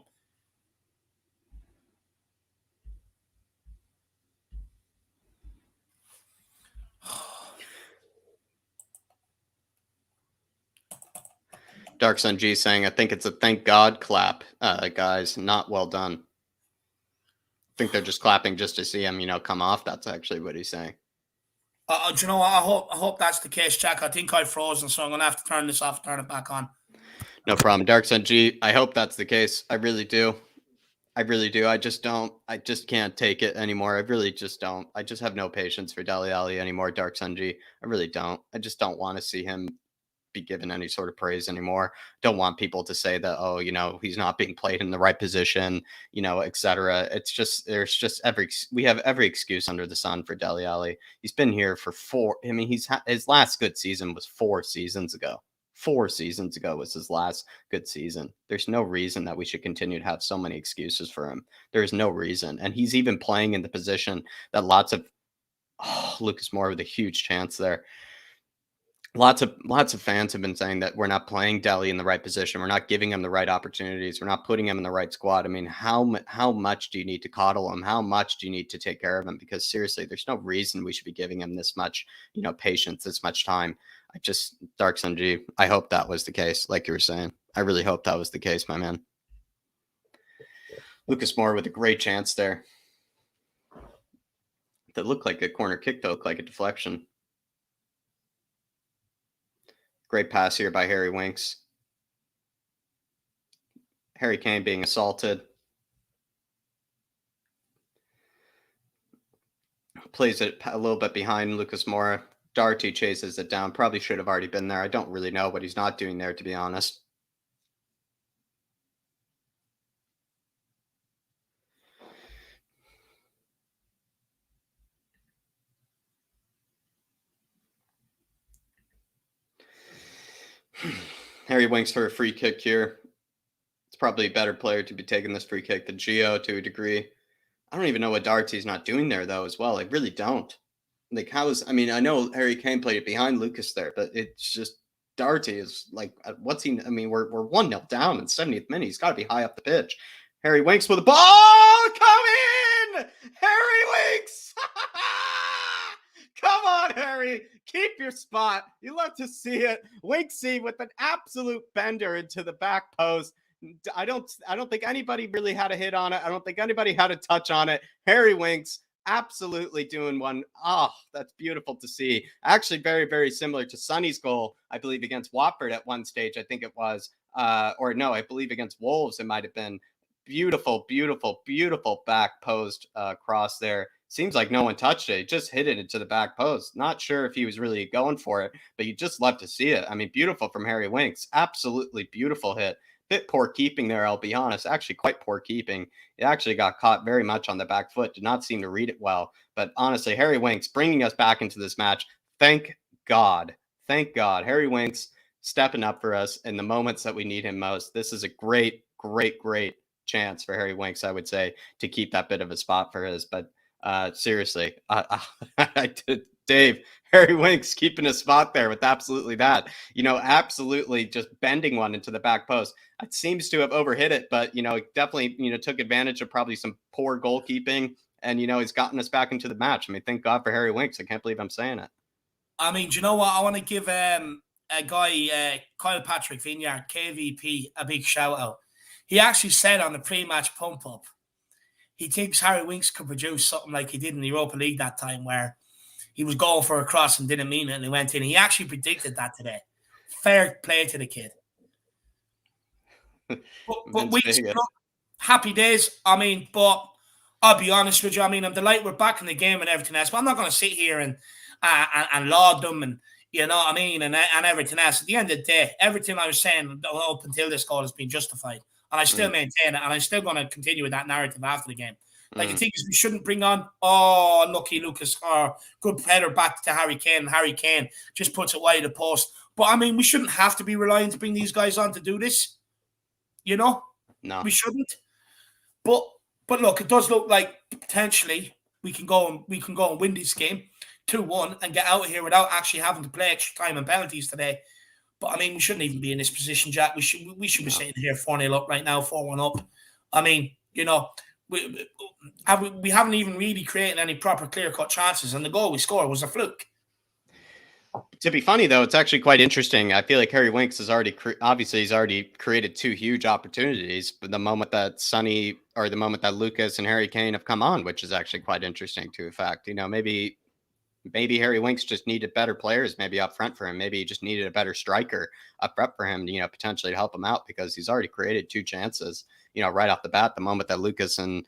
[SPEAKER 2] Dark Sun G saying, I think it's a thank God clap, guys. Not well done. I think they're just clapping just to see him, come off. That's actually what he's saying.
[SPEAKER 1] Do you know what? I hope that's the case, Jack. I think I've frozen, so I'm going to have to turn this off, turn it back on.
[SPEAKER 2] No problem. Dark Sun G, I hope that's the case. I really do. I really do. I just can't take it anymore. I really just don't. I just have no patience for Dele Alli anymore, Dark Sun G. I really don't. I just don't want to see him be given any sort of praise anymore. Don't want people to say that, oh, he's not being played in the right position, etc. It's just, we have every excuse under the sun for Dele Alli. He's been here for his last good season was 4 seasons ago. 4 seasons ago was his last good season. There's no reason that we should continue to have so many excuses for him. There's no reason. And he's even playing in the position that Lucas Moura with a huge chance there. Lots of fans have been saying that we're not playing Dele in the right position. We're not giving him the right opportunities. We're not putting him in the right squad. I mean, how much do you need to coddle him? How much do you need to take care of him? Because seriously, there's no reason we should be giving him this much, patience, this much time. Dark Sun G, I hope that was the case, like you were saying. I really hope that was the case, my man. Lucas Moura with a great chance there. That looked like a corner kick, though, looked like a deflection. Great pass here by Harry Winks. Harry Kane being assaulted. Plays it a little bit behind Lucas Moura. Doherty chases it down. Probably should have already been there. I don't really know what he's not doing there, to be honest. Harry Winks for a free kick here. It's probably a better player to be taking this free kick than Gio to a degree. I don't even know what Doherty's not doing there, though, as well. I really don't. Like, I mean, I know Harry Kane played it behind Lucas there, but it's just Doherty is like, what's he? I mean, we're 1-0 down in 70th minute. He's got to be high up the pitch. Harry Winks with a ball. Come in! Harry Winks! Come on, Harry. Keep your spot. You love to see it. Winksy with an absolute bender into the back post. I don't think anybody really had a hit on it. I don't think anybody had a touch on it. Harry Winks absolutely doing one. Oh, that's beautiful to see. Actually, very, very similar to Sonny's goal, I believe, against Watford at one stage. I think it was, or no, I believe against Wolves, it might have been. Beautiful, beautiful, beautiful back post cross there. Seems like no one touched it. He just hit it into the back post. Not sure if he was really going for it, but you just love to see it. I mean, beautiful from Harry Winks. Absolutely beautiful hit. Bit poor keeping there, I'll be honest. Actually, quite poor keeping. It actually got caught very much on the back foot. Did not seem to read it well. But honestly, Harry Winks bringing us back into this match. Thank God. Thank God. Harry Winks stepping up for us in the moments that we need him most. This is a great, great, great chance for Harry Winks, I would say, to keep that bit of a spot for his. But seriously, Dave, Harry Winks keeping a spot there with absolutely that. Absolutely just bending one into the back post. It seems to have overhit it, but, definitely, took advantage of probably some poor goalkeeping. And, he's gotten us back into the match. I mean, thank God for Harry Winks. I can't believe I'm saying it.
[SPEAKER 1] I mean, do you know what? I want to give a guy, Kyle Patrick Vineyard, KVP, a big shout out. He actually said on the pre-match pump up, he thinks Harry Winks could produce something like he did in the Europa League that time, where he was going for a cross and didn't mean it and he went in. He actually predicted that today. Fair play to the kid. But Winks, happy days. I mean, but I'll be honest with you. I mean, I'm delighted we're back in the game and everything else, but I'm not going to sit here and laud them and, you know what I mean, and everything else. At the end of the day, everything I was saying up until this goal has been justified. And I still maintain it, and I'm still going to continue with that narrative after the game. Like, the thing is, we shouldn't bring on, unlucky Lucas, or good header back to Harry Kane, and Harry Kane just puts it wide of the post. But, I mean, we shouldn't have to be relying to bring these guys on to do this. No. We shouldn't. But look, it does look like potentially we can go and win this game 2-1 and get out of here without actually having to play extra time and penalties today. But, I mean, we shouldn't even be in this position, Jack. We should be sitting here 4-0 up right now, 4-1 up. I mean, we haven't even really created any proper clear-cut chances, and the goal we scored was a fluke.
[SPEAKER 2] To be funny, though, it's actually quite interesting. I feel like Harry Winks has already he's already created two huge opportunities for the moment that the moment that Lucas and Harry Kane have come on, which is actually quite interesting to a fact. Maybe Harry Winks just needed better players maybe up front for him. Maybe he just needed a better striker up front for him, potentially to help him out, because he's already created two chances, right off the bat, the moment that Lucas and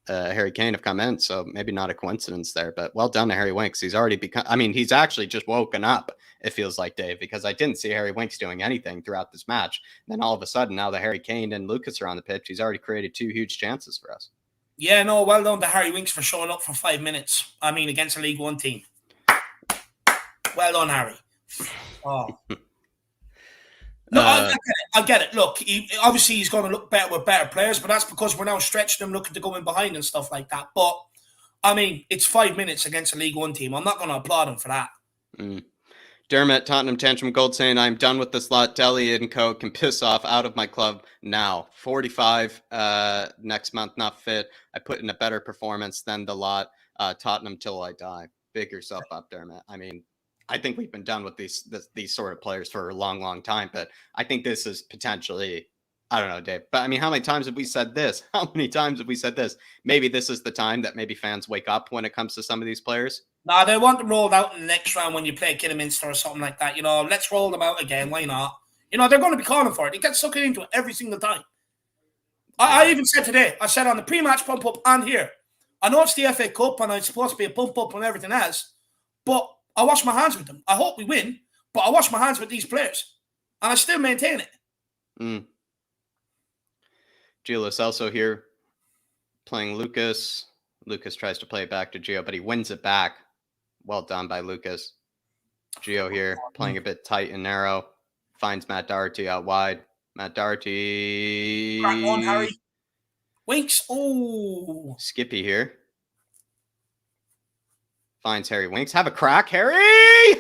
[SPEAKER 2] Harry Kane have come in. So maybe not a coincidence there, but well done to Harry Winks. He's already he's actually just woken up, it feels like, Dave, because I didn't see Harry Winks doing anything throughout this match. And then all of a sudden, now that Harry Kane and Lucas are on the pitch, he's already created two huge chances for us.
[SPEAKER 1] Yeah, no, well done to Harry Winks for showing up for 5 minutes. I mean, against a League One team. Well done, Harry. Oh. No, I get it. Look, obviously he's going to look better with better players, but that's because we're now stretching them, looking to go in behind and stuff like that. But, I mean, it's 5 minutes against a League One team. I'm not going to applaud him for that.
[SPEAKER 2] Dermot, Tottenham Tantrum Gold saying, I'm done with this lot. Deli and Co. can piss off, out of my club now. 45 next month, not fit. I put in a better performance than the lot. Tottenham till I die. Big yourself up, Dermot. I mean, I think we've been done with these sort of players for a long, long time, but I think this is potentially I don't know, Dave, but I mean, how many times have we said this? How many times have we said this? Maybe this is the time that maybe fans wake up when it comes to some of these players.
[SPEAKER 1] Now they want them rolled out in the next round when you play Kidderminster or something like that. Let's roll them out again. Why not? They're going to be calling for it. They get suckered into it every single time. I even said today, I said on the pre-match pump up and here, I know it's the FA Cup and it's supposed to be a pump up and everything else, but I wash my hands with them. I hope we win, but I wash my hands with these players, and I still maintain it.
[SPEAKER 2] Gio also here playing Lucas. Lucas tries to play it back to Gio, but he wins it back. Well done by Lucas. Gio here playing a bit tight and narrow. Finds Matt Doherty out wide. Matt Doherty.
[SPEAKER 1] Crack on, Harry. Winks. Oh.
[SPEAKER 2] Skippy here. Finds Harry Winks. Have a crack, Harry!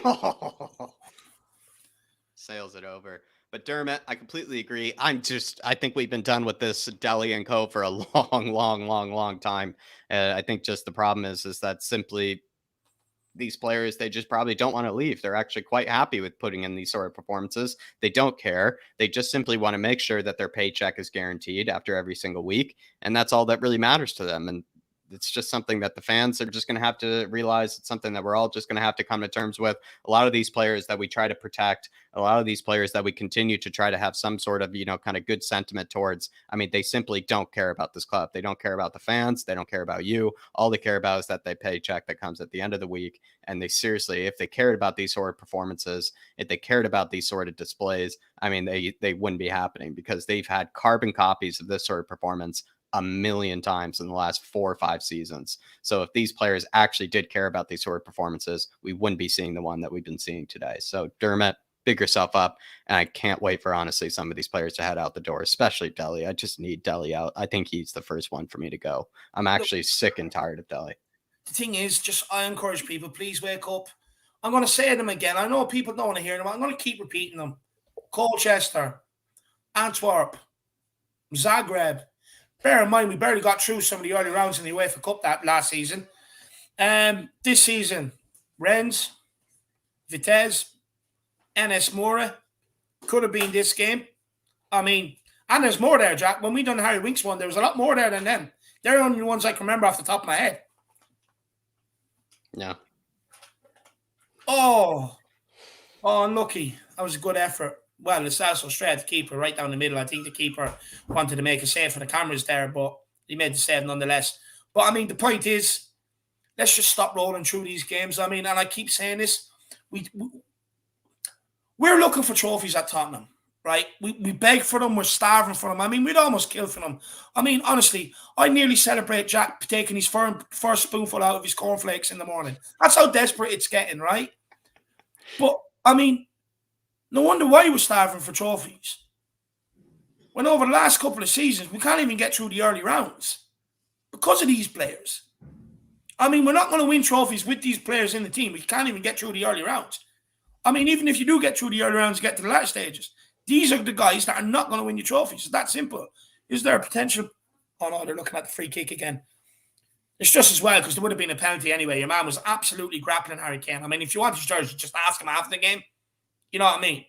[SPEAKER 2] Sails it over. But Dermot, I completely agree. I think we've been done with this Deli and Co. for a long time. I think just the problem is that simply these players, they just probably don't want to leave. They're actually quite happy with putting in these sort of performances. They don't care. They just simply want to make sure that their paycheck is guaranteed after every single week. And that's all that really matters to them. And it's just something that the fans are just going to have to realize. It's something that we're all just going to have to come to terms with. A lot of these players that we try to protect, a lot of these players that we continue to try to have some sort of, kind of good sentiment towards. I mean, they simply don't care about this club. They don't care about the fans. They don't care about you. All they care about is that they paycheck that comes at the end of the week. And they seriously, if they cared about these sort of performances, if they cared about these sort of displays, I mean, they wouldn't be happening, because they've had carbon copies of this sort of performance a million times in the last 4 or 5 seasons. So if these players actually did care about these sort of performances, we wouldn't be seeing the one that we've been seeing today. So Dermot, big yourself up. And I can't wait for, honestly, some of these players to head out the door, especially Deli. I just need Deli out. I think he's the first one for me to go. I'm actually sick and tired of Deli.
[SPEAKER 1] The thing is, I encourage people, please wake up. I'm going to say them again. I know people don't want to hear them. I'm going to keep repeating them. Colchester, Antwerp, Zagreb. Bear in mind, we barely got through some of the early rounds in the UEFA Cup that last season. This season, Rennes, Vitesse, NS Mora, could have been this game. I mean, and there's more there, Jack. When we done the Harry Winks one, there was a lot more there than them. They're the only ones I can remember off the top of my head.
[SPEAKER 2] Yeah.
[SPEAKER 1] Oh, unlucky. That was a good effort. Well, it's also straight at the keeper, right down the middle. I think the keeper wanted to make a save for the cameras there, but he made the save nonetheless. But, I mean, the point is, let's just stop rolling through these games. I mean, and I keep saying this, we're looking for trophies at Tottenham, right? We beg for them. We're starving for them. I mean, we'd almost kill for them. I mean, honestly, I nearly celebrate Jack taking his first spoonful out of his cornflakes in the morning. That's how desperate it's getting, right? But, I mean, no wonder why we're starving for trophies. When over the last couple of seasons, we can't even get through the early rounds because of these players. I mean, we're not going to win trophies with these players in the team. We can't even get through the early rounds. I mean, even if you do get through the early rounds and get to the latter stages, these are the guys that are not going to win you trophies. It's that simple. Is there a potential? Oh, no, they're looking at the free kick again. It's just as well, because there would have been a penalty anyway. Your man was absolutely grappling Harry Kane. I mean, if you want his jersey, just ask him after the game. You know what I mean?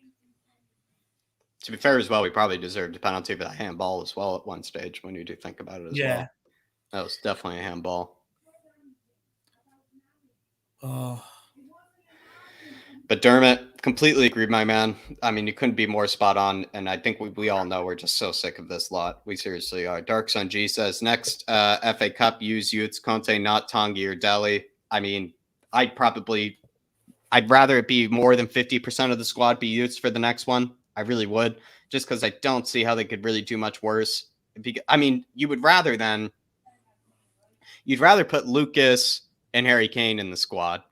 [SPEAKER 2] To be fair as well, we probably deserved a penalty for that handball as well at one stage when you do think about it as well. That was definitely a handball.
[SPEAKER 1] Oh.
[SPEAKER 2] But Dermot, completely agreed, my man. I mean, you couldn't be more spot on. And I think we all know we're just so sick of this lot. We seriously are. Dark Sun G says, next FA Cup, use Utes, Conte, not Tongi or Deli. I mean, I'd rather it be more than 50% of the squad be Utes for the next one. I really would, just because I don't see how they could really do much worse. I mean, you'd rather put Lucas and Harry Kane in the squad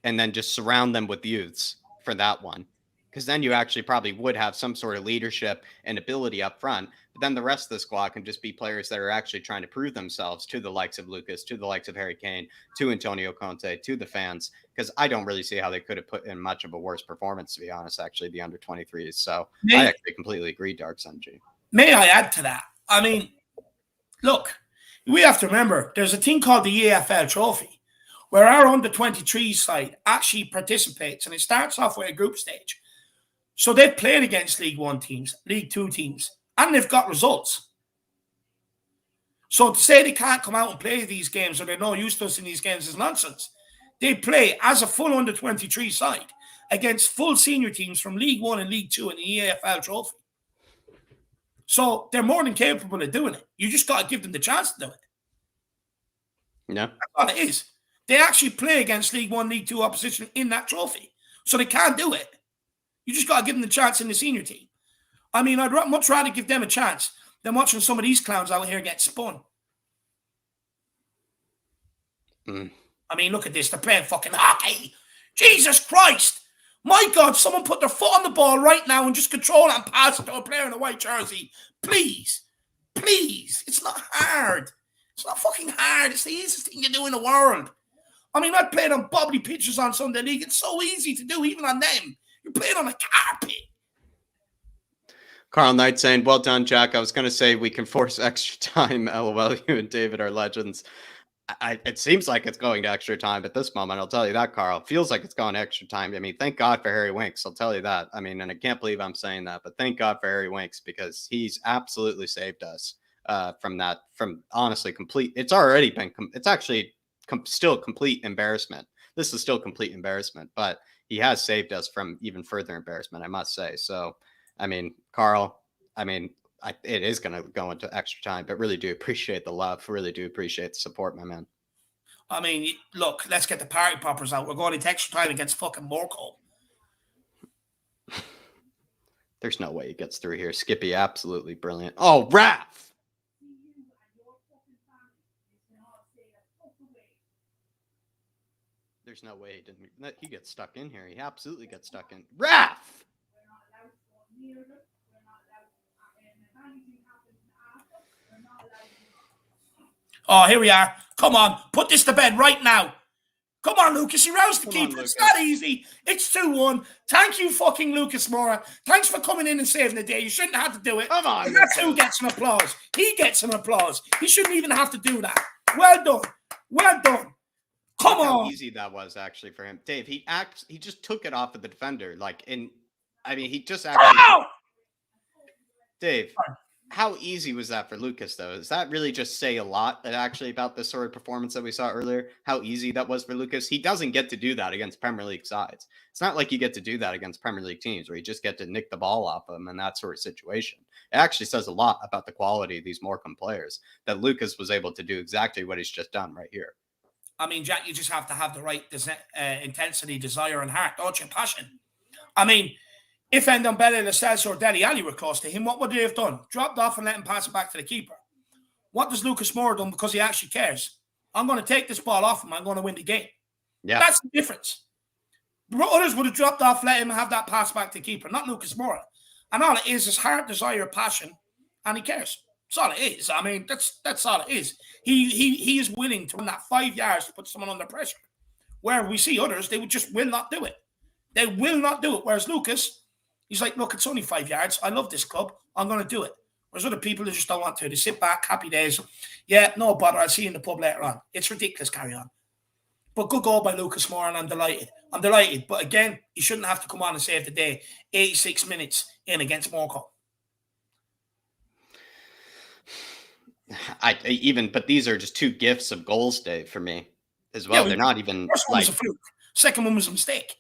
[SPEAKER 2] and then just surround them with youths for that one, because then you actually probably would have some sort of leadership and ability up front. But then the rest of the squad can just be players that are actually trying to prove themselves to the likes of Lucas, to the likes of Harry Kane, to Antonio Conte, to the fans, because I don't really see how they could have put in much of a worse performance, to be honest, actually, the under-23s. So I actually completely agree, Dark Sun G.
[SPEAKER 1] May I add to that? I mean, look, we have to remember there's a thing called the EFL Trophy, where our under-23 side actually participates, and it starts off with a group stage. So they've played against League One teams, League Two teams, And they've got results. So to say they can't come out and play these games or they're no use to us in these games is nonsense. They play as a full under-23 side against full senior teams from League One and League Two in the EAFL trophy. So they're more than capable of doing it. You just got to give them the chance to do it.
[SPEAKER 2] Yeah.
[SPEAKER 1] That's all it is. They actually play against League One, League Two opposition in that trophy. So they can do it. You just got to give them the chance in the senior team. I mean, I'd much rather give them a chance than watching some of these clowns out here get spun. I mean, look at this. They're playing fucking hockey. Jesus Christ. My God, someone put their foot on the ball right now and just control it and pass it to a player in a white jersey. Please. Please. It's not hard. It's not fucking hard. It's the easiest thing to do in the world. I mean, I played on bubbly pitches on Sunday League. It's so easy to do, even on them. You're playing on a carpet.
[SPEAKER 2] Carl Knight saying, well done, Jack. I was going to say we can force extra time. LOL, you and David are legends. It seems like it's going to extra time at this moment. I'll tell you that, Carl. It feels like it's going to extra time. I mean, thank God for Harry Winks. I'll tell you that. I mean, and I can't believe I'm saying that, but thank God for Harry Winks because he's absolutely saved us from that, from honestly complete. It's already been, it's actually still complete embarrassment. This is still complete embarrassment, but he has saved us from even further embarrassment, I must say. So, I mean, Carl, I mean, it is going to go into extra time, but really do appreciate the love. Really do appreciate the support, my man.
[SPEAKER 1] I mean, look, let's get the party poppers out. We're going into extra time against fucking Morecambe.
[SPEAKER 2] There's no way he gets through here. Skippy, absolutely brilliant. Oh, Raph! There's no way he didn't. He gets stuck in here. He absolutely gets stuck in. Raph!
[SPEAKER 1] Oh, here we are. Come on, put this to bed right now. Come on, Lucas. You roused the keeper. It's not easy. It's 2-1. Thank you, fucking Lucas Moura. Thanks for coming in and saving the day. You shouldn't have to do it.
[SPEAKER 2] Come on.
[SPEAKER 1] That's who gets an applause. He gets an applause. He shouldn't even have to do that. Well done. Well done. Come on.
[SPEAKER 2] How easy that was actually for him. Dave, he just took it off of the defender. He just actually.
[SPEAKER 1] Oh!
[SPEAKER 2] Dave, how easy was that for Lucas, though? Does that really just say a lot actually about the sort of performance that we saw earlier? How easy that was for Lucas? He doesn't get to do that against Premier League sides. It's not like you get to do that against Premier League teams where you just get to nick the ball off them and that sort of situation. It actually says a lot about the quality of these Morecambe players that Lucas was able to do exactly what he's just done right here.
[SPEAKER 1] I mean, Jack, you just have to have the right intensity, desire, and heart, don't you? Passion. I mean, if Ndombele, Lascelles, or Dele Alli were close to him, what would they have done? Dropped off and let him pass it back to the keeper. What does Lucas Moura done because he actually cares? I'm going to take this ball off him. I'm going to win the game. Yeah, that's the difference. Others would have dropped off, let him have that pass back to the keeper, not Lucas Moura. And all it is heart, desire, passion, and he cares. That's all it is. I mean, that's all it is. He is willing to run that 5 yards to put someone under pressure. Where we see others, they will not do it. They will not do it. Whereas Lucas, he's like, look, it's only 5 yards. I love this club. I'm going to do it. Whereas other people, they just don't want to. They sit back, happy days. Yeah, no bother. I'll see you in the pub later on. It's ridiculous. Carry on. But good goal by Lucas Moura, and I'm delighted. I'm delighted. But again, he shouldn't have to come on and save the day. 86 minutes in against Morecambe.
[SPEAKER 2] But these are just two gifts of goals, Dave, for me as well. Yeah, they're not even
[SPEAKER 1] first one was a fluke. Second one was a mistake.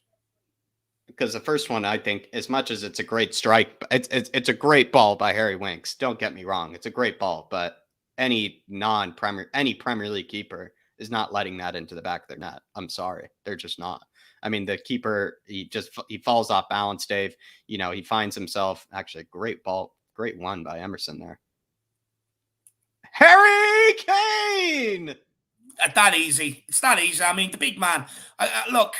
[SPEAKER 2] Because the first one, I think, as much as it's a great strike, it's a great ball by Harry Winks. Don't get me wrong, it's a great ball, but any Premier League keeper is not letting that into the back of their net. I'm sorry, they're just not. I mean, the keeper, he falls off balance, Dave. You know, he finds himself actually great ball, great one by Emerson there. Harry Kane!
[SPEAKER 1] That easy. It's not easy. I mean, the big man. Look,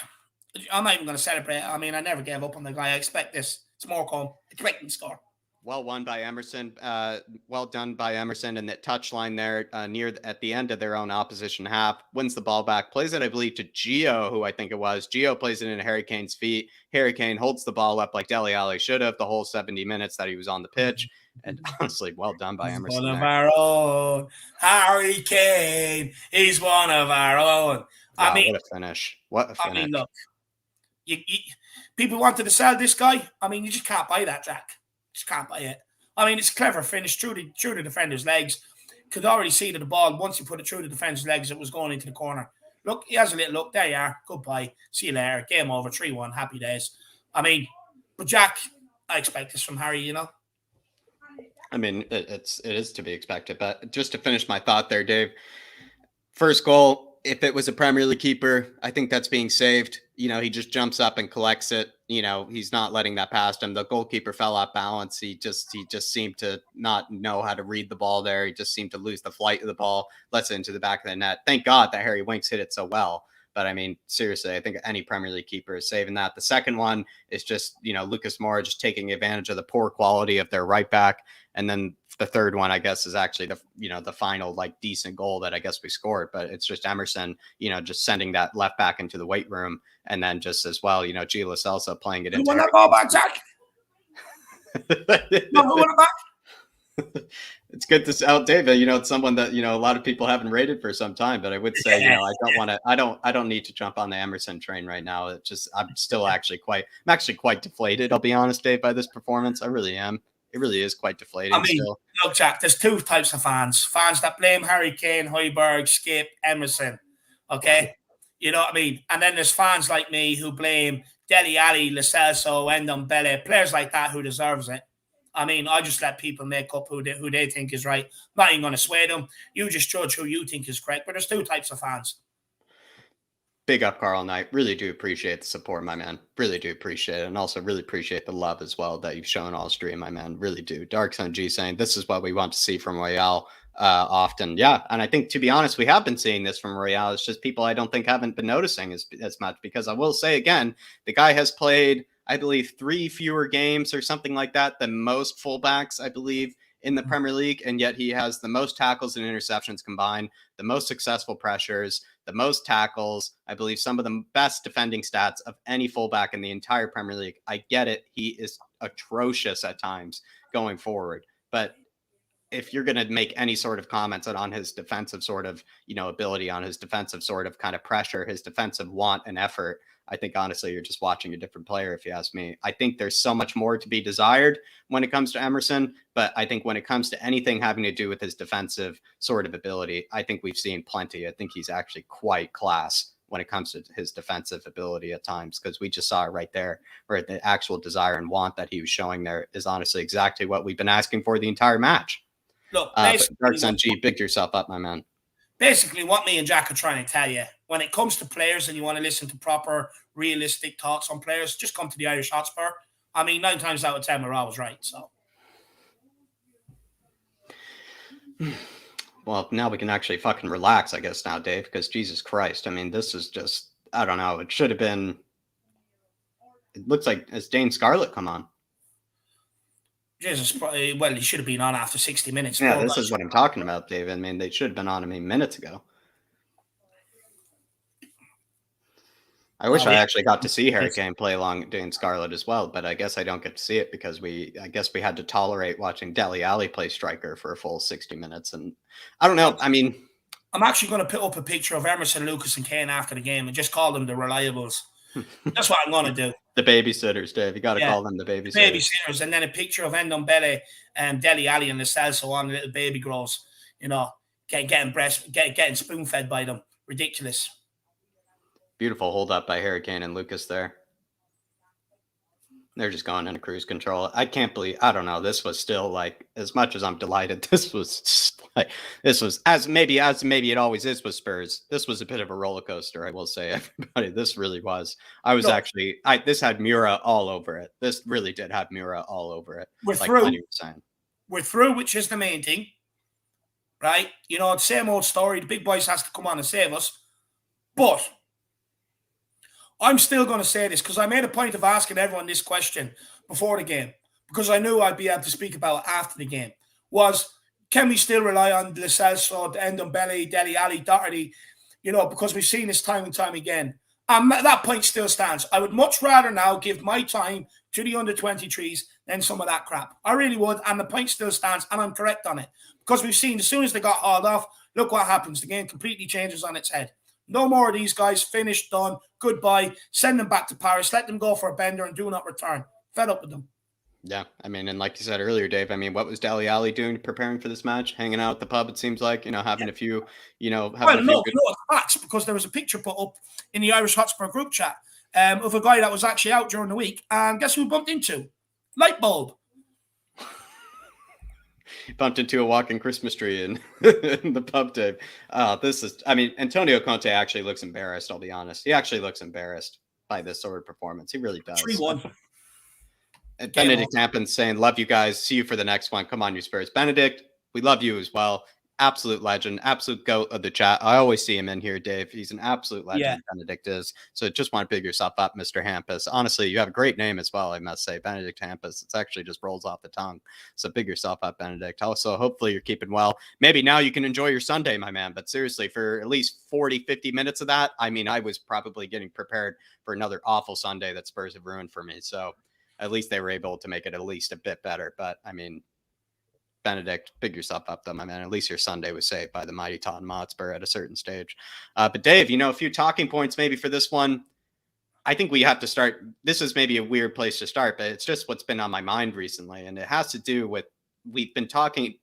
[SPEAKER 1] I'm not even going to celebrate. I mean, I never gave up on the guy. I expect this. It's Morecambe. Expect him to score.
[SPEAKER 2] Well won by Emerson. Well done by Emerson. And that touchline there at the end of their own opposition half. Wins the ball back. Plays it, I believe, to Gio, who I think it was. Gio plays it into Harry Kane's feet. Harry Kane holds the ball up like Dele Alli should have the whole 70 minutes that he was on the pitch. And honestly, well done by Emerson.
[SPEAKER 1] One of our own. Harry Kane. He's one of our own.
[SPEAKER 2] Wow, I mean, what a finish. What a finish. I mean,
[SPEAKER 1] look. People wanted to sell this guy. I mean, you just can't buy that, Jack. Just can't buy it. I mean, it's a clever finish through the defender's legs. Could already see that the ball, once he put it through the defender's legs, it was going into the corner. Look, he has a little look. There you are. Goodbye. See you later. Game over. 3-1. Happy days. I mean, but Jack, I expect this from Harry, you know.
[SPEAKER 2] I mean, it is to be expected. But just to finish my thought there, Dave, first goal, if it was a Premier League keeper, I think that's being saved. You know, he just jumps up and collects it. You know, he's not letting that past him. The goalkeeper fell off balance. He just seemed to not know how to read the ball there. He just seemed to lose the flight of the ball, lets it into the back of the net. Thank God that Harry Winks hit it so well. But I mean, seriously, I think any Premier League keeper is saving that. The second one is just, you know, Lucas Moura just taking advantage of the poor quality of their right back. And then the third one, I guess, is actually the final like decent goal that I guess we scored. But it's just Emerson, you know, just sending that left back into the weight room. And then just as well, you know, Gio Lo Celso playing it into.
[SPEAKER 1] You want that ball back, Jack? No, who want it back?
[SPEAKER 2] It's good to see David, you know, it's someone that, you know, a lot of people haven't rated for some time, but I would say, you know, I don't need to jump on the Emerson train right now. It's just, I'm actually quite deflated. I'll be honest, Dave, by this performance. I really am. It really is quite deflating.
[SPEAKER 1] I mean,
[SPEAKER 2] still.
[SPEAKER 1] Look, Jack, there's two types of fans. Fans that blame Harry Kane, Højbjerg, Skip, Emerson. Okay? You know what I mean? And then there's fans like me who blame Dele Alli, Lo Celso, Ndombele, players like that who deserves it. I mean, I just let people make up who they think is right. I'm not even going to sway them. You just judge who you think is correct. But there's two types of fans.
[SPEAKER 2] Big up, Carl Knight. Really do appreciate the support, my man. Really do appreciate it. And also really appreciate the love as well that you've shown all stream, my man. Really do. Dark Sun G saying this is what we want to see from Royale often. Yeah. And I think, to be honest, we have been seeing this from Royale. It's just people I don't think haven't been noticing as much, because I will say again, the guy has played, I believe, 3 fewer games or something like that than most fullbacks, I believe, in the Premier League. And yet he has the most tackles and interceptions combined, the most successful pressures, the most tackles, I believe some of the best defending stats of any fullback in the entire Premier League. I get it. He is atrocious at times going forward. But if you're going to make any sort of comments on his defensive sort of, you know, ability, on his defensive sort of kind of pressure, his defensive want and effort, I think honestly, you're just watching a different player, if you ask me. I think there's so much more to be desired when it comes to Emerson, but I think when it comes to anything having to do with his defensive sort of ability, I think we've seen plenty. I think he's actually quite class when it comes to his defensive ability at times, because we just saw it right there, where the actual desire and want that he was showing there is honestly exactly what we've been asking for the entire match.
[SPEAKER 1] Look,
[SPEAKER 2] Dark Sun G, big yourself up, my man.
[SPEAKER 1] Basically, what me and Jack are trying to tell you, when it comes to players and you want to listen to proper, realistic thoughts on players, just come to the Irish Hotspur. I mean, 9 times out of 10, we're always right. So,
[SPEAKER 2] well, now we can actually fucking relax, I guess, now, Dave, because Jesus Christ, I mean, this is just, I don't know. It should have been, it looks like, has Dane Scarlett come on?
[SPEAKER 1] Jesus, well, he should have been on after 60 minutes.
[SPEAKER 2] Yeah, this is what I'm talking about, Dave. I mean, they should have been on, minutes ago. I wish I actually got to see Harry Kane play along Dane Scarlett as well, but I guess I don't get to see it because I guess we had to tolerate watching Dele Alli play striker for a full 60 minutes. And I don't know. I mean,
[SPEAKER 1] I'm actually going to put up a picture of Emerson, Lucas, and Kane after the game and just call them the reliables. That's what I'm going to do.
[SPEAKER 2] The babysitters, Dave. You got to call them the babysitters.
[SPEAKER 1] Babysitters, and then a picture of Ndombele and Dele Alli and Lo Celso on the little baby girls. You know, getting spoon fed by them. Ridiculous.
[SPEAKER 2] Beautiful hold up by Harry Kane and Lucas there. They're just going into cruise control. I can't believe, I don't know. This was still like, as much as I'm delighted, this was as maybe it always is with Spurs. This was a bit of a roller coaster, I will say, everybody. This really was. This had Mura all over it. This really did have Mura all over it.
[SPEAKER 1] We're through. We're through, which is the main thing, right? You know, it's the same old story. The big boys has to come on and save us. But I'm still going to say this because I made a point of asking everyone this question before the game because I knew I'd be able to speak about it after the game. Can we still rely on Lo Celso, Ndombele, Dele Alli, Doherty? You know, because we've seen this time and time again. And that point still stands. I would much rather now give my time to the under-23s than some of that crap. I really would. And the point still stands. And I'm correct on it. Because we've seen as soon as they got hauled off, look what happens. The game completely changes on its head. No more of these guys. Finished, done. Goodbye. Send them back to Paris. Let them go for a bender and do not return. Fed up with them.
[SPEAKER 2] Yeah, I mean, and like you said earlier, Dave, I mean, what was Dele Alli doing preparing for this match? Hanging out at the pub, it seems like, having a few, having
[SPEAKER 1] Well,
[SPEAKER 2] a few
[SPEAKER 1] no,
[SPEAKER 2] good.
[SPEAKER 1] no, it's facts because there was a picture put up in the Irish Hotspur group chat of a guy that was actually out during the week. And guess who bumped into? Light bulb.
[SPEAKER 2] Bumped into a walking Christmas tree in, in the pub, Dave. I mean, Antonio Conte actually looks embarrassed, I'll be honest. He actually looks embarrassed by this sort of performance. He really does.
[SPEAKER 1] 3-1. Game on.
[SPEAKER 2] Benedict Hampton's saying, "Love you guys. See you for the next one. Come on, you Spurs." Benedict, we love you as well. Absolute legend, absolute goat of the chat. I always see him in here, Dave. He's an absolute
[SPEAKER 1] Yeah.
[SPEAKER 2] legend. Benedict is. So just want to big yourself up, Mr. Hampus. Honestly, you have a great name as well, I must say. Benedict Hampus. It's actually just rolls off the tongue. So big yourself up, Benedict. Also, hopefully you're keeping well. Maybe now you can enjoy your Sunday, my man. But seriously, for at least 40, 50 minutes of that, I mean, I was probably getting prepared for another awful Sunday that Spurs have ruined for me. So at least they were able to make it at least a bit better. But I mean, Benedict, big yourself up though, my man. At least your Sunday was saved by the mighty Tottenham Hotspur at a certain stage. But Dave, a few talking points maybe for this one. I think we have to start. This is maybe a weird place to start, but it's just what's been on my mind recently. And it has to do with, we've been talking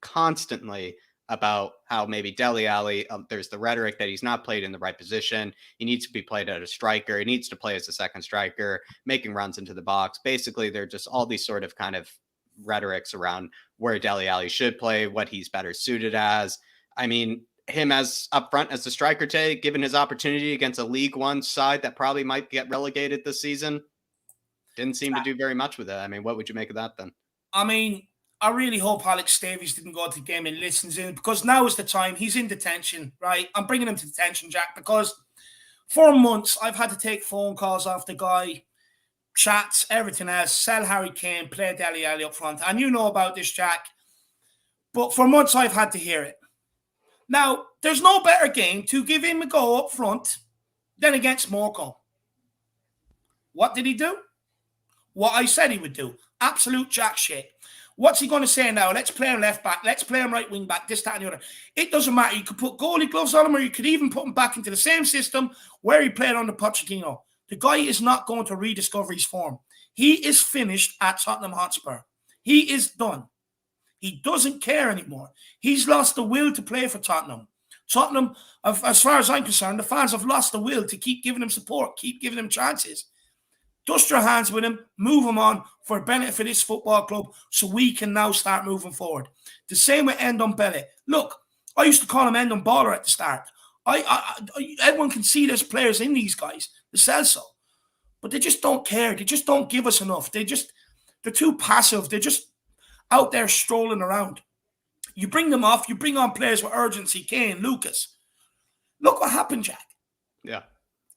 [SPEAKER 2] constantly about how maybe Dele Alli, there's the rhetoric that he's not played in the right position. He needs to be played as a striker. He needs to play as a second striker, making runs into the box. Basically, they're just all these sort of kind of rhetorics around where Dele Alli should play, what he's better suited as. I mean, him as up front as the striker today, given his opportunity against a League One side that probably might get relegated this season, didn't seem to do very much with it. I mean, what would you make of that then?
[SPEAKER 1] I mean, I really hope Alex Davies didn't go to the game and listens in because now is the time. He's in detention, right? I'm bringing him to detention, Jack, because for months I've had to take phone calls off the guy, chats, everything else, sell Harry Kane, play Dele Alli up front. And you know about this, Jack. But for months I've had to hear it. Now, there's no better game to give him a go up front than against Morecambe. What did he do? What I said he would do. Absolute jack shit. What's he going to say now? Let's play him left back. Let's play him right wing back. This, that, and the other. It doesn't matter. You could put goalie gloves on him, or you could even put him back into the same system where he played under Pochettino. The guy is not going to rediscover his form. He is finished at Tottenham Hotspur. He is done. He doesn't care anymore. He's lost the will to play for Tottenham. Tottenham, as far as I'm concerned, the fans have lost the will to keep giving him support, keep giving him chances. Dust your hands with him, move him on for the benefit of this football club so we can now start moving forward. The same with Ndombele. Look, I used to call him Ndomballer at the start. Everyone can see there's players in these guys, the Celso, but they just don't care. They just don't give us enough. They're too passive. They're just out there strolling around. You bring them off, you bring on players with urgency, Kane, Lucas. Look what happened, Jack.
[SPEAKER 2] Yeah.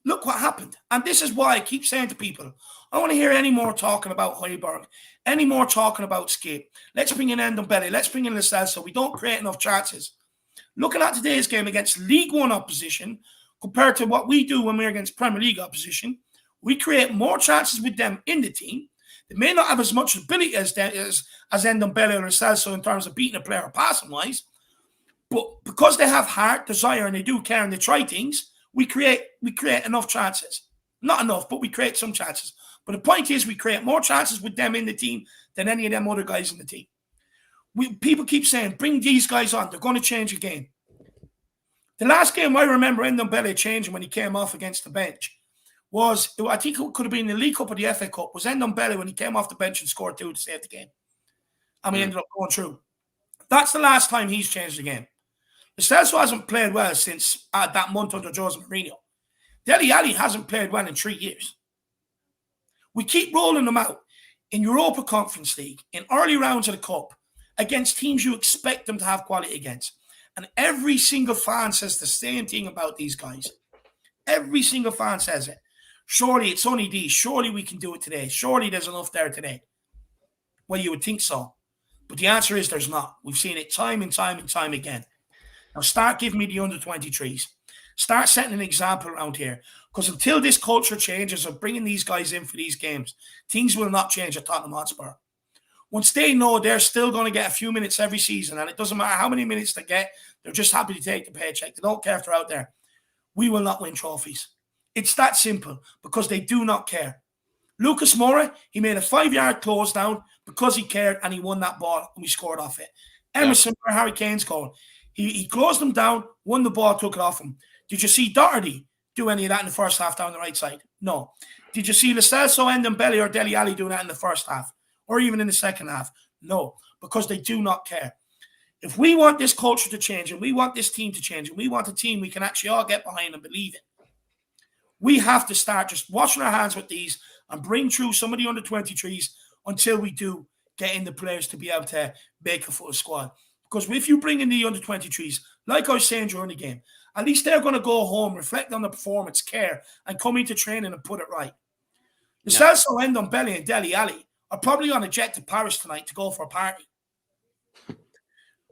[SPEAKER 1] Look what happened. And this is why I keep saying to people, I don't want to hear any more talking about Højbjerg, any more talking about Skip. Let's bring in Ndombele. Let's bring in Lo Celso. We don't create enough chances. Looking at today's game against League One opposition, compared to what we do when we're against Premier League opposition, we create more chances with them in the team. They may not have as much ability as Ndombele or Lo Celso in terms of beating a player passing-wise, but because they have heart, desire, and they do care and they try things, we create enough chances. Not enough, but we create some chances. But the point is we create more chances with them in the team than any of them other guys in the team. People keep saying, bring these guys on. They're going to change the game. The last game I remember Ndombele changing when he came off against the bench was, I think it could have been the League Cup or the FA Cup, was Ndombele when he came off the bench and scored 2 to save the game. And we ended up going through. That's the last time he's changed the game. Lo Celso hasn't played well since that month under Jose Mourinho. Dele Alli hasn't played well in 3 years. We keep rolling them out in Europa Conference League, in early rounds of the Cup, against teams you expect them to have quality against. And every single fan says the same thing about these guys. Every single fan says it. Surely it's only these. Surely we can do it today. Surely there's enough there today. Well, you would think so. But the answer is there's not. We've seen it time and time and time again. Now start giving me the under-23s. Start setting an example around here. Because until this culture changes of bringing these guys in for these games, things will not change at Tottenham Hotspur. Once they know they're still going to get a few minutes every season, and it doesn't matter how many minutes they get, they're just happy to take the paycheck. They don't care if they're out there. We will not win trophies. It's that simple because they do not care. Lucas Moura, he made a 5-yard close down because he cared and he won that ball and we scored off it. Emerson, where Harry Kane's going, he closed him down, won the ball, took it off him. Did you see Doherty do any of that in the first half down the right side? No. Did you see Lo Celso, Ndombele, or Dele Alli doing that in the first half or even in the second half? No, because they do not care. If we want this culture to change and we want this team to change and we want a team we can actually all get behind and believe in, we have to start just washing our hands with these and bring through some of the under-23s until we do get in the players to be able to make a full squad. Because if you bring in the under-23s, like I was saying during the game, at least they're going to go home, reflect on the performance, care, and come into training and put it right. The Celso, Ndombele, and Dele Alli are probably on a jet to Paris tonight to go for a party.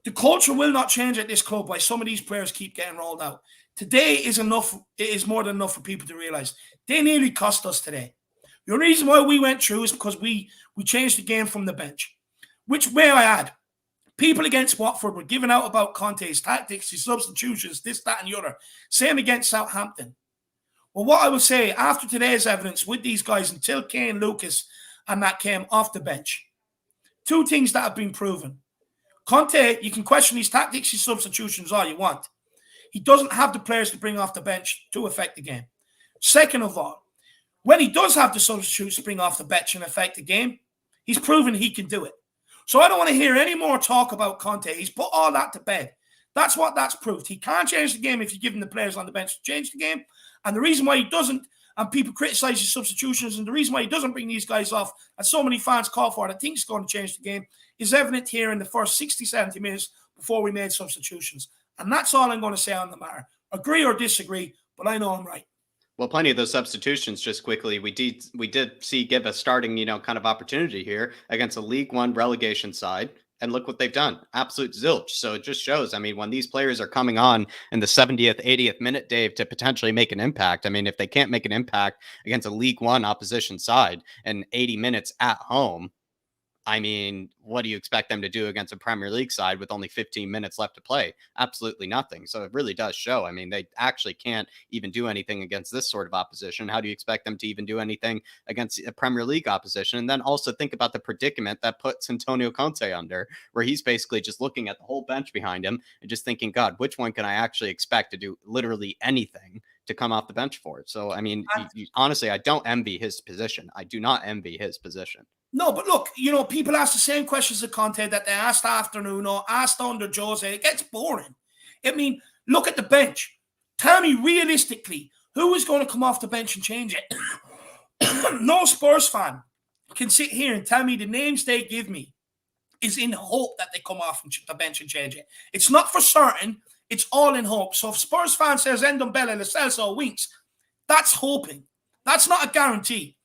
[SPEAKER 1] The culture will not change at this club by some of these players keep getting rolled out. Today is enough. It is more than enough for people to realize. They nearly cost us today. The only reason why we went through is because we changed the game from the bench. Which, may I add, people against Watford were giving out about Conte's tactics, his substitutions, this, that, and the other. Same against Southampton. Well, what I will say, after today's evidence with these guys, until Kane, Lucas, and that came off the bench, two things that have been proven. Conte, you can question his tactics, his substitutions, all you want. He doesn't have the players to bring off the bench to affect the game. Second of all, when he does have the substitutes to bring off the bench and affect the game, he's proven he can do it. So I don't want to hear any more talk about Conte. He's put all that to bed. That's what that's proved. He can't change the game if you give him the players on the bench to change the game. And the reason why he doesn't, and people criticize his substitutions, and the reason why he doesn't bring these guys off, and so many fans call for it, I think it's going to change the game, is evident here in the first 60, 70 minutes before we made substitutions. And that's all I'm going to say on the matter. Agree or disagree, but I know I'm right.
[SPEAKER 2] Well, plenty of those substitutions, just quickly, we did see give a starting, kind of opportunity here against a League One relegation side. And look what they've done. Absolute zilch. So it just shows, when these players are coming on in the 70th, 80th minute, Dave, to potentially make an impact. If they can't make an impact against a League One opposition side in 80 minutes at home, what do you expect them to do against a Premier League side with only 15 minutes left to play? Absolutely nothing. So it really does show. They actually can't even do anything against this sort of opposition. How do you expect them to even do anything against a Premier League opposition? And then also think about the predicament that puts Antonio Conte under, where he's basically just looking at the whole bench behind him and just thinking, God, which one can I actually expect to do literally anything to come off the bench for it? So, honestly, I don't envy his position. I do not envy his position.
[SPEAKER 1] No, but look, people ask the same questions of Conte that they asked after Nuno, asked under Jose. It gets boring. Look at the bench. Tell me realistically, who is going to come off the bench and change it? No Spurs fan can sit here and tell me the names they give me is in hope that they come off the bench and change it. It's not for certain. It's all in hope. So if Spurs fan says Ndombele, Lo Celso, Winks, that's hoping. That's not a guarantee.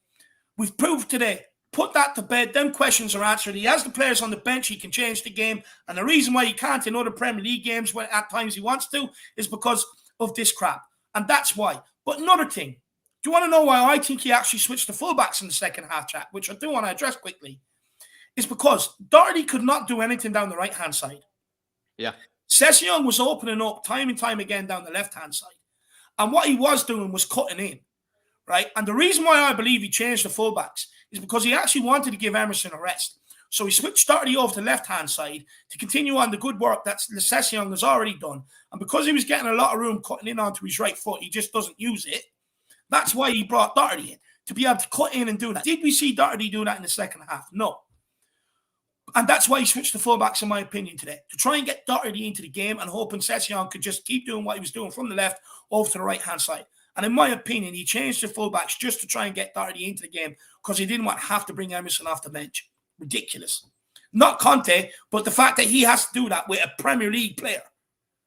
[SPEAKER 1] We've proved today. Put that to bed. Them questions are answered. He has the players on the bench. He can change the game. And the reason why he can't in other Premier League games when at times he wants to is because of this crap. And that's why. But another thing. Do you want to know why I think he actually switched to fullbacks in the second half, chat, which I do want to address quickly? Is because Doherty could not do anything down the right-hand side.
[SPEAKER 2] Yeah.
[SPEAKER 1] Sessegnon was opening up time and time again down the left-hand side. And what he was doing was cutting in. Right? And the reason why I believe he changed the fullbacks is because he actually wanted to give Emerson a rest. So he switched Doherty over to the left-hand side to continue on the good work that Sessegnon has already done. And because he was getting a lot of room cutting in onto his right foot, he just doesn't use it. That's why he brought Doherty in, to be able to cut in and do that. Did we see Doherty do that in the second half? No. And that's why he switched to fullbacks, in my opinion, today, to try and get Doherty into the game and hoping Sessegnon could just keep doing what he was doing from the left over to the right-hand side. And in my opinion, he changed the fullbacks just to try and get Doherty into the game because he didn't want to have to bring Emerson off the bench. Ridiculous. Not Conte, but the fact that he has to do that with a Premier League player.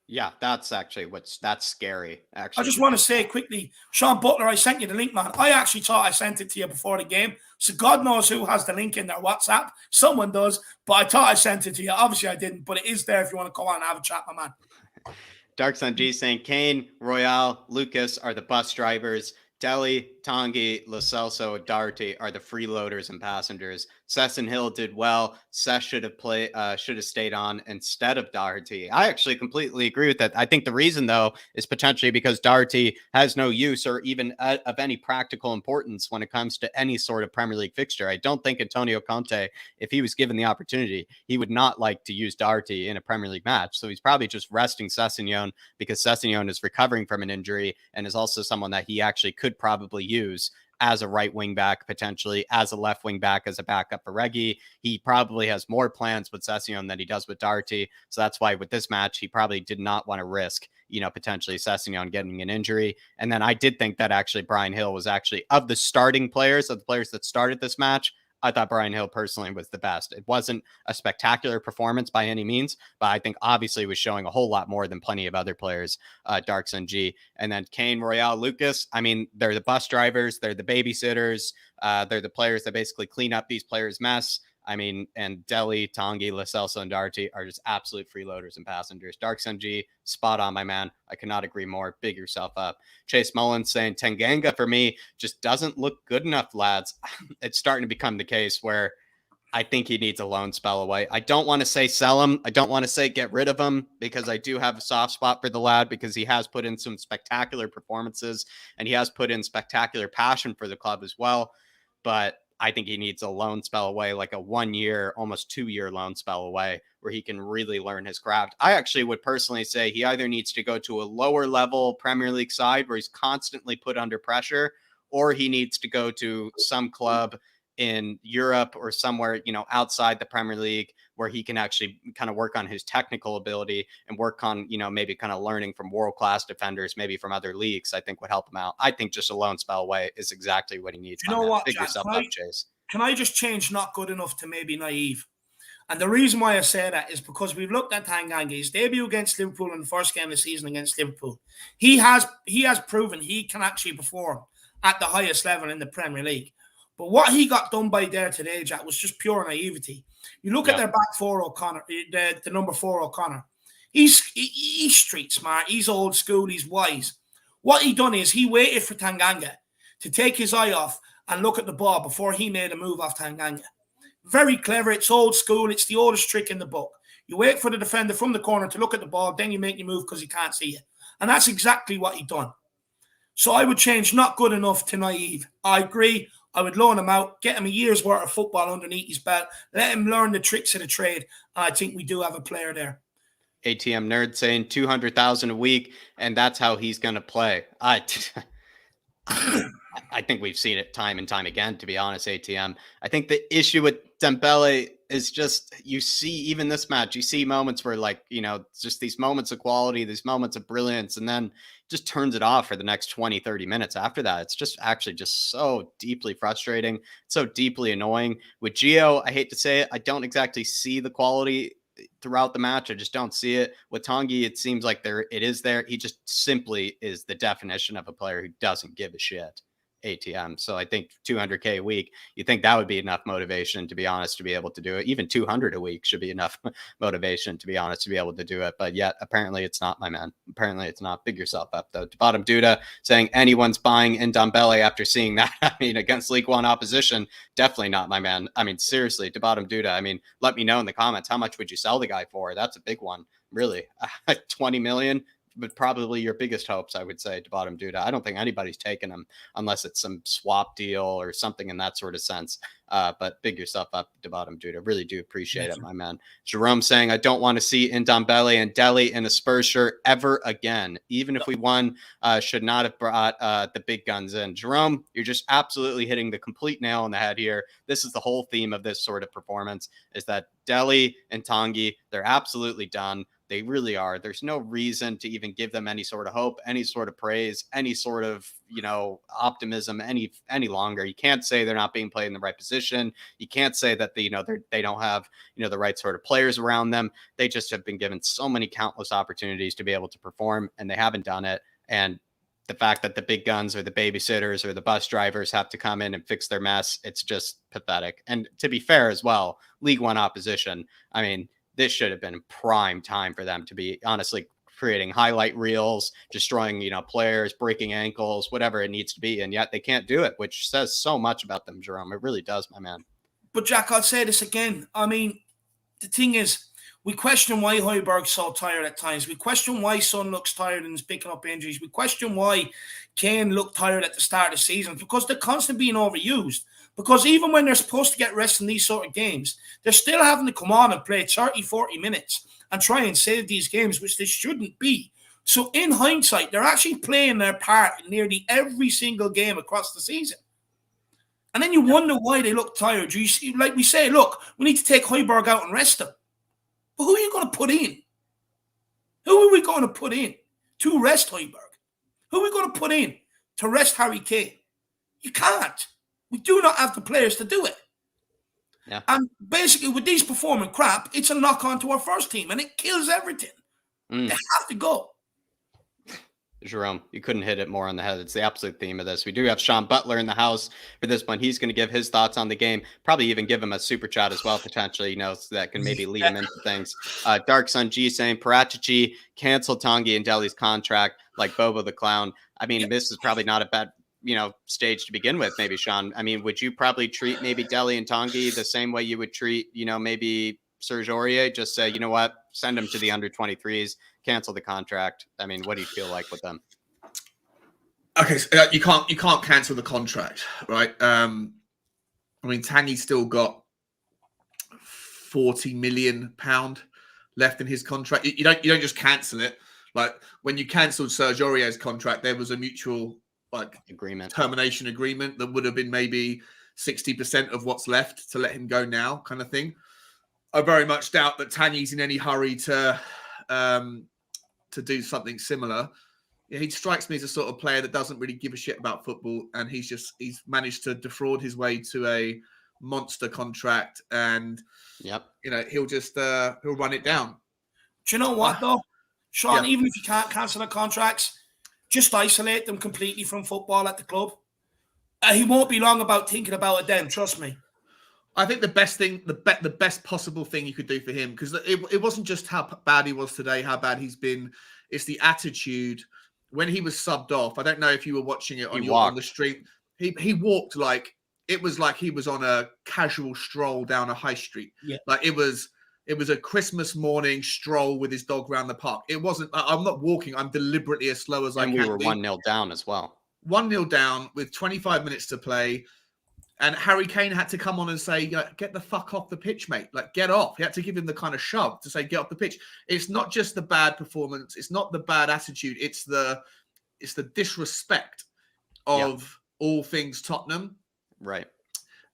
[SPEAKER 2] Yeah, that's actually that's scary, actually.
[SPEAKER 1] I just want to say quickly, Sean Butler, I sent you the link, man. I actually thought I sent it to you before the game. So God knows who has the link in their WhatsApp. Someone does, but I thought I sent it to you. Obviously, I didn't, but it is there if you want to go on and have a chat, my man. Dark
[SPEAKER 2] Sun G saying Kane, Royale, Lucas are the bus drivers. Dele Tanguy, Lo Celso, Doherty are the freeloaders and passengers. Sesson Hill did well. Sess should have stayed on instead of Doherty. I actually completely agree with that. I think the reason though is potentially because Doherty has no use or even of any practical importance when it comes to any sort of Premier League fixture. I don't think Antonio Conte, if he was given the opportunity, he would not like to use Doherty in a Premier League match. So he's probably just resting Sessegnon because Sessegnon is recovering from an injury and is also someone that he actually could probably use as a right wing back, potentially as a left wing back, as a backup for Reggie. He probably has more plans with Sessegnon than he does with Doherty. So that's why with this match, he probably did not want to risk, potentially Sessegnon getting an injury. And then I did think that actually Brian Hill was actually, of the starting players, of the players that started this match, I thought Brian Hill personally was the best. It wasn't a spectacular performance by any means, but I think obviously was showing a whole lot more than plenty of other players, Darks and G. And then Kane, Royale, Lucas, I mean, they're the bus drivers, they're the babysitters, they're the players that basically clean up these players' mess. I mean, and Dele, Tanguy, Lo Celso, and Doherty are just absolute freeloaders and passengers. Darks NG, spot on, my man. I cannot agree more. Big yourself up. Chase Mullins saying Tanganga for me just doesn't look good enough, lads. It's starting to become the case where I think he needs a loan spell away. I don't want to say sell him. I don't want to say get rid of him because I do have a soft spot for the lad because he has put in some spectacular performances and he has put in spectacular passion for the club as well. But I think he needs a loan spell away, like a 1 year, almost 2 year loan spell away where he can really learn his craft. I actually would personally say he either needs to go to a lower level Premier League side where he's constantly put under pressure, or he needs to go to some club in Europe or somewhere, outside the Premier League where he can actually kind of work on his technical ability and work on, maybe kind of learning from world-class defenders, maybe from other leagues, I think would help him out. I think just a loan spell away is exactly what he needs.
[SPEAKER 1] You know what,
[SPEAKER 2] Figure
[SPEAKER 1] Jack?
[SPEAKER 2] yourself up, Chase.
[SPEAKER 1] Can I just change not good enough to maybe naive? And the reason why I say that is because we've looked at Tanganga's debut against Liverpool in the first game of the season against Liverpool. He has proven he can actually perform at the highest level in the Premier League. But what he got done by there today, Jack, was just pure naivety. You look at their back four, O'Connor, the number 4 O'Connor. He's street smart. He's old school. He's wise. What he done is he waited for Tanganga to take his eye off and look at the ball before he made a move off Tanganga. Very clever. It's old school. It's the oldest trick in the book. You wait for the defender from the corner to look at the ball, then you make your move because he can't see you. And that's exactly what he done. So I would change not good enough to naive. I agree. I would loan him out, get him a year's worth of football underneath his belt, let him learn the tricks of the trade. And I think we do have a player there.
[SPEAKER 2] ATM Nerd saying 200,000 a week, and that's how he's going to play. I think we've seen it time and time again, to be honest, ATM. I think the issue with Dembele is just, you see, even this match, you see moments where just these moments of quality, these moments of brilliance, and then just turns it off for the next 20, 30 minutes after that. It's just actually just so deeply frustrating, so deeply annoying. With Gio, I hate to say it, I don't exactly see the quality throughout the match. I just don't see it. With Tanguy, it seems like it is there. He just simply is the definition of a player who doesn't give a shit. ATM. So I think 200K a week, you think that would be enough motivation, to be honest, to be able to do it. Even 200 a week should be enough motivation, to be honest, to be able to do it. But yet, apparently it's not, my man. Apparently it's not. Big yourself up, though. To Bottom Duda saying anyone's buying in Ndombele after seeing that. I mean, against League One opposition, definitely not, my man. I mean, seriously, to Bottom Duda, I mean, let me know in the comments, how much would you sell the guy for? That's a big one. Really. 20 million? But probably your biggest hopes, I would say, to Bottom Duda. I don't think anybody's taking him unless it's some swap deal or something in that sort of sense. But big yourself up, to Bottom Duda. Really do appreciate it, my man. Jerome saying, I don't want to see Ndombele and Dele in a Spurs shirt ever again. Even if we won, should not have brought the big guns in. Jerome, you're just absolutely hitting the complete nail on the head here. This is the whole theme of this sort of performance, is that Dele and Tanguy, they're absolutely done. They really are. There's no reason to even give them any sort of hope, any sort of praise, any sort of, optimism any longer. You can't say they're not being played in the right position. You can't say that they don't have, the right sort of players around them. They just have been given so many countless opportunities to be able to perform, and they haven't done it. And the fact that the big guns or the babysitters or the bus drivers have to come in and fix their mess, it's just pathetic. And to be fair as well, League One opposition, I mean, this should have been prime time for them to be honestly creating highlight reels, destroying, players, breaking ankles, whatever it needs to be. And yet they can't do it, which says so much about them, Jerome. It really does, my man.
[SPEAKER 1] But Jack, I'll say this again. I mean, the thing is, we question why Højbjerg's so tired at times. We question why Son looks tired and is picking up injuries. We question why Kane looked tired at the start of the season, because they're constantly being overused. Because even when they're supposed to get rest in these sort of games, they're still having to come on and play 30, 40 minutes and try and save these games, which they shouldn't be. So in hindsight, they're actually playing their part in nearly every single game across the season. And then you wonder why they look tired. You see, like we say, look, we need to take Højbjerg out and rest him. But who are you going to put in? Who are we going to put in to rest Højbjerg? Who are we going to put in to rest Harry Kane? You can't. We do not have the players to do it.
[SPEAKER 2] Yeah.
[SPEAKER 1] And basically, with these performing crap, it's a knock-on to our first team, and it kills everything. They have to go.
[SPEAKER 2] Jerome, you couldn't hit it more on the head. It's the absolute theme of this. We do have Sean Butler in the house for this one. He's going to give his thoughts on the game, probably even give him a super chat as well, potentially, so that can maybe lead him into things. Dark Sun G saying, Parachichi canceled Tanguy and Delhi's contract like Bobo the Clown. I mean, this is probably not a bad, stage to begin with, maybe, Sean. I mean, would you probably treat maybe Delhi and Tanguy the same way you would treat, maybe Serge Aurier? Just say, you know what, send him to the under 23s, cancel the contract. I mean, what do you feel like with them?
[SPEAKER 3] Okay, so you can't cancel the contract, right? I mean, Tanguy's still got £40 million left in his contract. You don't just cancel it. Like when you cancelled Serge Aurier's contract, there was a mutual termination agreement that would have been maybe 60% of what's left to let him go now, kind of thing. I very much doubt that Tanguy's in any hurry to do something similar. Yeah, he strikes me as a sort of player that doesn't really give a shit about football, and he's managed to defraud his way to a monster contract, and he'll run it down.
[SPEAKER 1] Do you know what though, Sean? Even if you can't cancel the contracts, just isolate them completely from football at the club. He won't be long about thinking about it then. Trust me.
[SPEAKER 3] I think the best thing, the best possible thing you could do for him, because it wasn't just how bad he was today, how bad he's been. It's the attitude. When he was subbed off, I don't know if you were watching it on the street. He walked like it was like he was on a casual stroll down a high street.
[SPEAKER 1] Yeah.
[SPEAKER 3] Like it was a Christmas morning stroll with his dog around the park. It wasn't. I'm not walking. I'm deliberately as slow as I can.
[SPEAKER 2] And we were 1-0 down as well.
[SPEAKER 3] 1-0 down with 25 minutes to play. And Harry Kane had to come on and say, get the fuck off the pitch, mate. Like, get off. He had to give him the kind of shove to say, get off the pitch. It's not just the bad performance. It's not the bad attitude. It's the disrespect of all things Tottenham.
[SPEAKER 2] Right.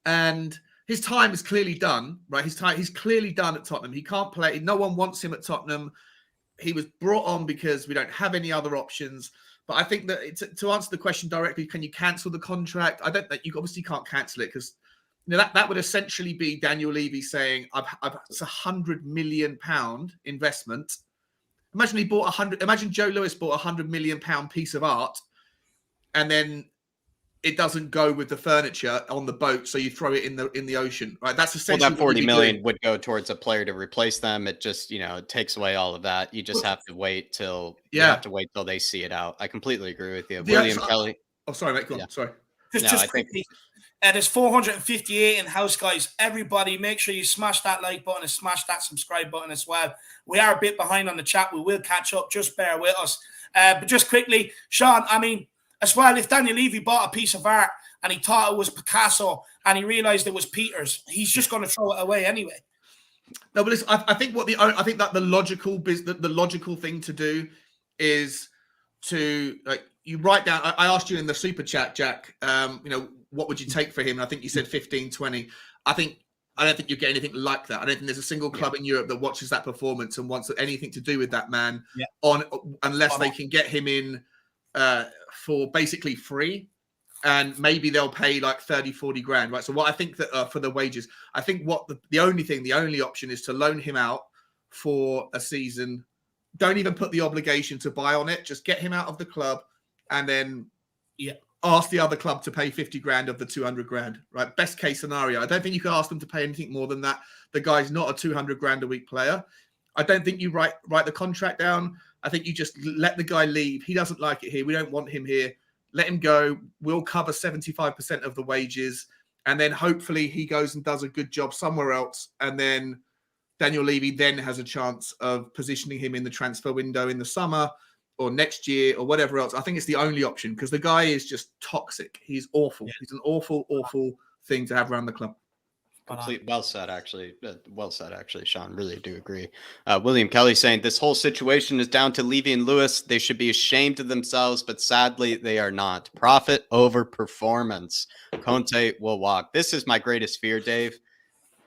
[SPEAKER 3] And his time is clearly done, right? He's clearly done at Tottenham. He can't play. No one wants him at Tottenham. He was brought on because we don't have any other options. But I think that to answer the question directly, can you cancel the contract? I don't think you obviously can't cancel it because that would essentially be Daniel Levy saying, it's £100 million investment. Imagine he bought Imagine Joe Lewis bought £100 million piece of art, and then it doesn't go with the furniture on the boat, so you throw it in the ocean, right? That's essentially
[SPEAKER 2] that 40 million would go towards a player to replace them. It just it takes away all of that. You just have to wait till they see it out. I completely agree with you, William Kelly.
[SPEAKER 3] Oh, sorry, mate. Go on. Sorry.
[SPEAKER 1] Just quickly. There's 458 in house, guys. Everybody, make sure you smash that like button and smash that subscribe button as well. We are a bit behind on the chat. We will catch up. Just bear with us. But just quickly, Sean, I mean, as well, if Daniel Levy bought a piece of art and he thought it was Picasso and he realized it was Peter's, he's just going to throw it away anyway.
[SPEAKER 3] No, but listen, I think that the logical thing to do is to you write down. I asked you in the super chat, Jack. What would you take for him? And I think you said 15, 20. I don't think you get anything like that. I don't think there's a single club in Europe that watches that performance and wants anything to do with that man unless they can get him in for basically free, and maybe they'll pay like 30, 40 grand, right? So what I think that for the wages, I think what the only option is to loan him out for a season. Don't even put the obligation to buy on it. Just get him out of the club and then ask the other club to pay 50 grand of the 200 grand, right? Best case scenario. I don't think you can ask them to pay anything more than that. The guy's not a 200 grand a week player. I don't think you write the contract down. I think you just let the guy leave. He doesn't like it here. We don't want him here. Let him go. We'll cover 75% of the wages. And then hopefully he goes and does a good job somewhere else. And then Daniel Levy then has a chance of positioning him in the transfer window in the summer or next year or whatever else. I think it's the only option because the guy is just toxic. He's awful. Yeah. He's an awful, awful thing to have around the club.
[SPEAKER 2] Well said, actually. Well said, actually, Sean. Really do agree. William Kelly saying this whole situation is down to Levy and Lewis. They should be ashamed of themselves, but sadly, they are not. Profit over performance. Conte will walk. This is my greatest fear, Dave.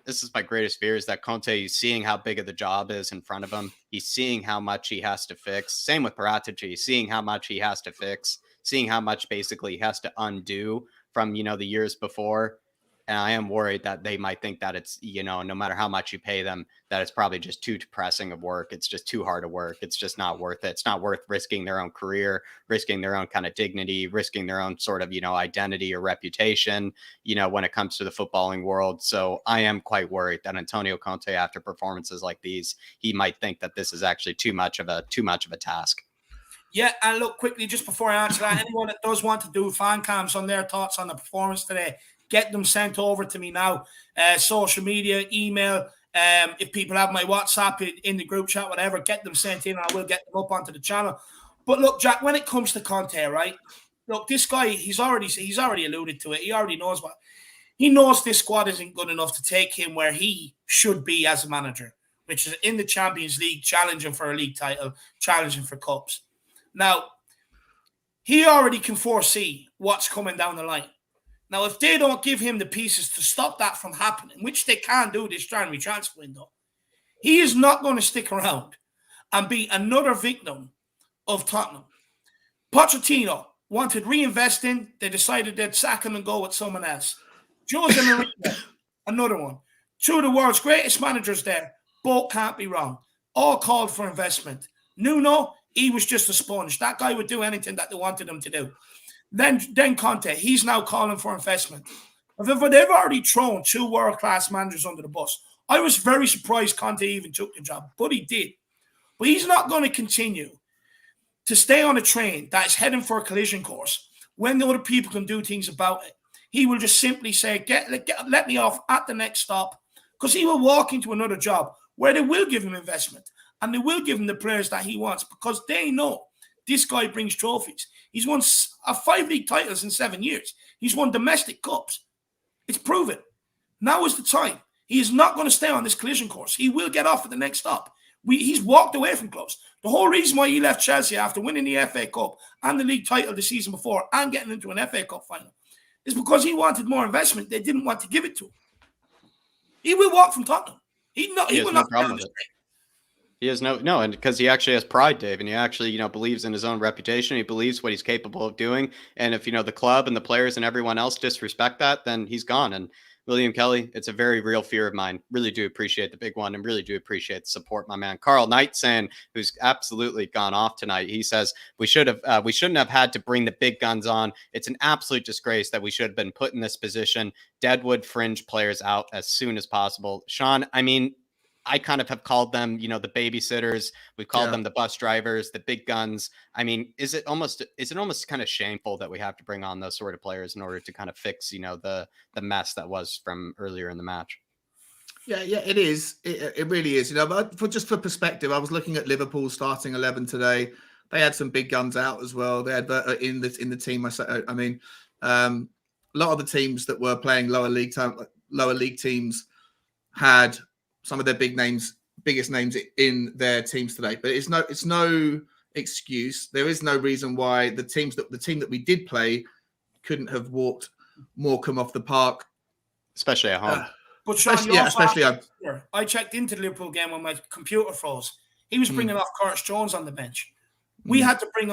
[SPEAKER 2] This is my greatest fear is that Conte is seeing how big of the job is in front of him. He's seeing how much he has to fix. Same with Paratici, seeing how much he has to fix, seeing how much basically he has to undo from, the years before. And I am worried that they might think that it's, no matter how much you pay them, that it's probably just too depressing of work. It's just too hard to work. It's just not worth it. It's not worth risking their own career, risking their own kind of dignity, risking their own sort of, identity or reputation, when it comes to the footballing world. So I am quite worried that Antonio Conte, after performances like these, he might think that this is actually too much of a task.
[SPEAKER 1] Yeah, and look, quickly, just before I answer that, anyone that does want to do fan cams on their thoughts on the performance today, get them sent over to me now. Social media, email. If people have my WhatsApp in the group chat, whatever, get them sent in and I will get them up onto the channel. But look, Jack, when it comes to Conte, right? Look, this guy, he's already alluded to it. He already knows he knows this squad isn't good enough to take him where he should be as a manager, which is in the Champions League, challenging for a league title, challenging for cups. Now, he already can foresee what's coming down the line. Now, if they don't give him the pieces to stop that from happening, which they can do this January transfer window, he is not going to stick around and be another victim of Tottenham. Pochettino wanted reinvesting. They decided they'd sack him and go with someone else. Jose Mourinho, another one. Two of the world's greatest managers there. Both can't be wrong. All called for investment. Nuno, he was just a sponge. That guy would do anything that they wanted him to do. Then Conte, he's now calling for investment. They've already thrown two world-class managers under the bus. I was very surprised Conte even took the job, but he did. But he's not going to continue to stay on a train that is heading for a collision course when the other people can do things about it. He will just simply say, let me off at the next stop, because he will walk into another job where they will give him investment and they will give him the players that he wants because they know this guy brings trophies. He's won 5 league titles in 7 years. He's won domestic cups. It's proven. Now is the time. He is not going to stay on this collision course. He will get off at the next stop. He's walked away from clubs. The whole reason why he left Chelsea after winning the FA Cup and the league title the season before and getting into an FA Cup final is because he wanted more investment. They didn't want to give it to him. He will walk from Tottenham. He will not stay on the street.
[SPEAKER 2] He has and because he actually has pride, Dave, and he actually, believes in his own reputation. He believes what he's capable of doing. And if, the club and the players and everyone else disrespect that, then he's gone. And William Kelly, it's a very real fear of mine. Really do appreciate the big one and really do appreciate the support, my man. Carl Knight saying, who's absolutely gone off tonight. He says, we shouldn't have had to bring the big guns on. It's an absolute disgrace that we should have been put in this position. Deadwood fringe players out as soon as possible. Sean, I kind of have called them, the babysitters. We've called them the bus drivers, the big guns. Is it almost kind of shameful that we have to bring on those sort of players in order to kind of fix, the mess that was from earlier in the match?
[SPEAKER 3] Yeah, it is. It really is. But for perspective, I was looking at Liverpool's starting 11 today. They had some big guns out as well. They had in the team. A lot of the teams that were playing lower league teams had some of their biggest names in their teams today. But it's no excuse. There is no reason why the team that we did play couldn't have walked Morecambe off the park,
[SPEAKER 2] especially at home.
[SPEAKER 1] But Sean, I checked into the Liverpool game when my computer froze. He was bringing off Curtis Jones on the bench. We had to bring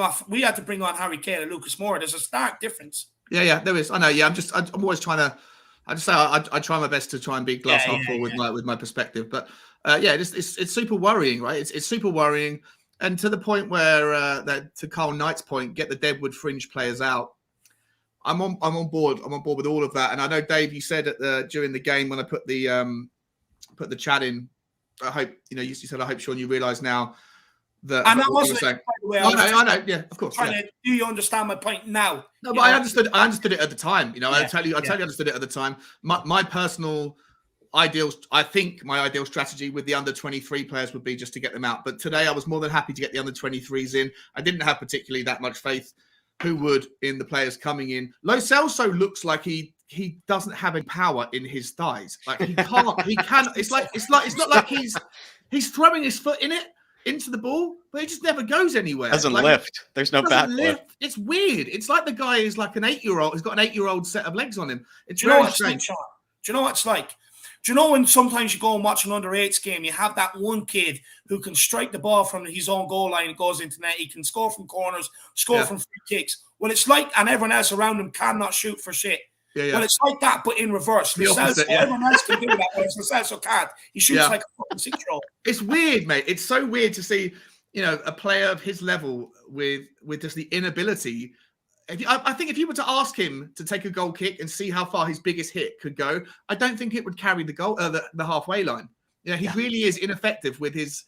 [SPEAKER 1] on Harry Kane and Lucas Moura. There's a stark difference.
[SPEAKER 3] Yeah, there is. I know. Yeah, I'm always trying to. I try my best to try and be glass half full with my perspective, but it's super worrying, right? It's super worrying, and to the point where to Carl Knight's point, get the Deadwood fringe players out. I'm on board. I'm on board with all of that, and I know Dave, you said during the game when I put the chat in. I hope you said I hope Sean you realise now
[SPEAKER 1] And that
[SPEAKER 3] what you were
[SPEAKER 1] wasn't,
[SPEAKER 3] saying.
[SPEAKER 1] by the way,
[SPEAKER 3] I know. Yeah, of course.
[SPEAKER 1] Trying to, do you understand my point now?
[SPEAKER 3] No, but I understood it at the time. I totally understood it at the time. My personal ideal, I think my ideal strategy with the under 23 players would be just to get them out. But today I was more than happy to get the under 23s in. I didn't have particularly that much faith who would in the players coming in. Lo Celso looks like he doesn't have any power in his thighs. Like he can. It's not like he's throwing his foot into the ball, but it just never goes anywhere.
[SPEAKER 2] Doesn't lift. There's no back lift.
[SPEAKER 3] It's weird. It's like the guy is like an 8-year-old. He's got an 8-year-old set of legs on him. It's very strange.
[SPEAKER 1] Do you know what it's like? Do you know when sometimes you go and watch an under-8s game, you have that one kid who can strike the ball from his own goal line and goes into net. He can score from corners, score from free kicks. Well, it's like, and everyone else around him cannot shoot for shit.
[SPEAKER 3] Yeah.
[SPEAKER 1] Well, it's like that, but in reverse. Everyone else can do that, whereas Lo Celso can't. He shoots like a fucking 6-year-old.
[SPEAKER 3] It's weird, mate. It's so weird to see, a player of his level with just the inability. I think if you were to ask him to take a goal kick and see how far his biggest hit could go, I don't think it would carry the goal, the halfway line. He really is ineffective with his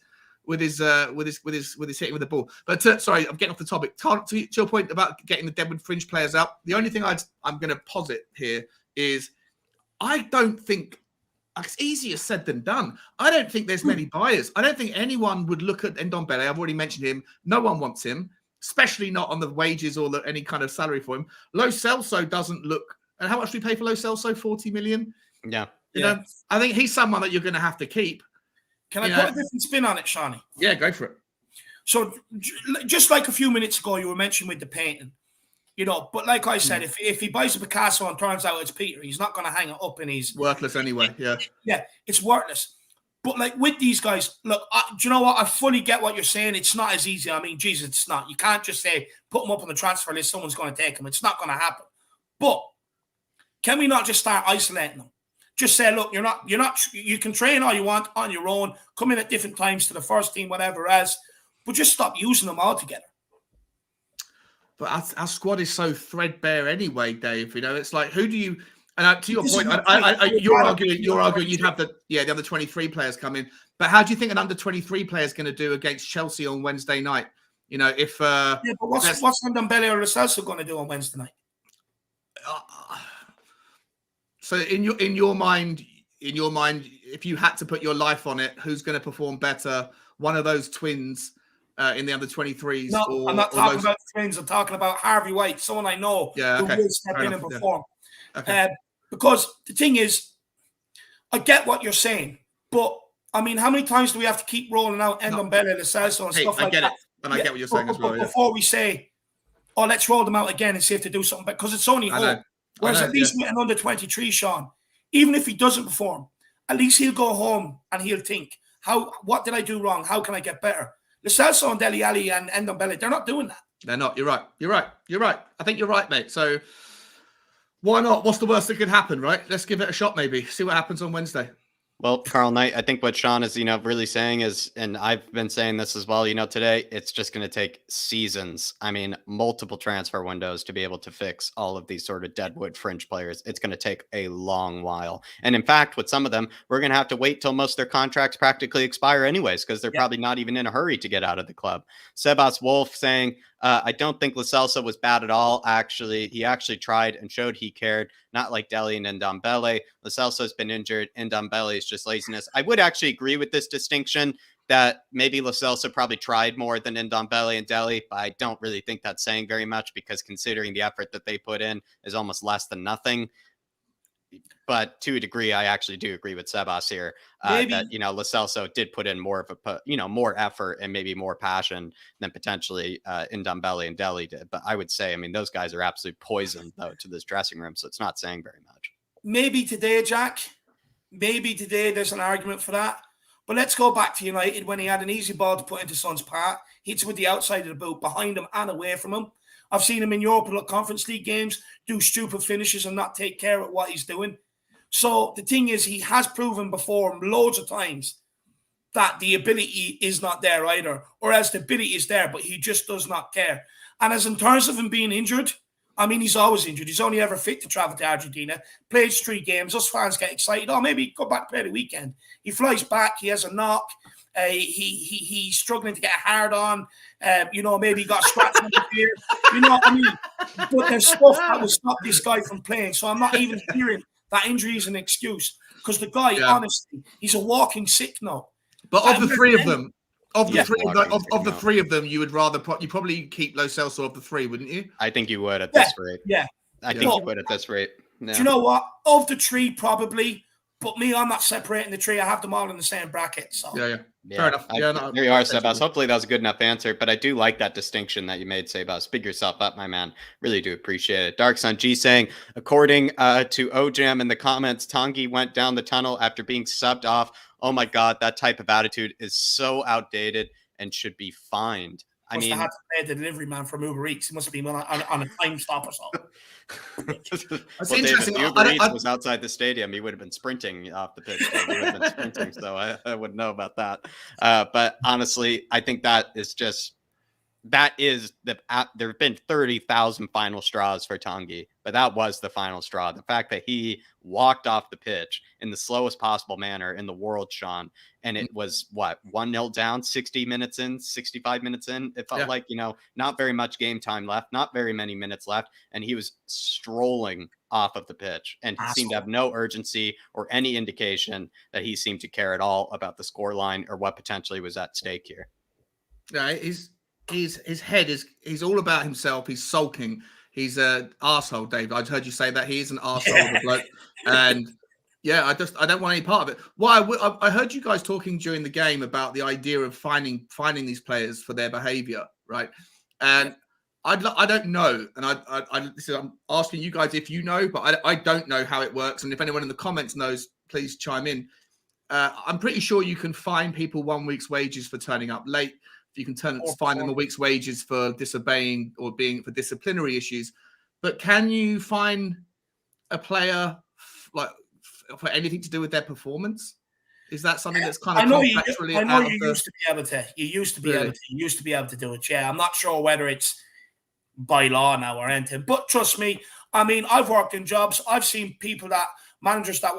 [SPEAKER 3] hitting with the ball. But sorry, I'm getting off the topic. To your point about getting the Deadwood fringe players out, the only thing I'm going to posit here is I don't think it's easier said than done. I don't think there's many buyers. I don't think anyone would look at Ndombele. I've already mentioned him. No one wants him, especially not on the wages or any kind of salary for him. Lo Celso doesn't look. And how much do we pay for Lo Celso? 40 million.
[SPEAKER 2] Yeah.
[SPEAKER 3] I think he's someone that you're going to have to keep.
[SPEAKER 1] Can I put a different spin on it, Shawnee?
[SPEAKER 3] Yeah, go for it.
[SPEAKER 1] So just like a few minutes ago, you were mentioning with the painting, but like I said, if he buys a Picasso and turns out it's Peter, he's not going to hang it up in his...
[SPEAKER 3] Worthless anyway, yeah.
[SPEAKER 1] Yeah, it's worthless. But like with these guys, look, do you know what? I fully get what you're saying. It's not as easy. I mean, Jesus, it's not. You can't just say, put them up on the transfer list, someone's going to take them. It's not going to happen. But can we not just start isolating them? Just say, look, you can train all you want on your own, come in at different times to the first team, whatever else, but just stop using them altogether.
[SPEAKER 3] But our squad is so threadbare anyway, Dave. It's like, who do you? And to your point, you're arguing you'd have the under 23 players come in. But how do you think an under 23 player is going to do against Chelsea on Wednesday night? But
[SPEAKER 1] what's Ndombele or Lo Celso going to do on Wednesday night?
[SPEAKER 3] So in your mind, if you had to put your life on it, who's going to perform better? One of those twins in the under 23s?
[SPEAKER 1] No, I'm not talking about twins. I'm talking about Harvey White, someone I know who will step in and perform.
[SPEAKER 3] Yeah. Okay.
[SPEAKER 1] Because the thing is, I get what you're saying, but I mean, how many times do we have to keep rolling out Ndombele, Lo Celso, and stuff like that?
[SPEAKER 3] And I get what you're saying as well.
[SPEAKER 1] Before we say, let's roll them out again and see if they do something, because it's only hope. Whereas at least with an under 23, Sean, even if he doesn't perform, at least he'll go home and he'll think, what did I do wrong? How can I get better? Lo Celso and Dele Alli and Ndombele, they're not doing that.
[SPEAKER 3] They're not. You're right. I think you're right, mate. So why not? What's the worst that could happen, right? Let's give it a shot, maybe. See what happens on Wednesday.
[SPEAKER 2] Well, Carl Knight, I think what Sean is, really saying is, and I've been saying this as well, today, it's just going to take seasons. I mean, multiple transfer windows to be able to fix all of these sort of deadwood fringe players. It's going to take a long while. And in fact, with some of them, we're going to have to wait till most of their contracts practically expire anyways, because they're probably not even in a hurry to get out of the club. Sebas Wolf saying, I don't think Lo Celso was bad at all. Actually, he actually tried and showed he cared, not like Dele and Ndombele. Lo Celso's been injured. Ndombele is just laziness. I would actually agree with this distinction that maybe Lo Celso probably tried more than Ndombele and Dele, but I don't really think that's saying very much, because considering the effort that they put in is almost less than nothing. But to a degree, I actually do agree with Sebas here that, Lo Celso did put in more of more effort and maybe more passion than potentially Ndombele and Dele did. But I would say, those guys are absolute poison, though, to this dressing room. So it's not saying very much. Maybe
[SPEAKER 1] today, Jack. Maybe today there's an argument for that. But let's go back to United when he had an easy ball to put into Son's path. Hits with the outside of the boot, behind him and away from him. I've seen him in Europa Conference League games do stupid finishes and not take care of what he's doing. So the thing is, he has proven before loads of times that the ability is not there either, or else the ability is there, but he just does not care. And as in terms of him being injured, he's always injured. He's only ever fit to travel to Argentina, plays 3 games. Us fans get excited. Maybe go back play the weekend. He flies back. He has a knock. He's struggling to get hard on. Maybe he got scratched on the ear. You know what I mean? But there's stuff that will stop this guy from playing. So I'm not even hearing that injury is an excuse, because the guy, honestly, he's a walking sick note.
[SPEAKER 3] But of the three of them, of the
[SPEAKER 2] Yeah.
[SPEAKER 3] three of them, you would rather you probably keep Lo Celso of the three, wouldn't you?
[SPEAKER 2] I think you would at this rate.
[SPEAKER 1] Yeah.
[SPEAKER 2] I think you would at this rate. Yeah.
[SPEAKER 1] Do you know what? Of the three, probably. But me, I'm not separating the three. I have them all in the same bracket. So
[SPEAKER 3] yeah. Fair enough.
[SPEAKER 2] There you are, Sebas. Hopefully that was a good enough answer. But I do like that distinction that you made, Sebas. Big yourself up, my man. Really do appreciate it. Dark Sun G saying, according to OJam in the comments, Tanguy went down the tunnel after being subbed off. Oh my God, that type of attitude is so outdated and should be fined. I mean,
[SPEAKER 1] have had to pay the delivery man from Uber Eats. He must have been on a time stop or something.
[SPEAKER 3] That's
[SPEAKER 2] well,
[SPEAKER 3] interesting.
[SPEAKER 2] David, Uber Eats was outside the stadium. He would have been sprinting off the pitch. He would have been sprinting, so I wouldn't know about that. But honestly, I think that is there have been 30,000 final straws for Tanguy, but that was the final straw. The fact that he walked off the pitch in the slowest possible manner in the world, Sean, and it was 1-0 down, 65 minutes in. It felt like, not very much game time left, not very many minutes left. And he was strolling off of the pitch and he seemed to have no urgency or any indication that he seemed to care at all about the scoreline or what potentially was at stake here.
[SPEAKER 3] Yeah, his head he's all about himself. He's sulking. He's an arsehole, Dave. I'd heard you say that. He is an arsehole of a bloke. And I don't want any part of it. Well, I heard you guys talking during the game about the idea of finding these players for their behavior, right? And I don't know. And I'm asking you guys if you know, but I don't know how it works. And if anyone in the comments knows, please chime in. I'm pretty sure you can fine people 1 week's wages for turning up late. You can fine them a week's wages for disobeying or being for disciplinary issues. But can you fine a player for anything to do with their performance? Is that something that's kind of contractually?
[SPEAKER 1] I know you used to be able to. You used to be able to do it. Yeah, I'm not sure whether it's by law now or anything. But trust me, I mean, I've worked in jobs. I've seen managers that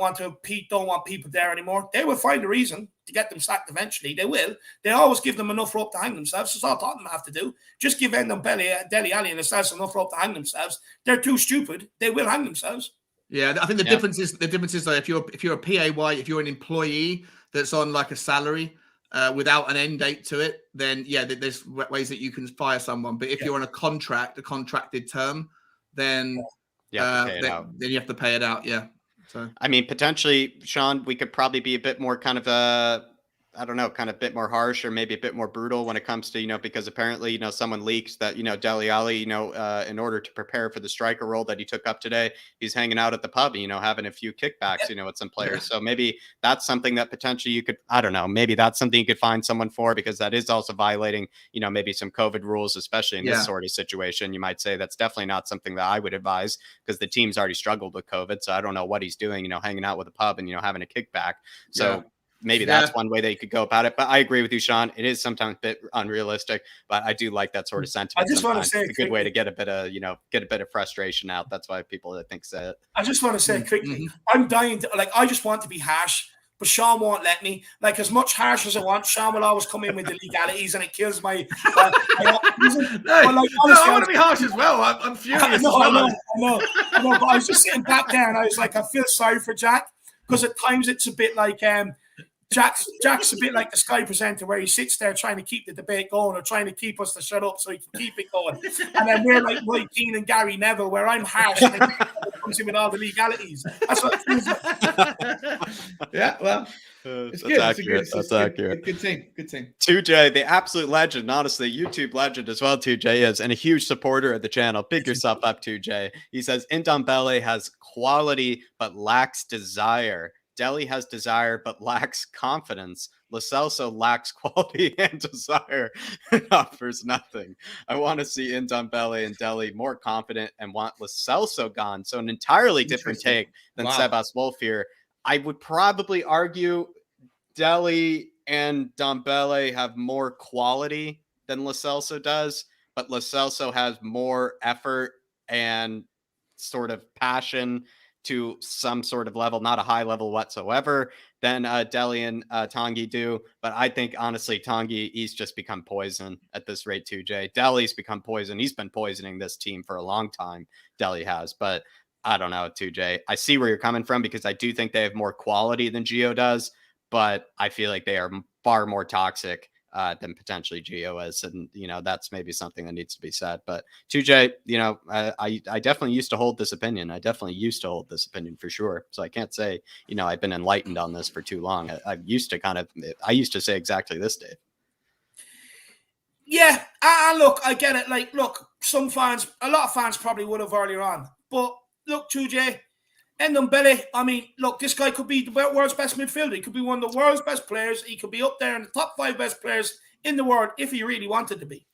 [SPEAKER 1] don't want people there anymore. They will find a reason to get them sacked eventually. They will. They always give them enough rope to hang themselves. That's all Tottenham have to do. Just give them Dele Alli and Estados enough rope to hang themselves. They're too stupid. They will hang themselves.
[SPEAKER 3] Yeah, I think the difference is that if you're a PAY, if you're an employee that's on like a salary without an end date to it, then there's ways that you can fire someone. But if you're on a contracted term, then you have to pay it out. Yeah. So
[SPEAKER 2] I mean, potentially, Sean, we could probably be a bit more kind of kind of a bit more harsh or maybe a bit more brutal when it comes to, because apparently, someone leaked that, Dele Alli, in order to prepare for the striker role that he took up today, he's hanging out at the pub, having a few kickbacks, with some players. So maybe that's something that potentially you could, I don't know, maybe that's something you could find someone for, because that is also violating, maybe some COVID rules, especially in this sort of situation. You might say that's definitely not something that I would advise, because the team's already struggled with COVID. So I don't know what he's doing, hanging out with a pub and, having a kickback. So maybe that's one way that you could go about it. But I agree with you, Sean. It is sometimes a bit unrealistic, but I do like that sort of sentiment.
[SPEAKER 1] I just want to say
[SPEAKER 2] it's a good way to get a bit of frustration out. That's why people, I think, say it.
[SPEAKER 1] I just want to say quickly, I'm dying to, I just want to be harsh, but Sean won't let me. As much harsh as I want, Sean will always come in with the legalities, and it kills my.
[SPEAKER 3] Honestly, I want to be harsh as well. I'm furious. I
[SPEAKER 1] know. But I was just sitting back there, and I was like, I feel sorry for Jack, because at times it's a bit like Jack's a bit like the Sky presenter, where he sits there trying to keep the debate going or trying to keep us to shut up so he can keep it going. And then we're like Roy Keane and Gary Neville, where I'm harsh and then comes in with all the legalities. That's what it feels like.
[SPEAKER 3] Yeah, well, it's good.
[SPEAKER 2] Accurate. That's accurate.
[SPEAKER 3] Good team.
[SPEAKER 2] 2J, the absolute legend, honestly, YouTube legend as well, 2J is, and a huge supporter of the channel. Big yourself up, 2J. He says, Ndombele has quality but lacks desire. Dele has desire but lacks confidence. Lo Celso lacks quality and desire and offers nothing. I want to see Ndombele and Dele more confident and want Lo Celso gone. So an entirely different take than Sebas Wolf here. I would probably argue Dele and Ndombele have more quality than Lo Celso does, but Lo Celso has more effort and sort of passion to some sort of level, not a high level whatsoever, than Deli and Tanguy do. But I think, honestly, Tanguy, he's just become poison at this rate, 2J. Deli's become poison. He's been poisoning this team for a long time, Deli has. But I don't know, 2J. I see where you're coming from because I do think they have more quality than Gio does, but I feel like they are far more toxic than potentially Gio is. And, that's maybe something that needs to be said. But 2J, I definitely used to hold this opinion. I definitely used to hold this opinion for sure. So I can't say, I've been enlightened on this for too long. I used to say exactly this, Dave.
[SPEAKER 1] Yeah, look, I get it. Like, look, a lot of fans probably would have earlier on. But look, 2J, Ndombele, I mean, look, this guy could be the world's best midfielder. He could be one of the world's best players. He could be up there in the top 5 best players in the world if he really wanted to be.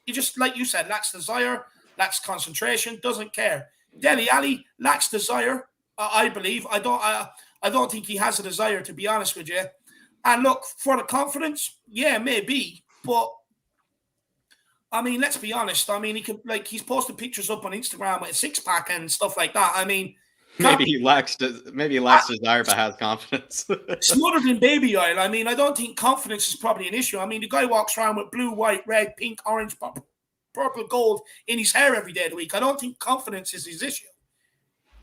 [SPEAKER 1] He just, like you said, lacks desire, lacks concentration, doesn't care. Dele Alli lacks desire, I believe. I don't think he has a desire, to be honest with you. And look, for the confidence, yeah, maybe. But, I mean, let's be honest. I mean, he's posted pictures up on Instagram with a 6-pack and stuff like that. I mean,
[SPEAKER 2] maybe he lacks desire but has confidence.
[SPEAKER 1] Smothered in baby oil. I mean, I don't think confidence is probably an issue. I mean, the guy walks around with blue, white, red, pink, orange, purple, gold in his hair every day of the week. I don't think confidence is his issue.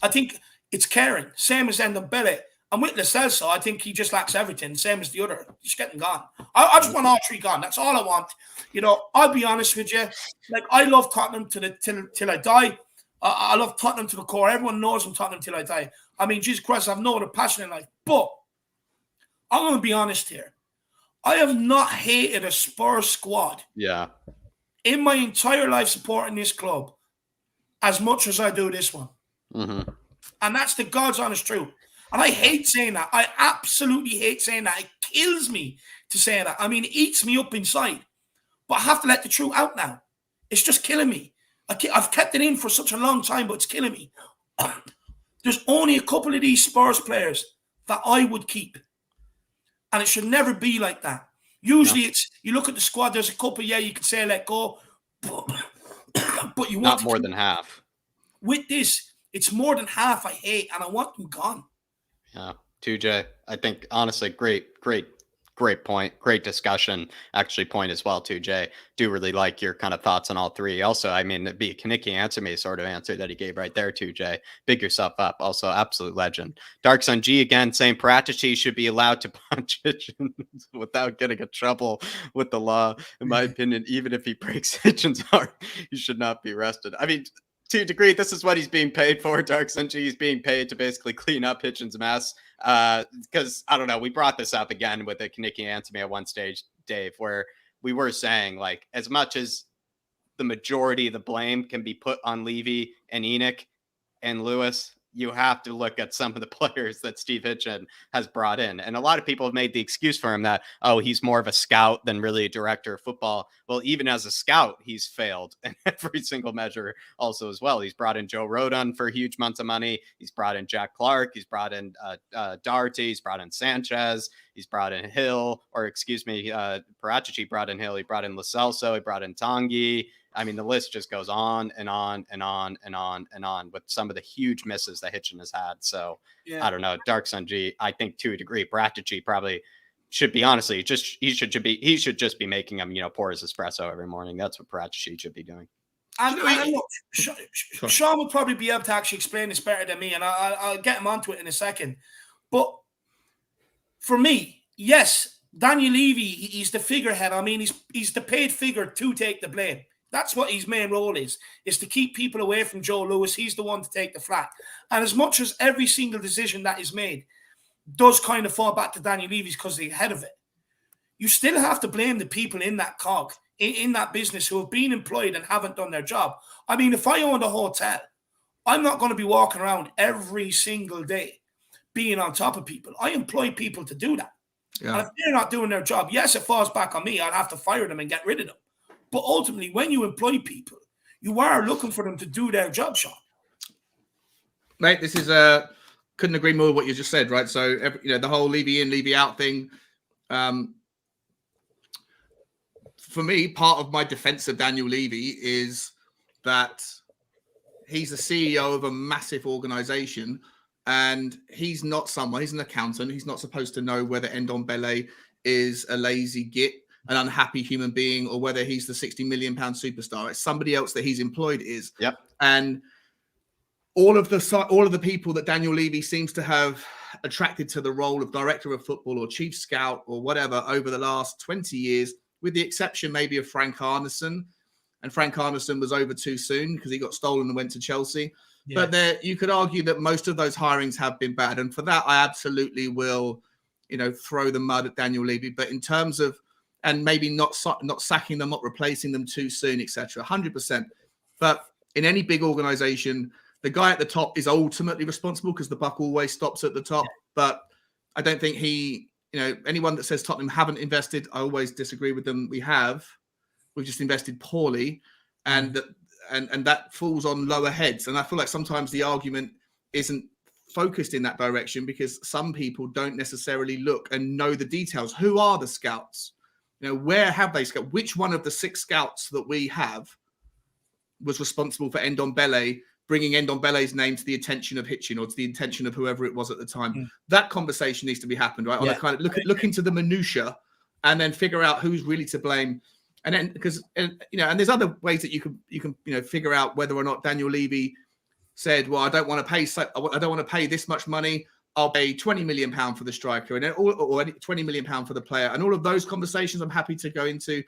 [SPEAKER 1] I think it's caring. Same as Ndombele. And with Lo Celso, I think he just lacks everything. Same as the other. He's getting gone. I just want all 3 gone. That's all I want. I'll be honest with you. Like, I love Tottenham till I die. I love Tottenham to the core. Everyone knows I'm Tottenham till I die. I mean, Jesus Christ, I've no other passion in life. But I'm going to be honest here. I have not hated a Spurs squad in my entire life supporting this club as much as I do this one.
[SPEAKER 2] Mm-hmm.
[SPEAKER 1] And that's the God's honest truth. And I hate saying that. I absolutely hate saying that. It kills me to say that. I mean, it eats me up inside. But I have to let the truth out now. It's just killing me. I've kept it in for such a long time, but it's killing me. There's only a couple of these Spurs players that I would keep. And it should never be like that. Usually it's, you look at the squad, there's a couple, you could say let go. But you want
[SPEAKER 2] not more than half.
[SPEAKER 1] With this, it's more than half I hate, and I want them gone.
[SPEAKER 2] Yeah, 2J, I think, honestly, great point. Great discussion, actually, point as well, 2J. Do really like your kind of thoughts on all 3. Also, I mean, it'd be a Kaniki answer me sort of answer that he gave right there, 2J. Big yourself up. Also, absolute legend. Dark Sun G again saying Paratici should be allowed to punch Hitchens without getting in trouble with the law. In my opinion, even if he breaks Hitchens' heart, he should not be arrested. I mean, to a degree, this is what he's being paid for. Dark Sun G, he's being paid to basically clean up Hitchens' mess. Because I don't know, we brought this up again with the Kaniki answer me at one stage, Dave, where we were saying, like, as much as the majority of the blame can be put on Levy and Enoch and Lewis, you have to look at some of the players that Steve Hitchen has brought in. And a lot of people have made the excuse for him that, oh, he's more of a scout than really a director of football. Well, even as a scout, he's failed in every single measure also as well. He's brought in Joe Rodon for huge amounts of money. He's brought in Jack Clark. He's brought in Doherty. He's brought in Sanchez. He's brought in Paratici brought in Hill. He brought in Lo Celso. He brought in Tanguy. I mean, the list just goes on and on and on and on and on with some of the huge misses that Hitchen has had. So I don't know. Dark Sun G, I think to a degree, Paratici probably should be, honestly, he should just be making him, pour his espresso every morning. That's what Paratici should be doing.
[SPEAKER 1] And look, Sean will probably be able to actually explain this better than me, and I'll get him onto it in a second. But for me, yes, Daniel Levy, he's the figurehead. I mean, he's the paid figure to take the blame. That's what his main role is to keep people away from Joe Lewis. He's the one to take the flak. And as much as every single decision that is made does kind of fall back to Daniel Levy's because they're ahead of it, you still have to blame the people in that cog, in that business, who have been employed and haven't done their job. I mean, if I owned a hotel, I'm not going to be walking around every single day being on top of people. I employ people to do that. Yeah. And if they're not doing their job, yes, it falls back on me. I'd have to fire them and get rid of them. But ultimately, when you employ people, you are looking for them to do their job, Sean.
[SPEAKER 3] Mate, this is couldn't agree more with what you just said, right? So, the whole Levy in, Levy out thing. For me, part of my defense of Daniel Levy is that he's the CEO of a massive organization And he's not someone, he's an accountant. He's not supposed to know whether Ndombele is a lazy git, an unhappy human being, or whether he's the 60 million pound superstar. It's somebody else that he's employed is.
[SPEAKER 2] Yep.
[SPEAKER 3] And all of the people that Daniel Levy seems to have attracted to the role of director of football or chief scout or whatever over the last 20 years, with the exception maybe of Frank Arneson. And Frank Arneson was over too soon because he got stolen and went to Chelsea. Yeah. But you could argue that most of those hirings have been bad. And for that, I absolutely will, throw the mud at Daniel Levy. But in terms of, and maybe not sacking them up, replacing them too soon, etc., 100%. But in any big organization, the guy at the top is ultimately responsible because the buck always stops at the top. But I don't think anyone that says Tottenham haven't invested, I always disagree with them. We have. We've just invested poorly, and that falls on lower heads. And I feel like sometimes the argument isn't focused in that direction because some people don't necessarily look and know the details. Who are the scouts? Where have they scouted? Which one of the 6 scouts that we have was responsible for Ndombele, bringing Ndombele's name to the attention of Hitchin or to the attention of whoever it was at the time? That conversation needs to be happened, right? On a kind of look into the minutia and then figure out who's really to blame. And then because and there's other ways that you can figure out whether or not Daniel Levy said, well, I don't want to pay this much money. I'll pay £20 million for the striker and or £20 million for the player. And all of those conversations I'm happy to go into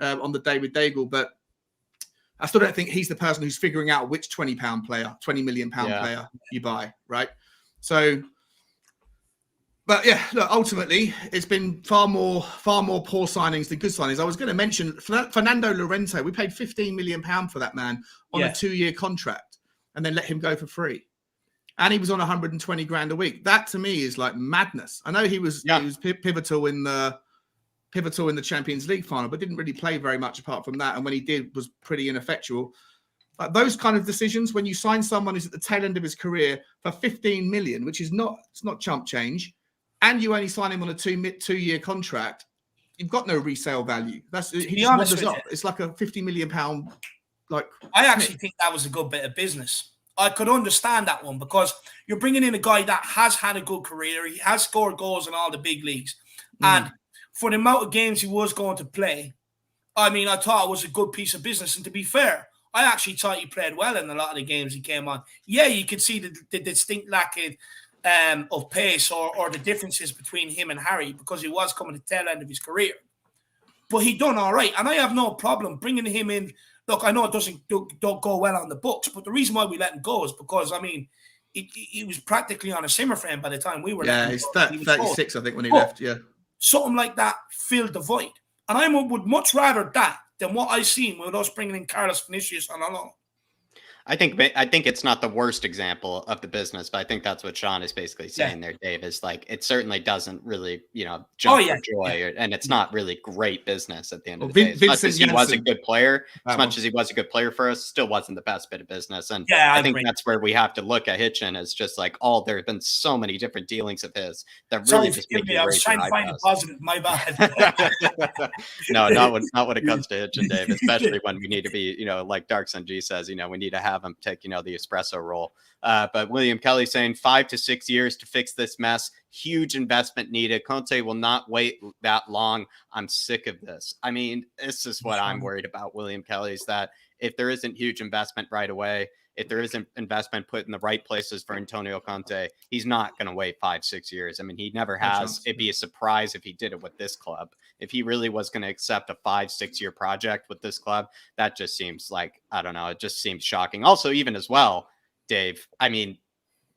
[SPEAKER 3] on the day with Daigle, but I still don't think he's the person who's figuring out which £20 million player you buy, right? So, but yeah, look, ultimately, it's been far more poor signings than good signings. I was going to mention Fernando Llorente. We paid £15 million for that man on a 2-year contract and then let him go for free. And he was on 120 grand a week. That to me is like madness. I know he was pivotal in the Champions League final, but didn't really play very much apart from that. And when he did, was pretty ineffectual. Like those kind of decisions, when you sign someone who's at the tail end of his career for 15 million, which is it's not chump change, and you only sign him on a 2-year contract, you've got no resale value. He just wanders up. It's like a £50 million
[SPEAKER 1] I actually think that was a good bit of business. I could understand that one because you're bringing in a guy that has had a good career. He has scored goals in all the big leagues. And for the amount of games he was going to play, I mean, I thought it was a good piece of business. And to be fair, I actually thought he played well in a lot of the games he came on. Yeah, you could see the distinct lack of pace or the differences between him and Harry because he was coming to the tail end of his career. But he done all right. And I have no problem bringing him in. Look, I know it don't go well on the books, but the reason why we let him go is because, I mean, he was practically on a simmer frame by the time we were letting him go.
[SPEAKER 3] He's 36, I think, when he left,
[SPEAKER 1] Something like that filled the void. And I would much rather that than what I've seen with us bringing in Carlos Vinicius on alone.
[SPEAKER 2] I think it's not the worst example of the business, but I think that's what Sean is basically saying there, Dave, is like, it certainly doesn't really, jump for joy, and it's not really great business at the end of the day. As much as he was a good player, for us, still wasn't the best bit of business. And I think that's where we have to look at Hitchin as just like, there have been so many different dealings of his that really just make you
[SPEAKER 1] I was trying to find a positive, my bad.
[SPEAKER 2] No, not when it comes to Hitchin, Dave, especially when we need to be, like Dark Sun G says, we need to have him take, the espresso roll. But William Kelly saying 5 to 6 years to fix this mess. Huge investment needed. Conte will not wait that long. I'm sick of this. I mean, this is what I'm worried about, William Kelly, is that if there isn't huge investment right away, if there isn't investment put in the right places for Antonio Conte, he's not going to wait 5-6 years. I mean, he never has. It'd be a surprise if he did it with this club. If he really was going to accept a 5-6 year project with this club, that just seems like, I don't know, it just seems shocking. Also, even as well, Dave, I mean,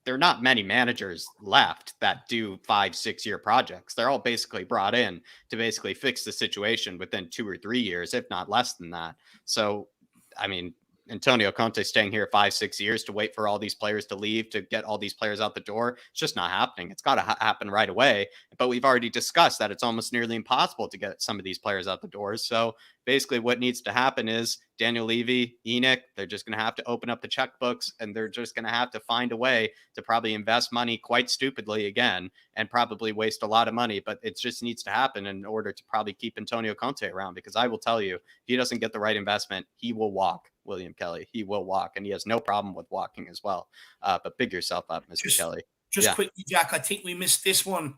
[SPEAKER 2] there are not many managers left that do 5-6 year projects. They're all basically brought in to basically fix the situation within 2 or 3 years, if not less than that. So, I mean, Antonio Conte staying here 5-6 years to wait for all these players to leave, to get all these players out the door. It's just not happening. It's got to happen right away. But we've already discussed that it's almost nearly impossible to get some of these players out the doors. So basically what needs to happen is Daniel Levy, Enoch, they're just going to have to open up the checkbooks and they're just going to have to find a way to probably invest money quite stupidly again and probably waste a lot of money. But it just needs to happen in order to probably keep Antonio Conte around, because I will tell you, if he doesn't get the right investment, he will walk. William Kelly, he will walk, and he has no problem with walking as well. But big yourself up, Mr. Kelly.
[SPEAKER 1] Just quickly, Jack, I think we missed this one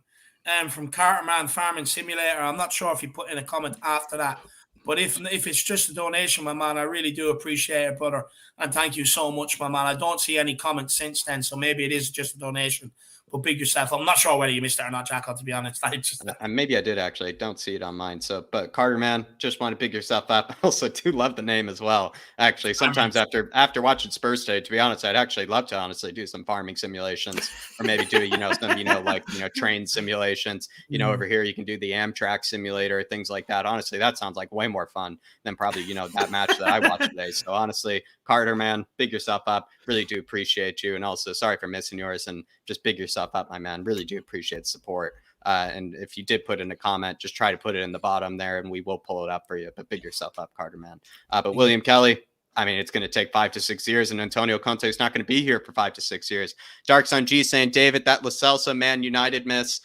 [SPEAKER 1] from Carterman Farming Simulator. I'm not sure if he put in a comment after that. But if it's just a donation, my man, I really do appreciate it, brother. And thank you so much, my man. I don't see any comments since then, so maybe it is just a donation. But big yourself. I'm not sure whether you missed it or not, Jack, to be honest.
[SPEAKER 2] Maybe I did, actually. I don't see it on mine. So, but Carter, man, just want to big yourself up. I also do love the name as well. Actually, sometimes after watching Spurs Day, to be honest, I'd actually love to honestly do some farming simulations, or maybe do, some, train simulations. Over here, you can do the Amtrak simulator, things like that. Honestly, that sounds like way more fun than probably, that match that I watched today. So honestly, Carter, man, big yourself up. Really do appreciate you. And also sorry for missing yours, and just big yourself up, my man. Really do appreciate the support. And if you did put in a comment, just try to put it in the bottom there and we will pull it up for you. But big yourself up, Carter, man. But William Kelly, I mean, it's going to take 5 to 6 years, and Antonio Conte is not going to be here for 5 to 6 years. Dark Sun G saying, David, that Lo Celso Man United miss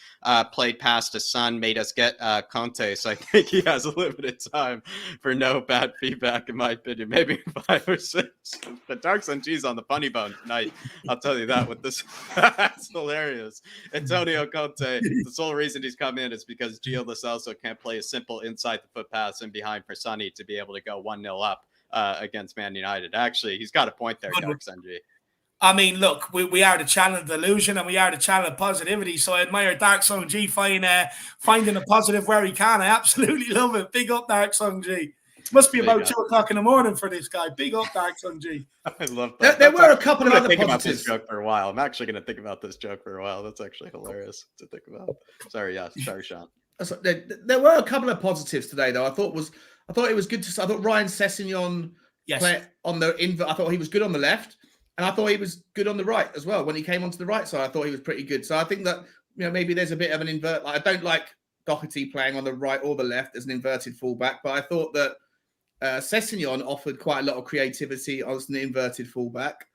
[SPEAKER 2] played past his son, made us get Conte. So I think he has a limited time for no bad feedback, in my opinion. Maybe 5 or 6. But Dark Sun G's on the funny bone tonight. I'll tell you that with this. That's hilarious. Antonio Conte, the sole reason he's come in is because Gio Lo Celso can't play a simple inside the foot pass and behind for Sonny to be able to go 1-0 up. Against Man United. Actually, he's got a point there, Dark Sanjay.
[SPEAKER 1] I mean, look, we are the channel of delusion and we are the channel of positivity. So I admire Dark Song G finding a positive where he can. I absolutely love it. Big up, Dark Song G. It must be about 2 o'clock in the morning for this guy. Big up, Dark Song G.
[SPEAKER 2] I love that.
[SPEAKER 3] There were a couple of other
[SPEAKER 2] think
[SPEAKER 3] positives.
[SPEAKER 2] About this joke for a while. I'm actually going to think about this joke for a while. That's actually hilarious to think about. Sorry, Sean.
[SPEAKER 3] There were a couple of positives today, though. I thought it was good to. I thought Ryan Sessegnon. Play on the I thought he was good on the left, and I thought he was good on the right as well. When he came onto the right side, I thought he was pretty good. So I think that maybe there's a bit of an invert. Like, I don't like Doherty playing on the right or the left as an inverted fullback, but I thought that Sessegnon offered quite a lot of creativity as an inverted fullback.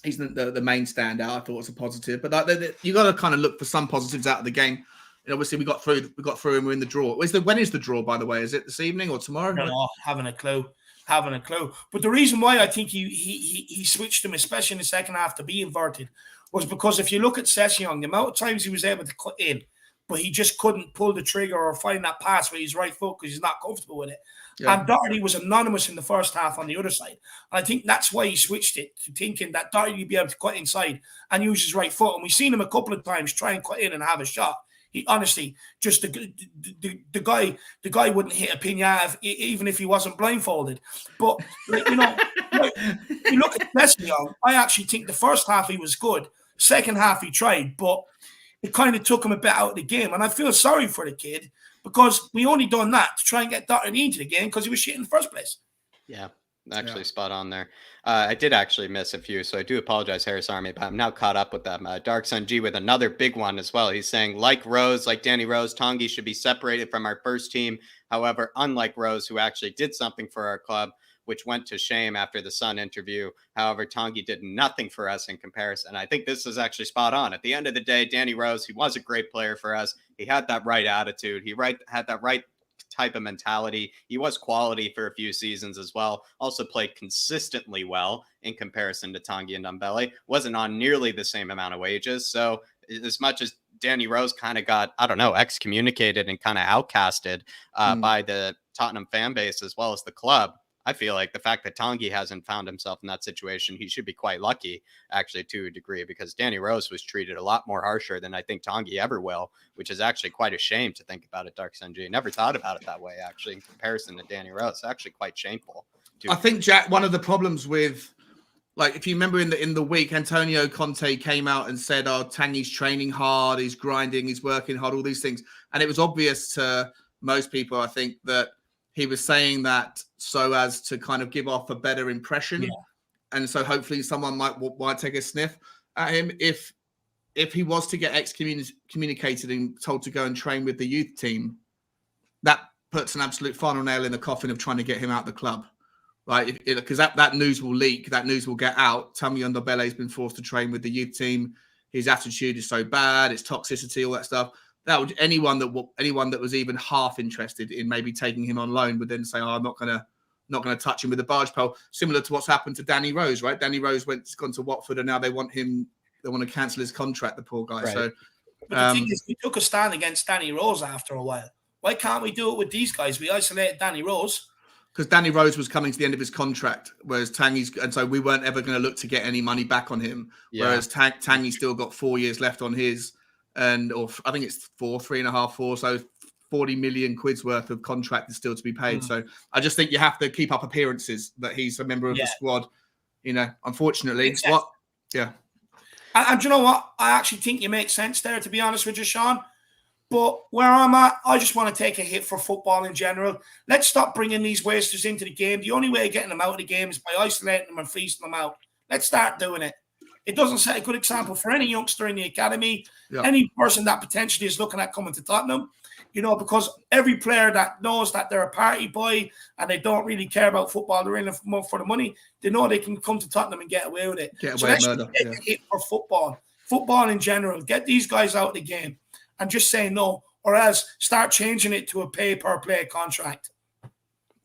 [SPEAKER 3] He's the main standout. I thought it was a positive, but you got to kind of look for some positives out of the game. Obviously, we got through and we're in the draw. When is the draw, by the way? Is it this evening or tomorrow?
[SPEAKER 1] No, having a clue. But the reason why I think he switched him, especially in the second half, to be inverted, was because if you look at Sessegnon, the amount of times he was able to cut in, but he just couldn't pull the trigger or find that pass with his right foot because he's not comfortable with it. Yeah. And Doherty was anonymous in the first half on the other side. And I think that's why he switched it, to thinking that Doherty would be able to cut inside and use his right foot. And we've seen him a couple of times try and cut in and have a shot. He honestly, just the guy wouldn't hit a pinata even if he wasn't blindfolded. But you look at Sessegnon, I actually think the first half he was good. Second half he tried, but it kind of took him a bit out of the game. And I feel sorry for the kid because we only done that to try and get Doherty into the game because he was shit in the first place.
[SPEAKER 2] Yeah. Actually, spot on there. I did actually miss a few, so I do apologize, Harris Army, but I'm now caught up with them. Dark Sun G with another big one as well. He's saying, like Danny Rose, Tanguy should be separated from our first team. However, unlike Rose, who actually did something for our club, which went to shame after the Sun interview. However, Tanguy did nothing for us in comparison. I think this is actually spot on. At the end of the day, Danny Rose, he was a great player for us. He had that right attitude. He had that right type of mentality. He was quality for a few seasons as well. Also played consistently well in comparison to Tanguy and Ndombele. Wasn't on nearly the same amount of wages. So as much as Danny Rose kind of got, excommunicated and kind of outcasted by the Tottenham fan base as well as the club, I feel like the fact that Tanguy hasn't found himself in that situation, he should be quite lucky, actually, to a degree, because Danny Rose was treated a lot more harsher than I think Tanguy ever will, which is actually quite a shame to think about it, Dark Sanjay. Never thought about it that way, actually, in comparison to Danny Rose. It's actually quite shameful.
[SPEAKER 3] I think, Jack, one of the problems with, like, if you remember in the week, Antonio Conte came out and said, Tanguy's training hard, he's grinding, he's working hard, all these things. And it was obvious to most people, I think, that he was saying that so as to kind of give off a better impression. Yeah. And so hopefully someone might take a sniff at him if he was to get excommunicated and told to go and train with the youth team. That puts an absolute final nail in the coffin of trying to get him out of the club, right? Because that news will leak, that news will get out. Tammy Ndombele has been forced to train with the youth team. His attitude is so bad, it's toxicity, all that stuff. That would anyone that was even half interested in maybe taking him on loan would then say, I'm not gonna touch him with a barge pole. Similar to what's happened to Danny Rose, right? Danny Rose gone to Watford and now they want him to cancel his contract. The poor guy.
[SPEAKER 2] Right.
[SPEAKER 3] So,
[SPEAKER 1] but the thing is, we took a stand against Danny Rose after a while. Why can't we do it with these guys? We isolated Danny Rose.
[SPEAKER 3] Because Danny Rose was coming to the end of his contract, whereas Tanguy's, and so we weren't ever going to look to get any money back on him.
[SPEAKER 2] Yeah.
[SPEAKER 3] Whereas Tanguy still got 4 years left on his, or I think it's 3.5, 4. So 40 million quid's worth of contract is still to be paid. So I just think you have to keep up appearances that he's a member of the squad. You know, unfortunately, yeah.
[SPEAKER 1] And do you know what? I actually think you make sense there, to be honest with you, Sean. But where I'm at, I just want to take a hit for football in general. Let's stop bringing these wasters into the game. The only way of getting them out of the game is by isolating them and freezing them out. Let's start doing it. It doesn't set a good example for any youngster in the academy, any person that potentially is looking at coming to Tottenham, you know, because every player that knows that they're a party boy and they don't really care about football, they're in it for the money, they know they can come to Tottenham and get away with it. So let's take a hit for football in general. Get these guys out of the game. And just say no, or else start changing it to a pay-per-play contract.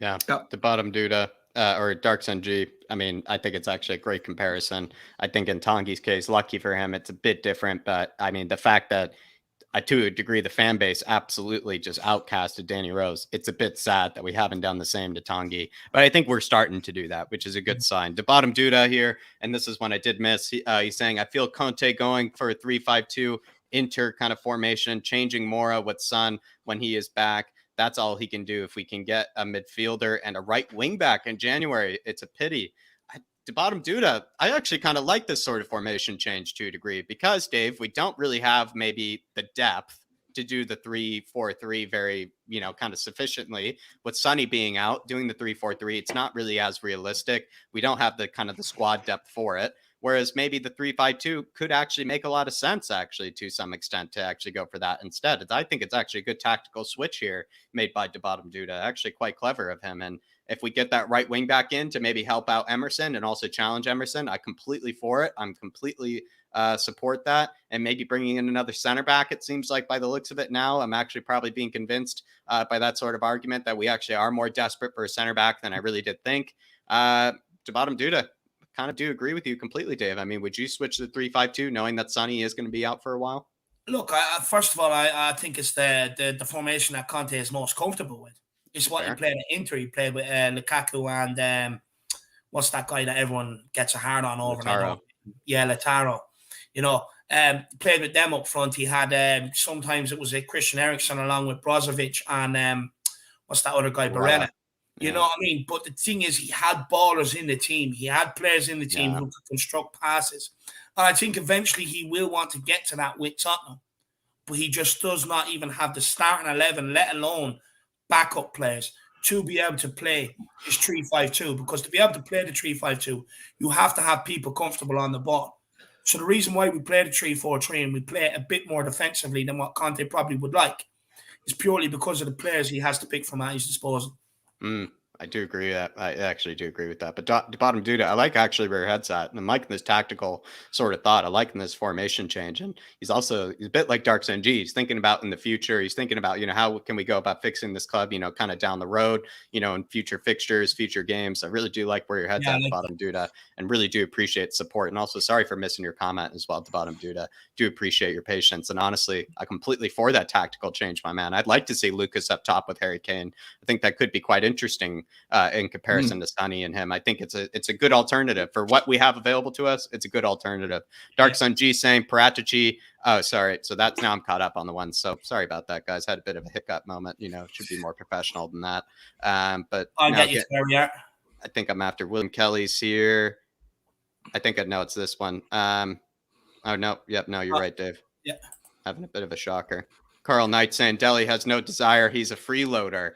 [SPEAKER 2] Yeah, the bottom Duda or Dark Sun G. I mean, I think it's actually a great comparison. I think in Tanguy's case, lucky for him, it's a bit different. But I mean, the fact that to a degree, the fan base absolutely just outcasted Danny Rose. It's a bit sad that we haven't done the same to Tanguy, but I think we're starting to do that, which is a good sign. The bottom Duda here, and this is one I did miss. He's saying, I feel Conte going for a 3-5-2. Inter kind of formation, changing Mora with Son when he is back. That's all he can do. If we can get a midfielder and a right wing back in January, it's a pity. To bottom Duda, I actually kind of like this sort of formation change to a degree because, Dave, we don't really have maybe the depth to do the 3-4-3 very, you know, kind of sufficiently. With Sonny being out, doing the 3-4-3, it's not really as realistic. We don't have the kind of the squad depth for it. Whereas maybe the 3-5-2 could actually make a lot of sense, actually, to some extent, to actually go for that instead. I think it's actually a good tactical switch here made by Bottom Duda. Actually quite clever of him. And if we get that right wing back in to maybe help out Emerson and also challenge Emerson, I'm completely for it. I'm completely support that. And maybe bringing in another center back, it seems like by the looks of it now, I'm actually probably being convinced by that sort of argument that we actually are more desperate for a center back than I really did think. Bottom Duda. Kind of do agree with you completely, Dave. I mean, would you switch to 3-5-2 knowing that Sonny is going to be out for a while?
[SPEAKER 1] Look, first of all, I think it's the formation that Conte is most comfortable with. It's what he played at Inter. He played with Lukaku and what's that guy that everyone gets a hard on over?
[SPEAKER 2] Lautaro.
[SPEAKER 1] Yeah, Lautaro. You know, played with them up front. He had sometimes it was a Christian Eriksen along with Brozovic and what's that other guy? Barella. You know what I mean? But the thing is, he had ballers in the team. He had players in the team who could construct passes. And I think eventually he will want to get to that with Tottenham. But he just does not even have the starting 11, let alone backup players, to be able to play his 3-5-2. Because to be able to play the 3-5-2, you have to have people comfortable on the ball. So the reason why we play the 3-4-3 and we play it a bit more defensively than what Conte probably would like is purely because of the players he has to pick from at his disposal.
[SPEAKER 2] I do agree with that. I actually do agree with that. But Bottom Duda, I like actually where your head's at. And I'm liking this tactical sort of thought. I like this formation change. And he's a bit like Dark Sun G. He's thinking about in the future. He's thinking about, you know, how can we go about fixing this club, you know, kind of down the road, you know, in future fixtures, future games. I really do like where your head's at, Bottom Duda, and really do appreciate support. And also sorry for missing your comment as well, to Bottom Duda. Do appreciate your patience. And honestly, I'm completely for that tactical change, my man. I'd like to see Lucas up top with Harry Kane. I think that could be quite interesting in comparison to Sonny and him. I think it's a good alternative for what we have available to us. It's a good alternative. Dark Sun G saying Paratici. Oh, sorry. So that's now I'm caught up on the ones. So sorry about that, guys. Had a bit of a hiccup moment. You know, should be more professional than that. But
[SPEAKER 1] I'll get you to where we are.
[SPEAKER 2] I think I'm after William Kelly's here. I think I know it's this one. Oh no. Yep. No, you're right, Dave.
[SPEAKER 1] Yeah.
[SPEAKER 2] Having a bit of a shocker. Carl Knight saying Delhi has no desire. He's a freeloader.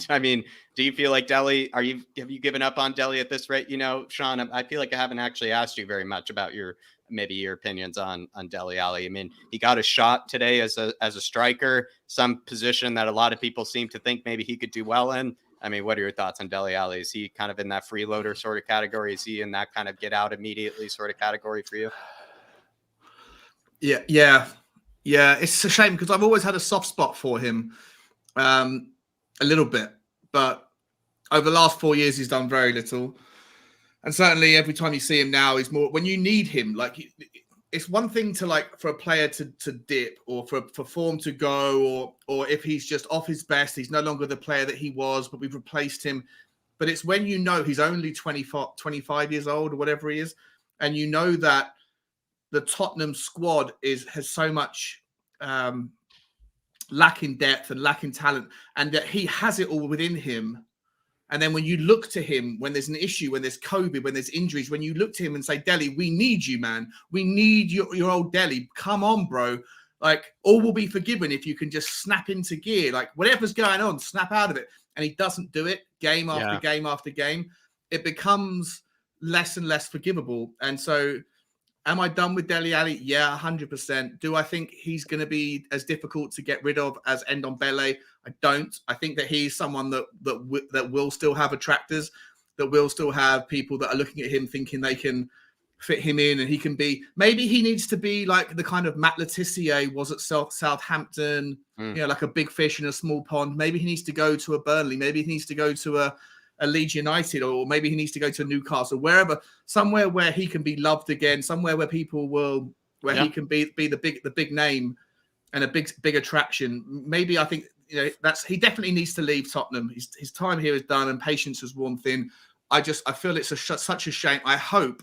[SPEAKER 2] I mean, do you feel like Delhi? Have you given up on Delhi at this rate? You know, Sean, I feel like I haven't actually asked you very much about your opinions on Dele Alli. I mean, he got a shot today as a striker, some position that a lot of people seem to think maybe he could do well in. I mean, what are your thoughts on Dele Alli? Is he kind of in that freeloader sort of category? Is he in that kind of get out immediately sort of category for you?
[SPEAKER 3] Yeah. It's a shame because I've always had a soft spot for him. A little bit, but over the last 4 years, he's done very little. And certainly every time you see him now, he's more when you need him. Like it's one thing to like for a player to dip or for form to go or if he's just off his best, he's no longer the player that he was, but we've replaced him. But it's when you know he's only 25 years old or whatever he is, and you know that the Tottenham squad has so much lacking depth and lacking talent, and that he has it all within him. And then when you look to him, when there's an issue, when there's COVID, when there's injuries, when you look to him and say, Dele, we need you, man. We need your old Dele. Come on, bro. Like, all will be forgiven if you can just snap into gear. Like, whatever's going on, snap out of it. And he doesn't do it game after game after game. It becomes less and less forgivable. And so, am I done with Dele Alli? Yeah, 100%. Do I think he's going to be as difficult to get rid of as Ndombele? I don't. I think that he's someone that will still have attractors, that will still have people that are looking at him thinking they can fit him in, and he can be. Maybe he needs to be like the kind of Matt Letizia was at Southampton, like a big fish in a small pond. Maybe he needs to go to a Burnley. Maybe he needs to go to a Leeds United, or maybe he needs to go to Newcastle, wherever, somewhere where he can be loved again, somewhere where people will, he can be the big name and a big attraction. Maybe I think he definitely needs to leave Tottenham. His time here is done, and patience has worn thin. I feel it's such a shame. I hope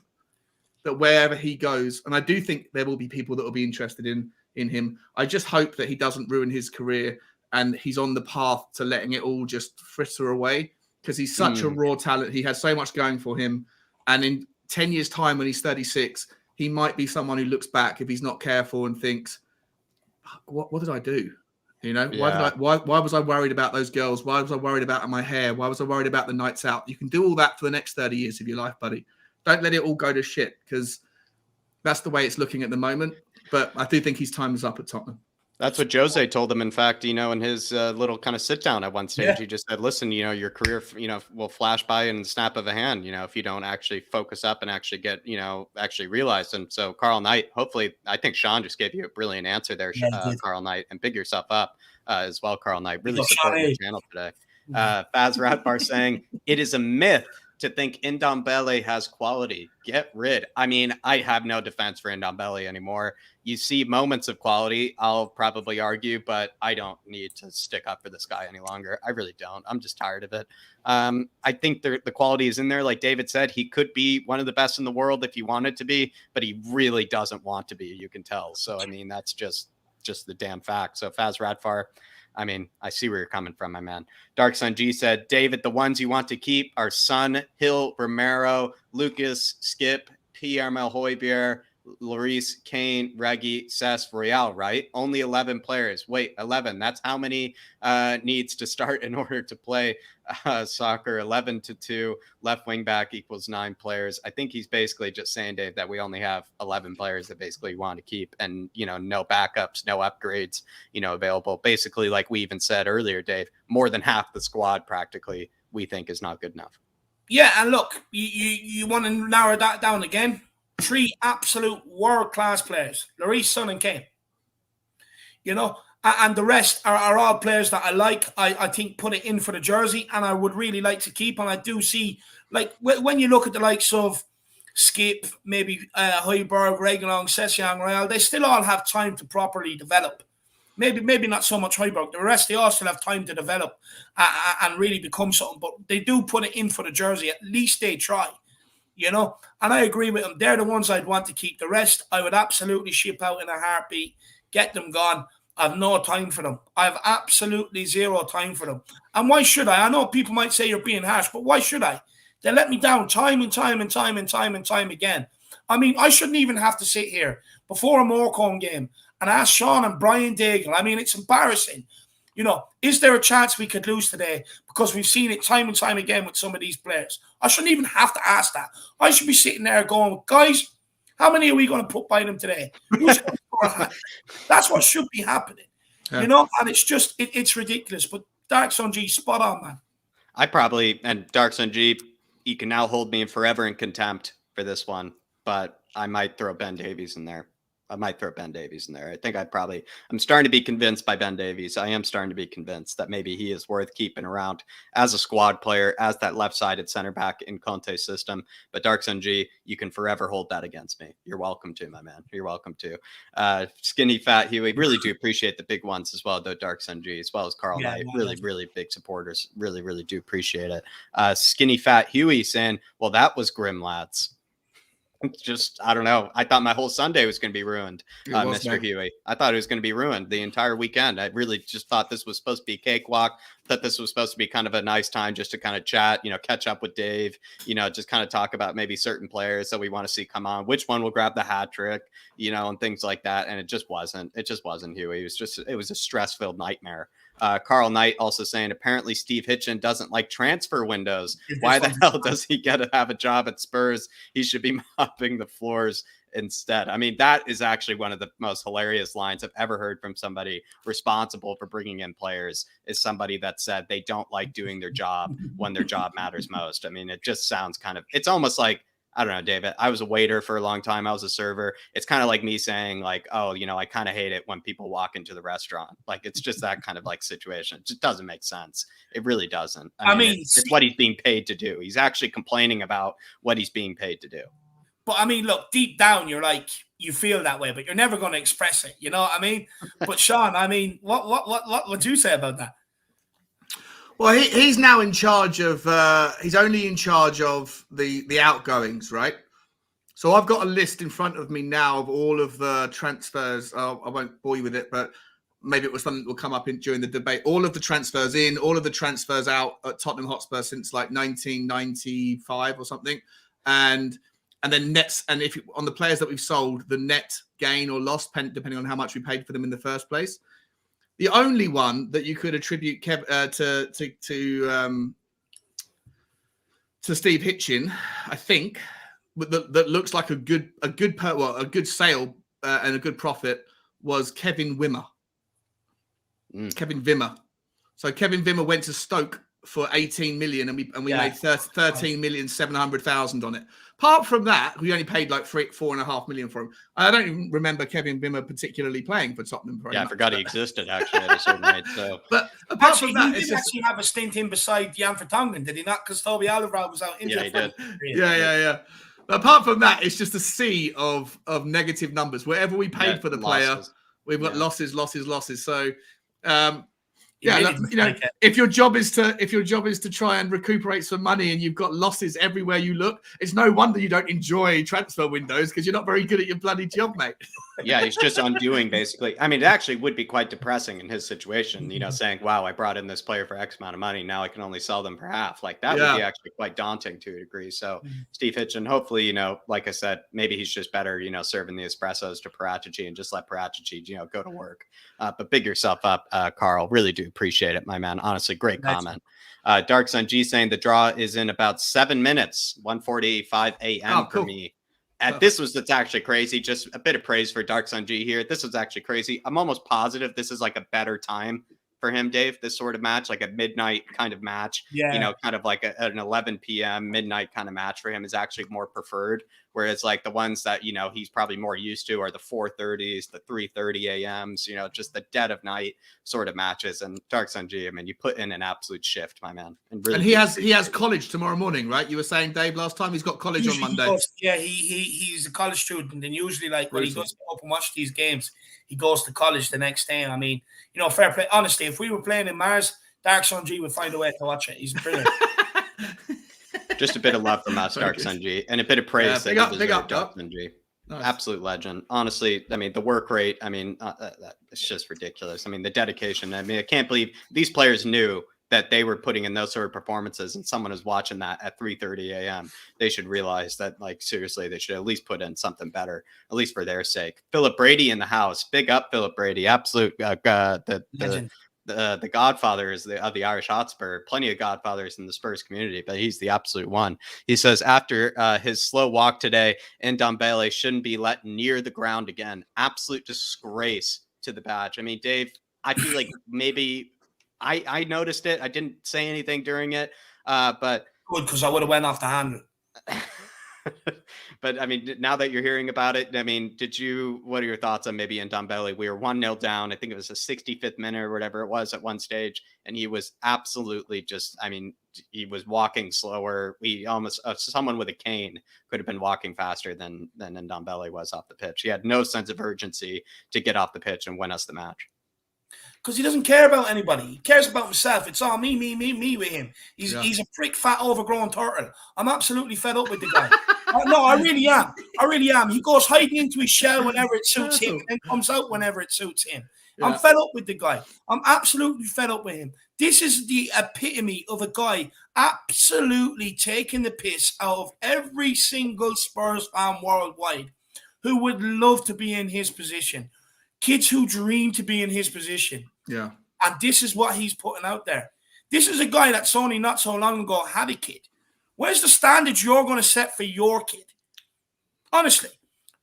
[SPEAKER 3] that wherever he goes, and I do think there will be people that will be interested in him. I just hope that he doesn't ruin his career and he's on the path to letting it all just fritter away. Because he's such a raw talent. He has so much going for him. And in 10 years' time, when he's 36, he might be someone who looks back, if he's not careful, and thinks, what did I do? Why was I worried about those girls? Why was I worried about my hair? Why was I worried about the nights out? You can do all that for the next 30 years of your life, buddy. Don't let it all go to shit, because that's the way it's looking at the moment. But I do think his time is up at Tottenham.
[SPEAKER 2] That's what Jose told him. In fact, in his little kind of sit down at one stage, he just said, listen, your career, will flash by in the snap of a hand, if you don't actually focus up and actually get, actually realize. And so Carl Knight, hopefully, I think Sean just gave you a brilliant answer there, Carl Knight, and big yourself up as well, Carl Knight. Really supporting the channel today. Faz Radbar saying, it is a myth to think Ndombele has quality. Get rid. I mean, I have no defense for Ndombele anymore. You see moments of quality, I'll probably argue, but I don't need to stick up for this guy any longer. I really don't. I'm just tired of it. I think the quality is in there. Like David said, he could be one of the best in the world if he wanted to be, but he really doesn't want to be, you can tell. So, I mean, that's just the damn fact. So Faz Radfar, I mean, I see where you're coming from, my man. Dark Sun G said, David, the ones you want to keep are Son, Hill, Romero, Lucas, Skip, Pierre-Emile Højbjerg, Lloris, Kane, Reggie, Cesc, Royale, right? Only 11 players. Wait, 11. That's how many needs to start in order to play soccer. 11-2, left wing back equals 9 players. I think he's basically just saying, Dave, that we only have 11 players that basically want to keep, and, no backups, no upgrades, available. Basically, like we even said earlier, Dave, more than half the squad practically we think is not good enough.
[SPEAKER 1] Yeah, and look, you want to narrow that down again? 3 absolute world-class players, Lloris, Son, and Kane. And the rest are all players that I like. I think put it in for the jersey, and I would really like to keep. And I do see, like, when you look at the likes of Skip, maybe Højbjerg, Reguilon, Sessegnon, Royale, they still all have time to properly develop. Maybe not so much Højbjerg. The rest, they all still have time to develop and really become something. But they do put it in for the jersey. At least they try. And I agree with them. They're the ones I'd want to keep. The rest, I would absolutely ship out in a heartbeat, get them gone. I have no time for them. I have absolutely zero time for them. And why should I? I know people might say you're being harsh, but why should I? They let me down time and time and time and time and time again. I mean, I shouldn't even have to sit here before a Morecambe game and ask Sean and Brian Daigle. I mean, it's embarrassing. Is there a chance we could lose today? Because we've seen it time and time again with some of these players. I shouldn't even have to ask that. I should be sitting there going, guys, how many are we going to put by them today? That's what should be happening. And it's just, it's ridiculous. But Dark Sun G, spot on, man.
[SPEAKER 2] And Dark Sun G, you can now hold me forever in contempt for this one, but I might throw Ben Davies in there. I might throw Ben Davies in there. I think I'm starting to be convinced by Ben Davies. I am starting to be convinced that maybe he is worth keeping around as a squad player, as that left-sided center back in Conte's system. But Dark Sun G, you can forever hold that against me. You're welcome to, my man. You're welcome to. Skinny Fat Huey, really do appreciate the big ones as well, though, Dark Sun G, as well as Carl Knight. Really, really big supporters. Really, really do appreciate it. Skinny Fat Huey saying, well, that was grim, lads. Just, I don't know. I thought my whole Sunday was going to be ruined, Mr. Huey. I thought it was going to be ruined the entire weekend. I really just thought this was supposed to be a cakewalk. That this was supposed to be kind of a nice time just to kind of chat, catch up with Dave, just kind of talk about maybe certain players that we want to see come on, which one will grab the hat trick, and things like that. And it just wasn't. It just wasn't, Huey. It was a stress-filled nightmare. Carl Knight also saying apparently Steve Hitchen doesn't like transfer windows. Why the hell does he get to have a job at Spurs? He should be mopping the floors instead. I mean, that is actually one of the most hilarious lines I've ever heard from somebody responsible for bringing in players, is somebody that said they don't like doing their job when their job matters most. I mean, it just sounds it's almost like, I don't know, David, I was a waiter for a long time. I was a server. It's kind of like me saying like, oh, I kind of hate it when people walk into the restaurant. Like, it's just that kind of like situation. It just doesn't make sense. It really doesn't. I mean, it's what he's being paid to do. He's actually complaining about what he's being paid to do.
[SPEAKER 1] But I mean, look, deep down, you're like, you feel that way, but you're never going to express it. You know what I mean? But Sean, I mean, what would you say about that?
[SPEAKER 3] Well, he's now in charge of. He's only in charge of the outgoings, right? So I've got a list in front of me now of all of the transfers. I won't bore you with it, but maybe it was something that will come up during the debate. All of the transfers in, all of the transfers out at Tottenham Hotspur since like 1995 or something, and then nets. And if on the players that we've sold, the net gain or loss, depending on how much we paid for them in the first place. The only one that you could attribute to Steve Hitchen, I think, that looks like a good sale and a good profit was Kevin Wimmer. Kevin Wimmer. So Kevin Wimmer went to Stoke for 18 million, and we made 13,700,000 on it. Apart from that, we only paid like 4.5 million for him. I don't even remember Kevin Wimmer particularly playing for Tottenham.
[SPEAKER 2] I forgot he existed actually at a certain rate. So,
[SPEAKER 3] but apart
[SPEAKER 1] actually,
[SPEAKER 3] from that,
[SPEAKER 1] he did actually have a stint in beside Jan Vertonghen, did he not? Because Toby Alderweireld was out injured.
[SPEAKER 2] Yeah, he did.
[SPEAKER 3] Yeah. But apart from that, it's just a sea of negative numbers. Wherever we paid for the player, we've got losses. So. If your job is to try and recuperate some money and you've got losses everywhere you look, it's no wonder you don't enjoy transfer windows, because you're not very good at your bloody job, mate.
[SPEAKER 2] Yeah, he's just undoing basically. I mean, it actually would be quite depressing in his situation, saying, wow, I brought in this player for X amount of money. Now I can only sell them for half. Like that would be actually quite daunting to a degree. So Steve Hitchen, hopefully, like I said, maybe he's just better, serving the espressos to Paratici and just let Paratici, go to work. But big yourself up, Carl. Really do appreciate it, my man. Honestly, great comment. Dark Sun G saying the draw is in about 7 minutes, 1:45 a.m. for me. And it's actually crazy. Just a bit of praise for Dark Sun G here. This was actually crazy. I'm almost positive this is like a better time for him, Dave, this sort of match, like a midnight kind of match, kind of like an 11 p.m. midnight kind of match for him is actually more preferred. Whereas like the ones that, he's probably more used to are the 4:30s, the 3:30 a.m.s, just the dead of night sort of matches. And Dark Sun G, I mean, you put in an absolute shift, my man. And
[SPEAKER 3] he has college tomorrow morning, right? You were saying, Dave, last time he's got college on Monday.
[SPEAKER 1] He's a college student, and usually like when he goes to go up and watch these games, he goes to college the next day. I mean, fair play. Honestly, if we were playing in Mars, Dark Sun G would find a way to watch it. He's brilliant.
[SPEAKER 2] Just a bit of love from us, Dark Sun G, and a bit of praise.
[SPEAKER 3] Big up,
[SPEAKER 2] Dark Sun G. Nice. Absolute legend. Honestly, I mean, the work rate, I mean, it's just ridiculous. I mean, the dedication. I mean, I can't believe these players knew that they were putting in those sort of performances, and someone is watching that at 3:30 a.m. They should realize that, like, seriously, they should at least put in something better, at least for their sake. Philip Brady in the house. Big up, Philip Brady. Absolute the godfather is of the Irish Hotspur. Plenty of godfathers in the Spurs community, but he's the absolute one. He says after his slow walk today, Ndombele shouldn't be let near the ground again. Absolute disgrace to the badge. I mean, Dave, I feel like maybe I noticed it. I didn't say anything during it, but
[SPEAKER 1] good, because I would have went off the handle.
[SPEAKER 2] But I mean, now that you're hearing about it, I mean, what are your thoughts on maybe in Ndombele? We were 1-0 down. I think it was the 65th minute or whatever it was at one stage. And he was absolutely just, I mean, he was walking slower. We almost, someone with a cane could have been walking faster than Ndombele was off the pitch. He had no sense of urgency to get off the pitch and win us the match.
[SPEAKER 1] Because he doesn't care about anybody. He cares about himself. It's all me, me, me, me with him. He's a prick, fat, overgrown turtle. I'm absolutely fed up with the guy. No, I really am. I really am. He goes hiding into his shell whenever it suits him and then comes out whenever it suits him. Yeah. I'm fed up with the guy. I'm absolutely fed up with him. This is the epitome of a guy absolutely taking the piss out of every single Spurs fan worldwide who would love to be in his position. Kids who dream to be in his position.
[SPEAKER 3] Yeah.
[SPEAKER 1] And this is what he's putting out there. This is a guy that's only not so long ago had a kid. Where's the standards you're going to set for your kid? Honestly.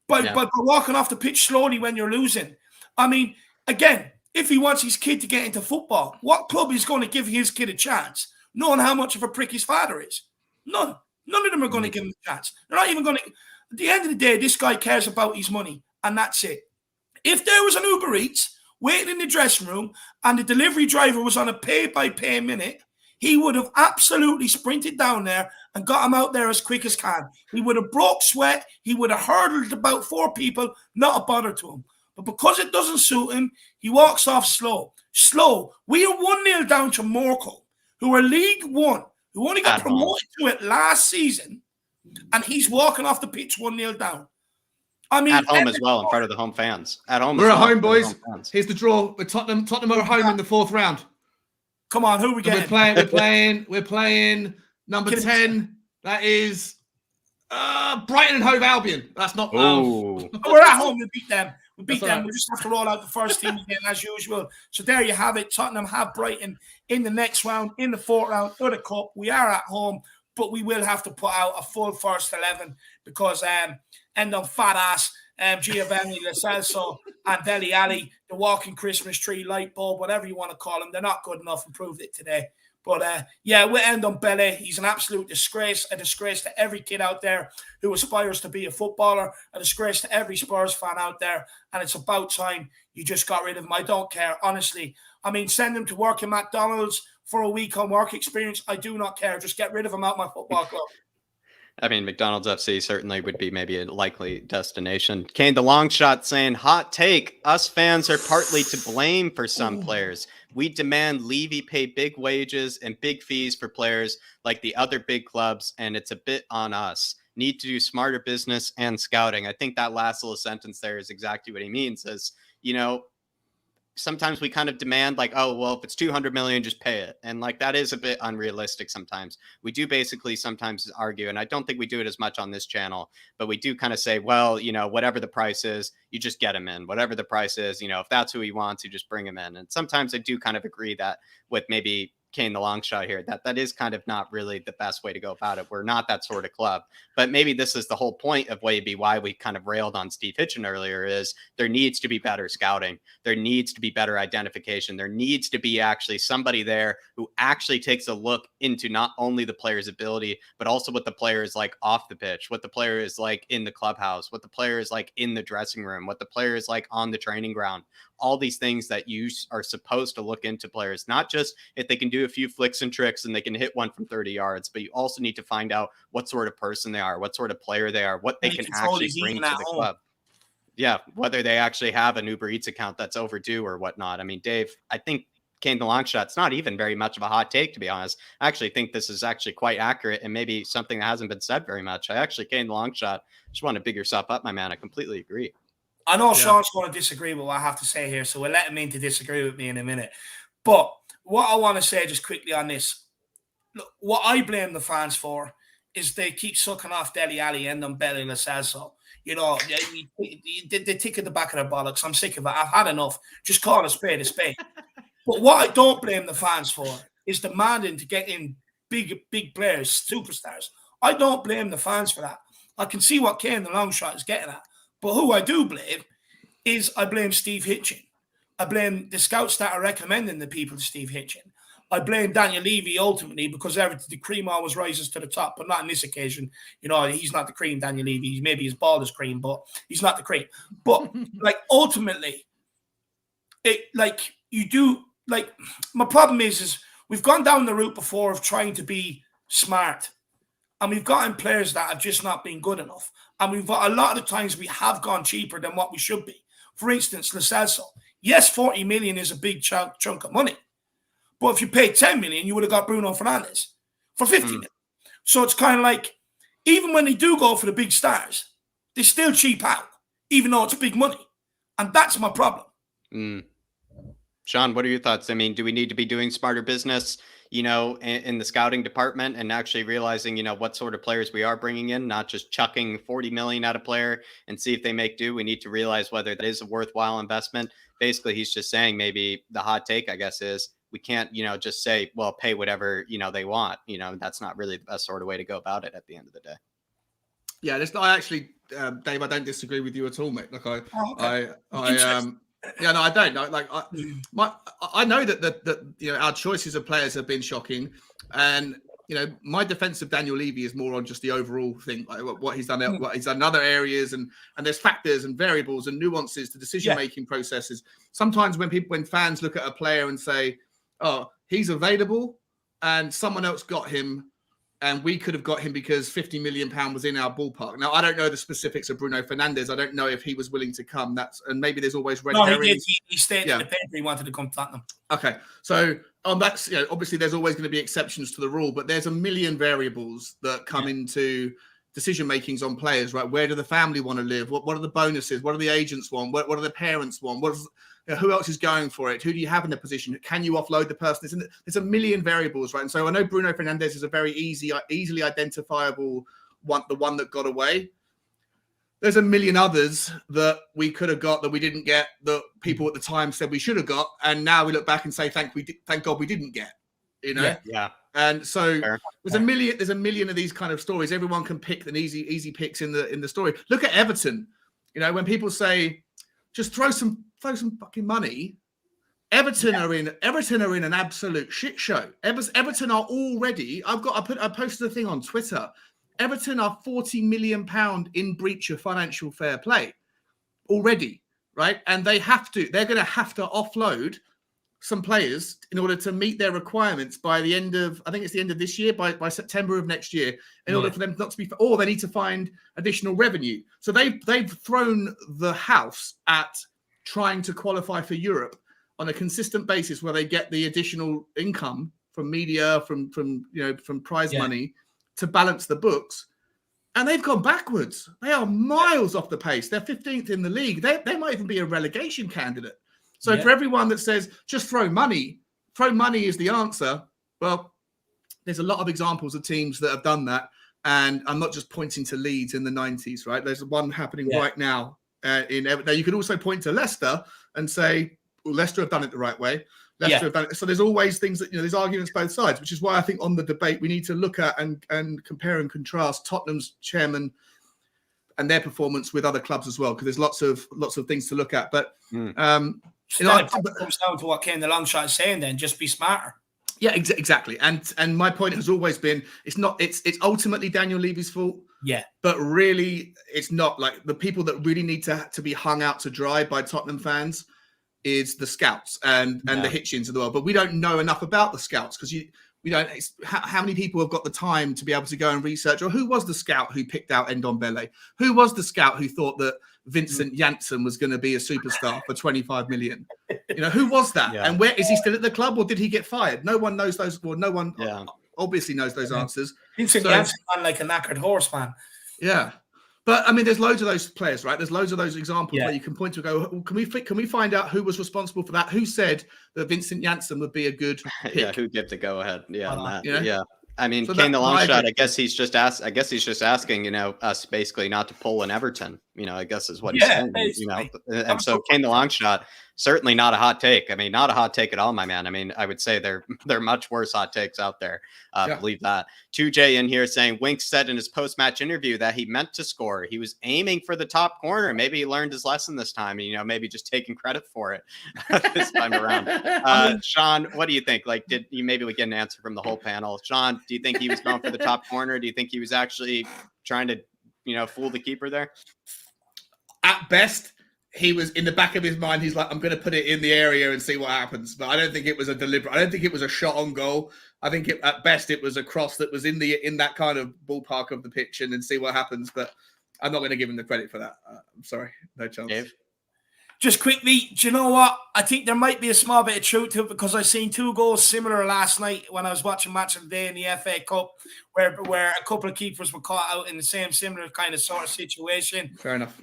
[SPEAKER 1] By walking off the pitch slowly when you're losing. I mean, again, if he wants his kid to get into football, what club is going to give his kid a chance? Knowing how much of a prick his father is. None. None of them are going to give him a chance. They're not even going to. At the end of the day, this guy cares about his money. And that's it. If there was an Uber Eats waiting in the dressing room and the delivery driver was on a pay-by-pay minute, he would have absolutely sprinted down there and got him out there as quick as can. He would have broke sweat. He would have hurdled about 4 people, not a bother to him. But because it doesn't suit him, he walks off slow. Slow. We are 1-0 down to Morecambe, who are League One, who only got promoted to it last season, and he's walking off the pitch 1-0 down. I mean,
[SPEAKER 2] at home as well, in front of the home fans. At home,
[SPEAKER 3] we're at home, boys. Here's the draw. We're Tottenham. Tottenham are at home in the 4th round.
[SPEAKER 1] Come on, who are we getting?
[SPEAKER 3] We're playing number 10. That is Brighton and Hove Albion. That's not.
[SPEAKER 1] We're at home. We beat them. We beat them. We just have to roll out the first team again as usual. So there you have it. Tottenham have Brighton in the next round, in the 4th round of the cup. We are at home, but we will have to put out a full first 11 because end on fat ass Giovanni Lo Celso and Dele Alli, the walking Christmas tree, light bulb, whatever you want to call them. They're not good enough and proved it today. But we'll end on Bele. He's an absolute disgrace, a disgrace to every kid out there who aspires to be a footballer, a disgrace to every Spurs fan out there. And it's about time you just got rid of him. I don't care, honestly. I mean, send him to work in McDonald's for a week on work experience. I do not care. Just get rid of him out my football club.
[SPEAKER 2] I mean, McDonald's FC certainly would be maybe a likely destination. Kane, the long shot, saying, hot take, us fans are partly to blame for some players. We demand Levy pay big wages and big fees for players like the other big clubs, and it's a bit on us. Need to do smarter business and scouting. I think that last little sentence there is exactly what he means, is, you know, sometimes we kind of demand like, oh, well, if it's 200 million, just pay it. And like, that is a bit unrealistic. Sometimes we do basically sometimes argue, and I don't think we do it as much on this channel, but we do kind of say, well, you know, whatever the price is, you just get him in. Whatever the price is, you know, if that's who he wants, you just bring him in. And sometimes I do kind of agree that with maybe Kane the long shot here, that is kind of not really the best way to go about it. We're not that sort of club, but maybe this is the whole point of maybe why we kind of railed on Steve Hitchen earlier, is there needs to be better scouting. There needs to be better identification. There needs to be actually somebody there who actually takes a look into not only the player's ability, but also what the player is like off the pitch, what the player is like in the clubhouse, what the player is like in the dressing room, what the player is like on the training ground. All these things that you are supposed to look into players, not just if they can do a few flicks and tricks and they can hit one from 30 yards, but you also need to find out what sort of person they are, what sort of player they are, what they can actually bring to the club. Yeah, whether they actually have an Uber Eats account that's overdue or whatnot. I mean, Dave, I think Kane the long shot's not even very much of a hot take, to be honest. I actually think this is actually quite accurate and maybe something that hasn't been said very much. I actually, Kane the long shot, just want to big yourself up, my man. I completely agree.
[SPEAKER 1] I know Sean's going to disagree with what I have to say here, so we'll let him in to disagree with me in a minute. But what I want to say just quickly on this, look, what I blame the fans for is they keep sucking off Dele Alli and Ndombele Lo Celso. You know, they tick at the back of their bollocks. I'm sick of it. I've had enough. Just call a spade a spade. But what I don't blame the fans for is demanding to get in big players, superstars. I don't blame the fans for that. I can see what Kane the long shot is getting at. But who I do blame is I blame Steve Hitchen. I blame the scouts that are recommending the people to Steve Hitchen. I blame Daniel Levy ultimately because the cream always rises to the top, but not in this occasion. You know, he's not the cream, Daniel Levy. Maybe his ball is cream, but he's not the cream. But like ultimately, my problem is we've gone down the route before of trying to be smart, and we've gotten players that have just not been good enough. And we've got a lot of the times we have gone cheaper than what we should be. For instance, Lo Celso. Yes, 40 million is a big chunk of money. But if you paid 10 million, you would have got Bruno Fernandes for 50 million. So it's kind of like, even when they do go for the big stars, they still cheap out, even though it's big money. And that's my problem.
[SPEAKER 2] Sean, what are your thoughts? I mean, do we need to be doing smarter business, you know, in the scouting department and actually realizing, you know, what sort of players we are bringing in, not just chucking 40 million at a player and see if they make do? We need to realize whether that is a worthwhile investment. Basically, he's just saying, maybe the hot take, I guess, is we can't, you know, just say, well, pay whatever, you know, they want. You know, that's not really the best sort of way to go about it at the end of the day.
[SPEAKER 3] Yeah, I actually, Dave, I don't disagree with you at all, mate. Like yeah, no, I don't. I know that you know, our choices of players have been shocking, and you know, my defense of Daniel Levy is more on just the overall thing, like what he's done, what he's done in other areas, and there's factors and variables and nuances to decision-making processes. Sometimes when fans look at a player and say, "Oh, he's available," and someone else got him, and we could have got him because £50 million was in our ballpark. Now, I don't know the specifics of Bruno Fernandes. I don't know if he was willing to come. And maybe there's always red herrings.
[SPEAKER 1] He did. He stated in the paper he wanted to come to Tottenham.
[SPEAKER 3] Okay, so that's, you know, obviously there's always going to be exceptions to the rule, but there's a million variables that come into decision makings on players, right? Where do the family want to live? What are the bonuses? What do the agents want? What do the parents want? Who else is going for it? Who do you have in the position? Can you offload the person? There's a million variables, right? And so I know Bruno Fernandes is a very easily identifiable one, the one that got away. There's a million others that we could have got that we didn't get, that people at the time said we should have got, and now we look back and say thank God we didn't get. You know?
[SPEAKER 2] Yeah.
[SPEAKER 3] And so there's a million of these kind of stories. Everyone can pick an easy picks in the story. Look at Everton. You know, when people say just throw some fucking money, Everton are in an absolute shit show. Everton are already, I posted a thing on Twitter. Everton are £40 million in breach of financial fair play already, right? And they're going to have to offload some players in order to meet their requirements by the end of, I think it's the end of this year, by September of next year, in order for them not to be, or they need to find additional revenue. So they've thrown the house at trying to qualify for Europe on a consistent basis, where they get the additional income from media, from prize money to balance the books. And they've gone backwards. They are miles off the pace. They're 15th in the league. They might even be a relegation candidate. So for everyone that says just throw money is the answer, well, there's a lot of examples of teams that have done that. And I'm not just pointing to Leeds in the 90s, right? There's one happening right now. Now you could also point to Leicester and say, well, Leicester have done it the right way. Leicester have done it. So there's always things that, you know, there's arguments both sides, which is why I think on the debate we need to look at and compare and contrast Tottenham's chairman and their performance with other clubs as well, because there's lots of things to look at. But
[SPEAKER 1] it comes down to what Ken the long shot is saying. Then just be smarter.
[SPEAKER 3] Yeah, exactly. And my point has always been, it's ultimately Daniel Levy's fault.
[SPEAKER 1] Yeah.
[SPEAKER 3] But really, it's not. Like, the people that really need to be hung out to dry by Tottenham fans is the scouts and the Hitchens of the world. But we don't know enough about the scouts, because we don't. How many people have got the time to be able to go and research? Or who was the scout who picked out Ndombele? Who was the scout who thought that Vincent Janssen was going to be a superstar for 25 million? You know, who was that? And where is he still at the club, or did he get fired? No one knows those. Well, no one obviously knows those answers.
[SPEAKER 1] Vincent Janssen, man, like a knackered horse, man. Yeah.
[SPEAKER 3] But I mean, there's loads of those players, right? There's loads of those examples where you can point to go, well, can we find out who was responsible for that? Who said that Vincent Janssen would be a good pick?
[SPEAKER 2] Who gave the go ahead? On that.
[SPEAKER 3] You know?
[SPEAKER 2] Yeah. I mean, so Kane the long shot, I guess he's just asking, you know, us basically not to pull an Everton, I guess is what he's saying,
[SPEAKER 1] basically.
[SPEAKER 2] And so Kane the long shot, certainly not a hot take. I mean, not a hot take at all, my man. I mean, I would say there are much worse hot takes out there. Believe that. 2J in here saying Winks said in his post-match interview that he meant to score. He was aiming for the top corner. Maybe he learned his lesson this time, and maybe just taking credit for it this time around. Sean, what do you think? Like, maybe we get an answer from the whole panel. Sean, do you think he was going for the top corner? Do you think he was actually trying to, fool the keeper there?
[SPEAKER 3] At best, he was in the back of his mind. He's like, I'm going to put it in the area and see what happens. But I don't think it was a deliberate. I don't think it was a shot on goal. I think at best it was a cross that was in that kind of ballpark of the pitch and then see what happens. But I'm not going to give him the credit for that. I'm sorry, no chance.
[SPEAKER 2] Dave?
[SPEAKER 1] Just quickly, do you know what? I think there might be a small bit of truth to it because I seen 2 goals similar last night when I was watching Match of the Day in the FA Cup, where a couple of keepers were caught out in the same similar kind of sort of situation.
[SPEAKER 3] Fair enough.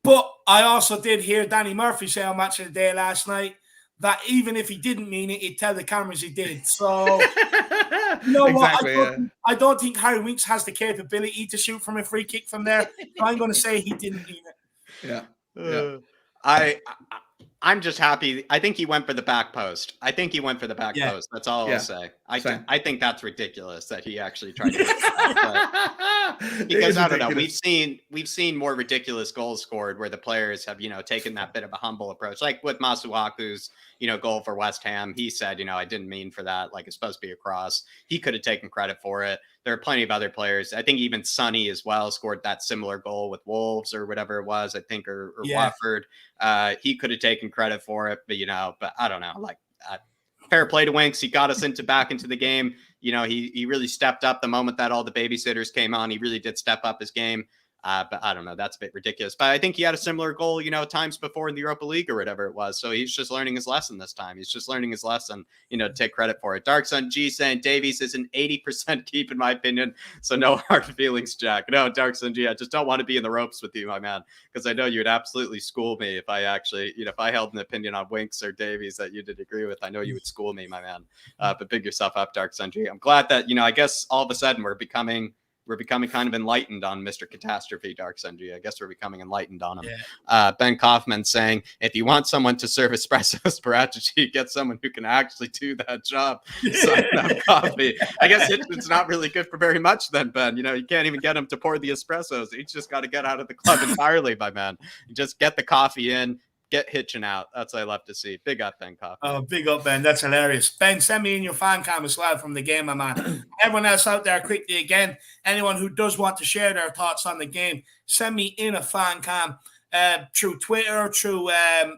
[SPEAKER 1] But I also did hear Danny Murphy say on Match of the Day last night that even if he didn't mean it, he'd tell the cameras he did. So,
[SPEAKER 3] Exactly,
[SPEAKER 1] what? I don't think Harry Winks has the capability to shoot from a free kick from there. So I'm going to say he didn't mean it.
[SPEAKER 3] Yeah.
[SPEAKER 2] I'm just happy. I think he went for the back post. Post. That's all I'll say. I think that's ridiculous that he actually tried to hit that. Because I don't know. We've seen more ridiculous goals scored where the players have, taken that bit of a humble approach. Like with Masuaku's, goal for West Ham. He said, I didn't mean for that. Like, it's supposed to be a cross. He could have taken credit for it. There are plenty of other players. I think even Sonny as well scored that similar goal with Wolves or whatever it was, I think, or Watford. He could have taken credit for it, but I don't know. Like, fair play to Winks. He got us back into the game. He really stepped up the moment that all the babysitters came on. He really did step up his game. But I don't know. That's a bit ridiculous. But I think he had a similar goal, times before in the Europa League or whatever it was. So he's just learning his lesson this time. He's just learning his lesson, to take credit for it. Dark Sun G saying Davies is an 80% keep, in my opinion. So no hard feelings, Jack. No, Dark Sun G, I just don't want to be in the ropes with you, my man, because I know you'd absolutely school me if I actually, if I held an opinion on Winks or Davies that you did agree with. I know you would school me, my man. But big yourself up, Dark Sun G. I'm glad that, I guess all of a sudden we're becoming kind of enlightened on Mr. Catastrophe, Dark Sunji. I guess we're becoming enlightened on him. Yeah. Ben Kaufman saying, if you want someone to serve espressos for Achichi, get someone who can actually do that job. Sign up coffee. I guess it's not really good for very much then, Ben. You can't even get him to pour the espressos. He's just got to get out of the club entirely, my man. You just get the coffee in, get hitching out. That's what I love to see. Big up, Ben Coffee.
[SPEAKER 1] Oh, big up, Ben. That's hilarious. Ben, send me in your fan cam as well from the game, my man. Everyone else out there, quickly again, anyone who does want to share their thoughts on the game, send me in a fan cam through Twitter, through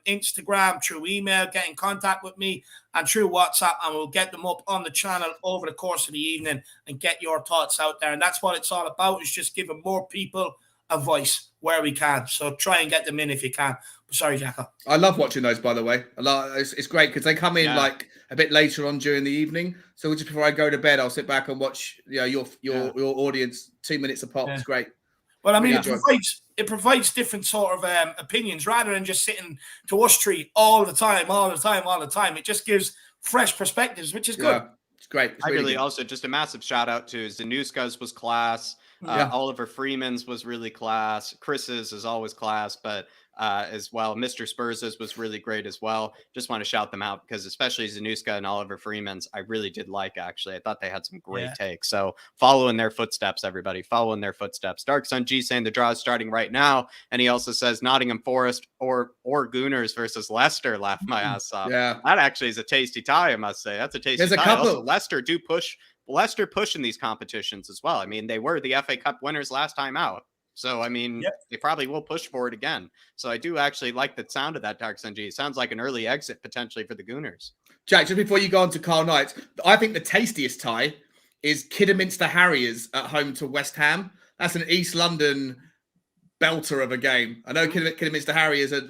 [SPEAKER 1] Instagram, through email, get in contact with me, and through WhatsApp, and we'll get them up on the channel over the course of the evening and get your thoughts out there. And that's what it's all about, is just giving more people a voice where we can. So try and get them in if you can. Sorry, Jacko.
[SPEAKER 3] I love watching those, by the way. It's great because they come in like a bit later on during the evening. So just before I go to bed, I'll sit back and watch your audience 2 minutes apart. It's great.
[SPEAKER 1] Well, I mean, it provides different sort of opinions rather than just sitting to us three all the time. It just gives fresh perspectives, which is good.
[SPEAKER 3] Yeah, it's great. It's
[SPEAKER 2] really
[SPEAKER 3] really good.
[SPEAKER 2] Also just a massive shout out to Zanuska's was class. Oliver Freeman's was really class. Chris's is always class, but as well, Mr. Spurs's was really great as well. Just want to shout them out because especially Zanuska and Oliver Freeman's, I really did like, actually. I thought they had some great takes. So follow in their footsteps, everybody. Follow in their footsteps. Dark Sun G saying the draw is starting right now. And he also says Nottingham Forest or Gooners versus Leicester. Laugh my ass off.
[SPEAKER 3] Yeah.
[SPEAKER 2] That actually is a tasty tie, I must say. That's a tasty
[SPEAKER 3] There's
[SPEAKER 2] tie.
[SPEAKER 3] a couple.
[SPEAKER 2] Also, Leicester pushing these competitions as well. I mean, they were the FA Cup winners last time out. So, I mean, they probably will push for it again. So I do actually like the sound of that, Dark Sun G. It sounds like an early exit potentially for the Gooners.
[SPEAKER 3] Jack, just before you go on to Carl Knight, I think the tastiest tie is Kidderminster Harriers at home to West Ham. That's an East London belter of a game. I know Kidderminster Harriers are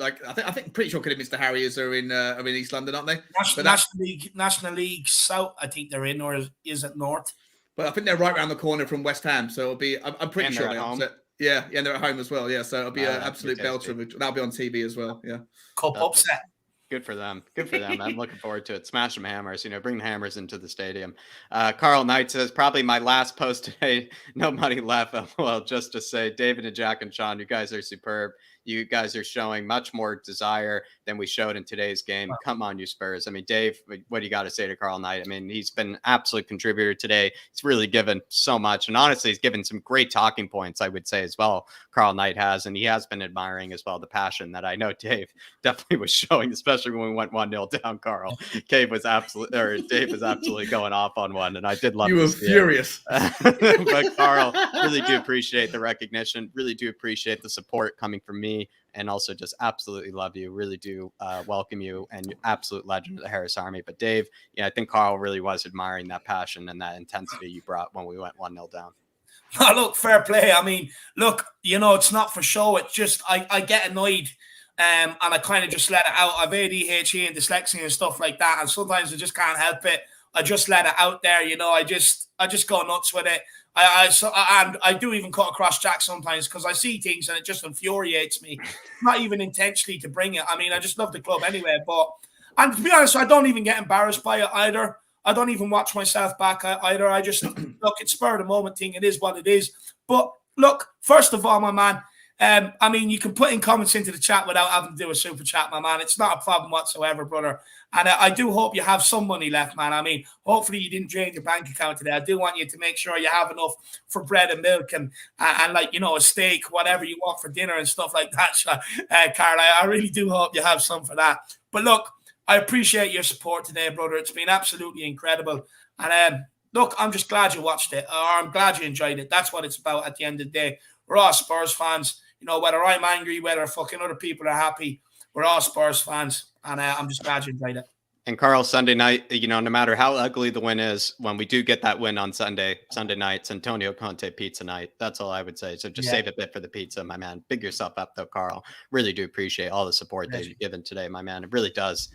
[SPEAKER 3] pretty sure Kidderminster Harriers are in East London, aren't they?
[SPEAKER 1] National League South, I think they're in, or is it North?
[SPEAKER 3] But I think they're right around the corner from West Ham, so it'll be. I'm pretty sure they're home. Yeah, and they're at home as well. Yeah, so it'll be an absolute belter. That'll be on TV as well. Yeah,
[SPEAKER 1] Cup upset.
[SPEAKER 2] Good for them. Good for them. I'm looking forward to it. Smash some hammers, bring the hammers into the stadium. Carl Knight says, probably my last post today. No money left. Well, just to say, David and Jack and Sean, you guys are superb. You guys are showing much more desire than we showed in today's game. Come on, you Spurs. I mean, Dave, what do you got to say to Carl Knight? I mean, he's been an absolute contributor today. He's really given so much. And honestly, he's given some great talking points, I would say, as well. Carl Knight has. And he has been admiring as well the passion that I know Dave definitely was showing, especially when we went 1-0 down, Carl. Dave was absolutely going off on one. And I did love
[SPEAKER 3] you were furious.
[SPEAKER 2] But Carl, really do appreciate the recognition. Really do appreciate the support coming from me. And also just absolutely love you. Really do welcome you, and absolute legend of the Harris Army. But Dave, I think Carl really was admiring that passion and that intensity you brought when we went 1-0 down.
[SPEAKER 1] No, look, fair play. I mean, look, it's not for show. It's just I get annoyed and I kind of just let it out. I've ADHD and dyslexia and stuff like that, and sometimes I just can't help it. I just let it out there, I just go nuts with it. And I do even cut across Jack sometimes because I see things and it just infuriates me. Not even intentionally to bring it. I mean, I just love the club anyway. And to be honest, I don't even get embarrassed by it either. I don't even watch myself back either. I just look, it's spur of the moment thing. It is what it is. But look, first of all, my man, I mean, you can put in comments into the chat without having to do a super chat, my man. It's not a problem whatsoever, brother. And I do hope you have some money left, man. I mean, hopefully you didn't drain your bank account today. I do want you to make sure you have enough for bread and milk and like, a steak, whatever you want for dinner and stuff like that, Carl. I really do hope you have some for that. But look, I appreciate your support today, brother. It's been absolutely incredible. And look, I'm just glad you watched it, or I'm glad you enjoyed it. That's what it's about at the end of the day. We're all Spurs fans. Whether I'm angry, whether fucking other people are happy, we're all Spurs fans. And I'm just glad you enjoyed it.
[SPEAKER 2] And Carl, Sunday night, no matter how ugly the win is, when we do get that win on Sunday night, it's Antonio Conte pizza night. That's all I would say. So just save a bit for the pizza, my man. Big yourself up, though, Carl. Really do appreciate all the support that you've given today, my man. It really does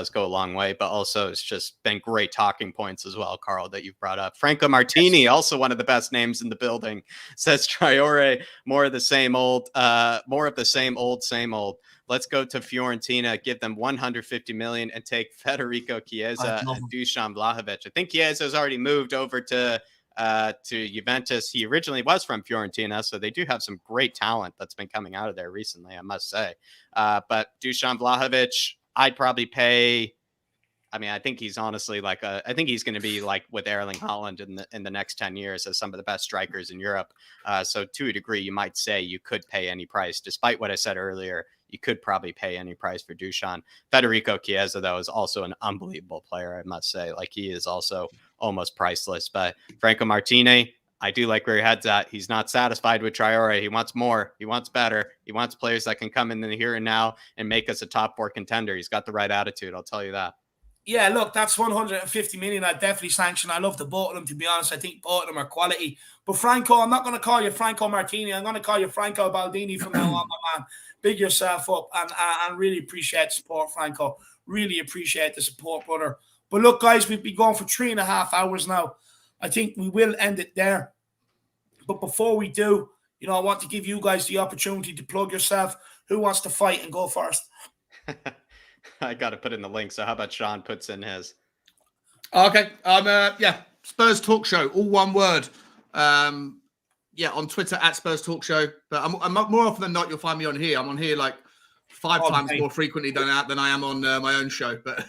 [SPEAKER 2] go a long way. But also, it's just been great talking points as well, Carl, that you've brought up. Franco Martini, also one of the best names in the building, says Traore, more of the same old. Same old. Let's go to Fiorentina, give them 150 million and take Federico Chiesa and Dusan Vlahovic. I think Chiesa's already moved over to Juventus. He originally was from Fiorentina, so they do have some great talent that's been coming out of there recently, I must say. But Dusan Vlahovic, I'd probably pay. I mean, I think he's honestly I think he's going to be like with Erling Haaland in the next 10 years as some of the best strikers in Europe. So to a degree, you might say you could pay any price, despite what I said earlier. You could probably pay any price for Dusan. Federico Chiesa, though, is also an unbelievable player, I must say. Like, he is also almost priceless. But Franco Martini, I do like where your head's at. He's not satisfied with Traore. He wants more. He wants better. He wants players that can come in the here and now and make us a top 4 contender. He's got the right attitude, I'll tell you that.
[SPEAKER 1] Yeah, look, that's 150 million. I'd definitely sanction. I love the both of them, to be honest. I think both of them are quality. But Franco, I'm not going to call you Franco Martini. I'm going to call you Franco Baldini from now on, my man. Big yourself up and really appreciate the support, Franco. Really appreciate the support, brother. But look, guys, we've been going for 3.5 hours now. I think we will end it there. But before we do, I want to give you guys the opportunity to plug yourself. Who wants to fight and go first?
[SPEAKER 2] I got to put in the link. So how about Sean puts in his?
[SPEAKER 3] Okay. Spurs Talk Show, all one word. On Twitter at Spurs Talk Show. But I'm more often than not, you'll find me on here. I'm on here like 5 times more frequently than I am on my own show. But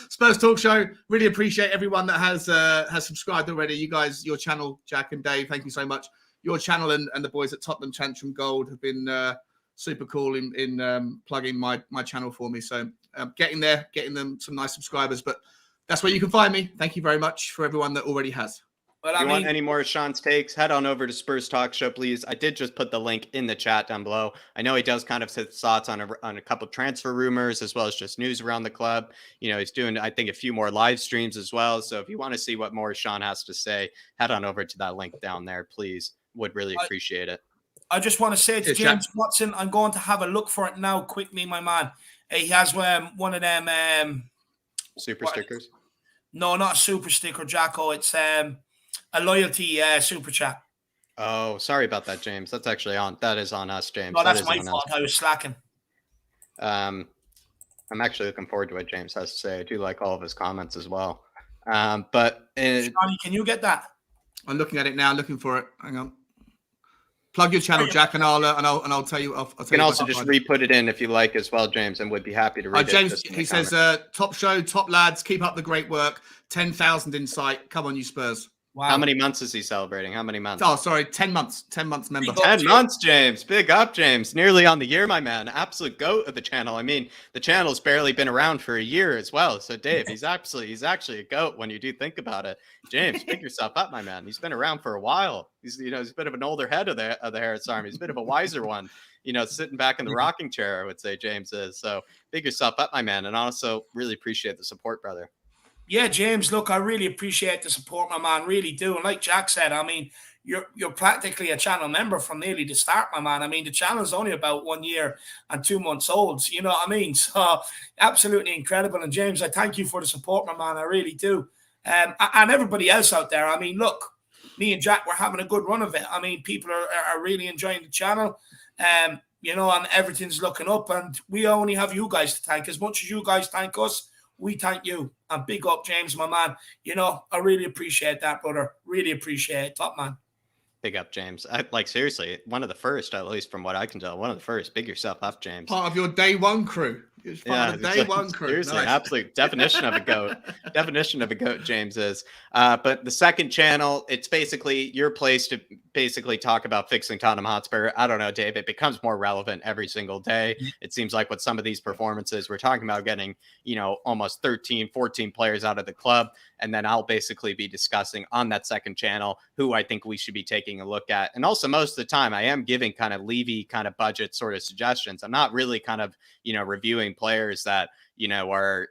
[SPEAKER 3] Spurs Talk Show, really appreciate everyone that has subscribed already. You guys, your channel, Jack and Dave, thank you so much. Your channel and the boys at Tottenham Tantrum Gold have been super cool in plugging my channel for me. So getting them some nice subscribers. But that's where you can find me. Thank you very much for everyone that already has.
[SPEAKER 2] Well, if you want any more of Sean's takes, head on over to Spurs Talk Show, please. I did just put the link in the chat down below. I know he does kind of set thoughts on a couple transfer rumors as well as just news around the club. He's doing, I think, a few more live streams as well. So if you want to see what more Sean has to say, head on over to that link down there, please. Would really appreciate it. I
[SPEAKER 1] just want to say to James Watson, I'm going to have a look for it now quickly, my man. He has one of them
[SPEAKER 2] super stickers.
[SPEAKER 1] No, not a super sticker, Jacko. It's a loyalty super chat.
[SPEAKER 2] Oh, sorry about that, James. That is on us, James.
[SPEAKER 1] No, that's my fault. I was slacking.
[SPEAKER 2] I'm actually looking forward to what James has to say. I do like all of his comments as well. But
[SPEAKER 1] Johnny, can you get that?
[SPEAKER 3] I'm looking at it now, looking for it. Hang on. Plug your channel, Jack, and I'll tell you. I'll tell
[SPEAKER 2] you can
[SPEAKER 3] you
[SPEAKER 2] also just re-put it in if you like as well, James, and would be happy to read it.
[SPEAKER 3] James, he says, top show, top lads, keep up the great work. 10,000 in sight. Come on, you Spurs.
[SPEAKER 2] Wow. How many months is he celebrating? How many months?
[SPEAKER 3] Oh, sorry, 10 months. 10 months member.
[SPEAKER 2] 10 months, James. Big up, James. Nearly on the year, my man. Absolute goat of the channel. I mean, the channel's barely been around for a year as well. So, Dave, he's actually a goat when you do think about it. James, pick yourself up, my man. He's been around for a while. He's a bit of an older head of the Harrods Army. He's a bit of a wiser one. Sitting back in the rocking chair, I would say James is. So, pick yourself up, my man. And also, really appreciate the support, brother.
[SPEAKER 1] Yeah, James, look, I really appreciate the support, my man, really do. And like Jack said, I mean, you're practically a channel member from nearly the start, my man. I mean, the channel's only about 1 year and 2 months old, you know what I mean? So, absolutely incredible. And James, I thank you for the support, my man, I really do. And everybody else out there, I mean, look, me and Jack, we're having a good run of it. I mean, people are really enjoying the channel, and everything's looking up. And we only have you guys to thank. As much as you guys thank us, we thank you. And big up, James, my man. I really appreciate that, brother. Really appreciate it. Top man.
[SPEAKER 2] Big up, James. Seriously, one of the first, at least from what I can tell, one of the first. Big yourself up, James.
[SPEAKER 3] Part of your day one crew.
[SPEAKER 2] Yeah, day one crew. Seriously, nice. Absolute definition of a goat. Definition of a goat, James is. But the second channel, it's basically your place to basically talk about fixing Tottenham Hotspur. I don't know, Dave. It becomes more relevant every single day. It seems like with some of these performances, we're talking about getting, almost 13, 14 players out of the club. And then I'll basically be discussing on that second channel who I think we should be taking a look at. And also most of the time I am giving kind of Levy kind of budget sort of suggestions. I'm not really kind of, reviewing players that, are,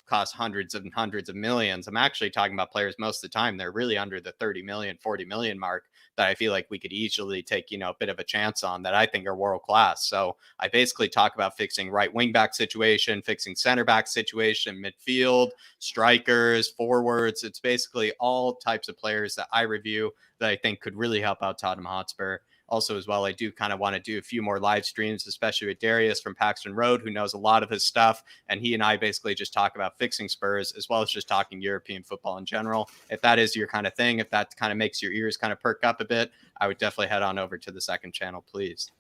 [SPEAKER 2] cost hundreds and hundreds of millions. I'm actually talking about players most of the time. They're really under the 30 million, 40 million mark that I feel like we could easily take, a bit of a chance on that I think are world class. So I basically talk about fixing right wing back situation, fixing center back situation, midfield, strikers, forwards. It's basically all types of players that I review that I think could really help out Tottenham Hotspur. Also, as well, I do kind of want to do a few more live streams, especially with Darius from Paxton Road, who knows a lot of his stuff. And he and I basically just talk about fixing Spurs, as well as just talking European football in general. If that is your kind of thing, if that kind of makes your ears kind of perk up a bit, I would definitely head on over to the second channel, please.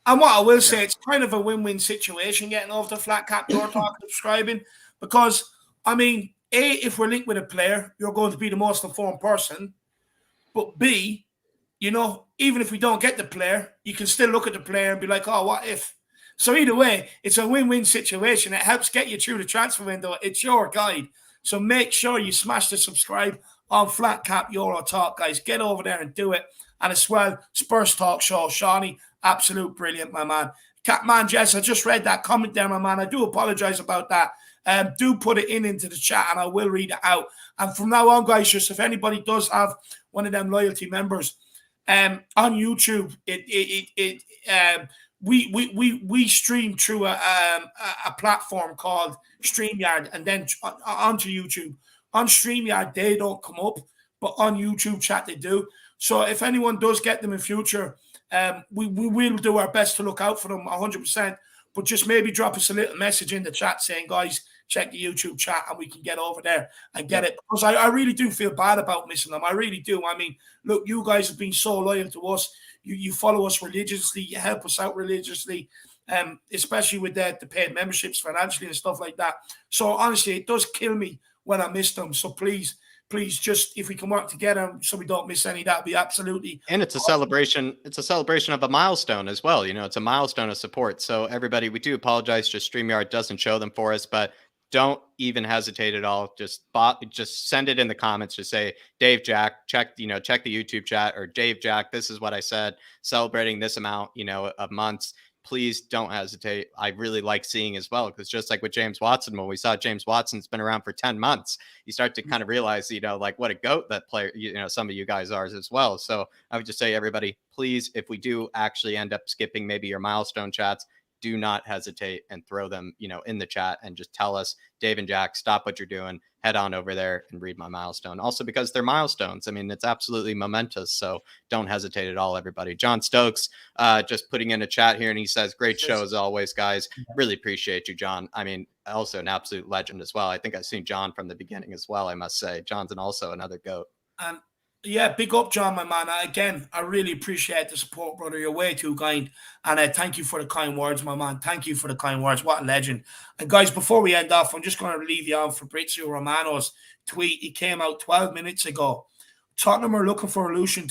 [SPEAKER 1] And what I will say, it's kind of a win-win situation getting off the flat cap door talk subscribing, because, I mean, A, if we're linked with a player, you're going to be the most informed person. But B, even if we don't get the player, you can still look at the player and be like, oh, what if? So either way, it's a win-win situation. It helps get you through the transfer window. It's your guide. So make sure you smash the subscribe on Flat Cap Euro Talk, guys. Get over there and do it. And as well, Spurs Talk Show, Shawnee, absolute brilliant, my man. Catman Jess, I just read that comment there, my man. I do apologize about that. Do put it into the chat and I will read it out. And from now on, guys, just if anybody does have one of them loyalty members, on YouTube, we stream through a platform called StreamYard, and then onto YouTube. On StreamYard, they don't come up, but on YouTube chat they do. So if anyone does get them in future, we will do our best to look out for them 100%. But just maybe drop us a little message in the chat saying, guys, check the YouTube chat and we can get over there and get it. Because I really do feel bad about missing them. I really do. I mean, look, you guys have been so loyal to us. You follow us religiously. You help us out religiously, especially with the paid memberships financially and stuff like that. So honestly, it does kill me when I miss them. So please, just if we can work together so we don't miss any, that'd be absolutely.
[SPEAKER 2] And it's a celebration. It's a celebration of a milestone as well. It's a milestone of support. So everybody, we do apologize. Just StreamYard doesn't show them for us, but don't even hesitate at all. Just send it in the comments. Just say, Dave, Jack, check the YouTube chat, or Dave, Jack, this is what I said, celebrating this amount, of months. Please don't hesitate. I really like seeing as well, because just like with James Watson, when we saw James Watson's been around for 10 months, you start to kind of realize, like what a goat that player, some of you guys are as well. So I would just say, everybody, please, if we do actually end up skipping maybe your milestone chats, do not hesitate and throw them, in the chat and just tell us, Dave and Jack, stop what you're doing, head on over there and read my milestone. Also, because they're milestones. I mean, it's absolutely momentous. So don't hesitate at all, everybody. John Stokes just putting in a chat here, and he says, great show as always, guys. Really appreciate you, John. I mean, also an absolute legend as well. I think I've seen John from the beginning as well, I must say. John's also another GOAT.
[SPEAKER 1] Yeah, big up, John, my man. Again, I really appreciate the support, brother. You're way too kind. And thank you for the kind words, my man. Thank you for the kind words. What a legend. And guys, before we end off, I'm just going to leave you on Fabrizio Romano's tweet. He came out 12 minutes ago. Tottenham are looking for a solution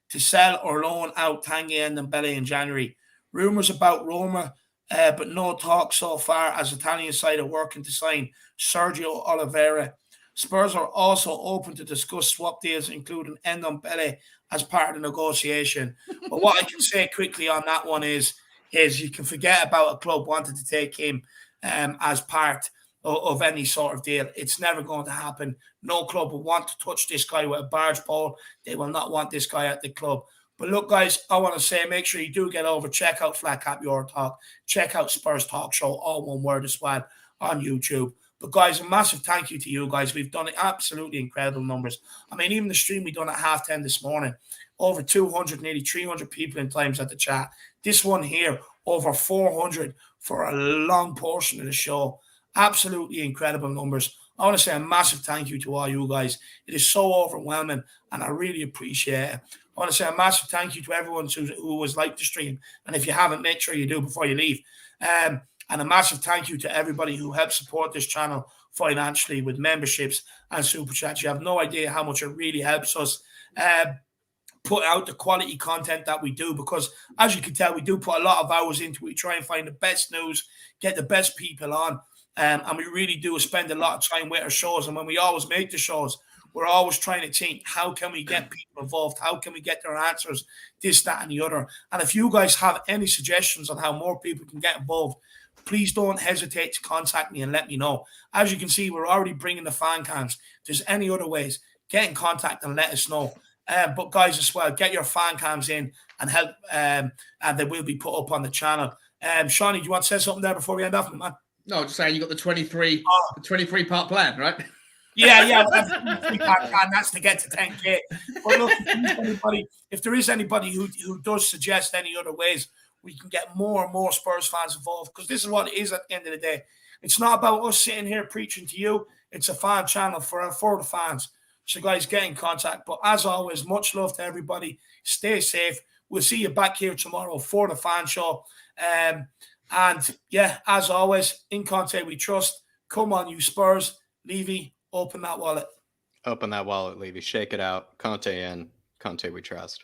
[SPEAKER 1] to sell or loan out Tanguy and Dembele in January. Rumours about Roma, but no talk so far, as Italian side are working to sign Sergio Oliveira. Spurs are also open to discuss swap deals, including Ndombele as part of the negotiation. But what I can say quickly on that one is you can forget about a club wanting to take him as part of any sort of deal. It's never going to happen. No club will want to touch this guy with a barge pole. They will not want this guy at the club. But look, guys, I want to say, make sure you do get over, check out Flat Cap Your Talk, check out Spurs Talk Show, all one word as well, on YouTube. But guys, a massive thank you to you guys. We've done absolutely incredible numbers. I mean, even the stream we done at 10:30 this morning, over 200, nearly 300 people in times at the chat. This one here, over 400 for a long portion of the show. Absolutely incredible numbers. I want to say a massive thank you to all you guys. It is so overwhelming, and I really appreciate it. I want to say a massive thank you to everyone who was like the stream. And if you haven't, make sure you do before you leave. And a massive thank you to everybody who helped support this channel financially with memberships and super chats. You have no idea how much it really helps us put out the quality content that we do, because as you can tell, we do put a lot of hours into it. We try and find the best news, get the best people on, and we really do spend a lot of time with our shows. And when we always make the shows, we're always trying to think, how can we get people involved? How can we get their answers? This, that, and the other. And if you guys have any suggestions on how more people can get involved, please don't hesitate to contact me and let me know. As you can see, we're already bringing the fan cams. If there's any other ways, get in contact and let us know. But guys, as well, get your fan cams in and help, and they will be put up on the channel. Shawnee, do you want to say something there before we end off, man?
[SPEAKER 3] No, just saying you got the 23 part plan, right?
[SPEAKER 1] Yeah, that's to get to 10K. But look, if there is anybody who does suggest any other ways, we can get more and more Spurs fans involved, because this is what it is at the end of the day. It's not about us sitting here preaching to you. It's a fan channel for the fans. So, guys, get in contact. But as always, much love to everybody. Stay safe. We'll see you back here tomorrow for the fan show. And, yeah, as always, in Conte we trust. Come on, you Spurs. Levy, open that wallet.
[SPEAKER 2] Open that wallet, Levy. Shake it out. Conte in. Conte we trust.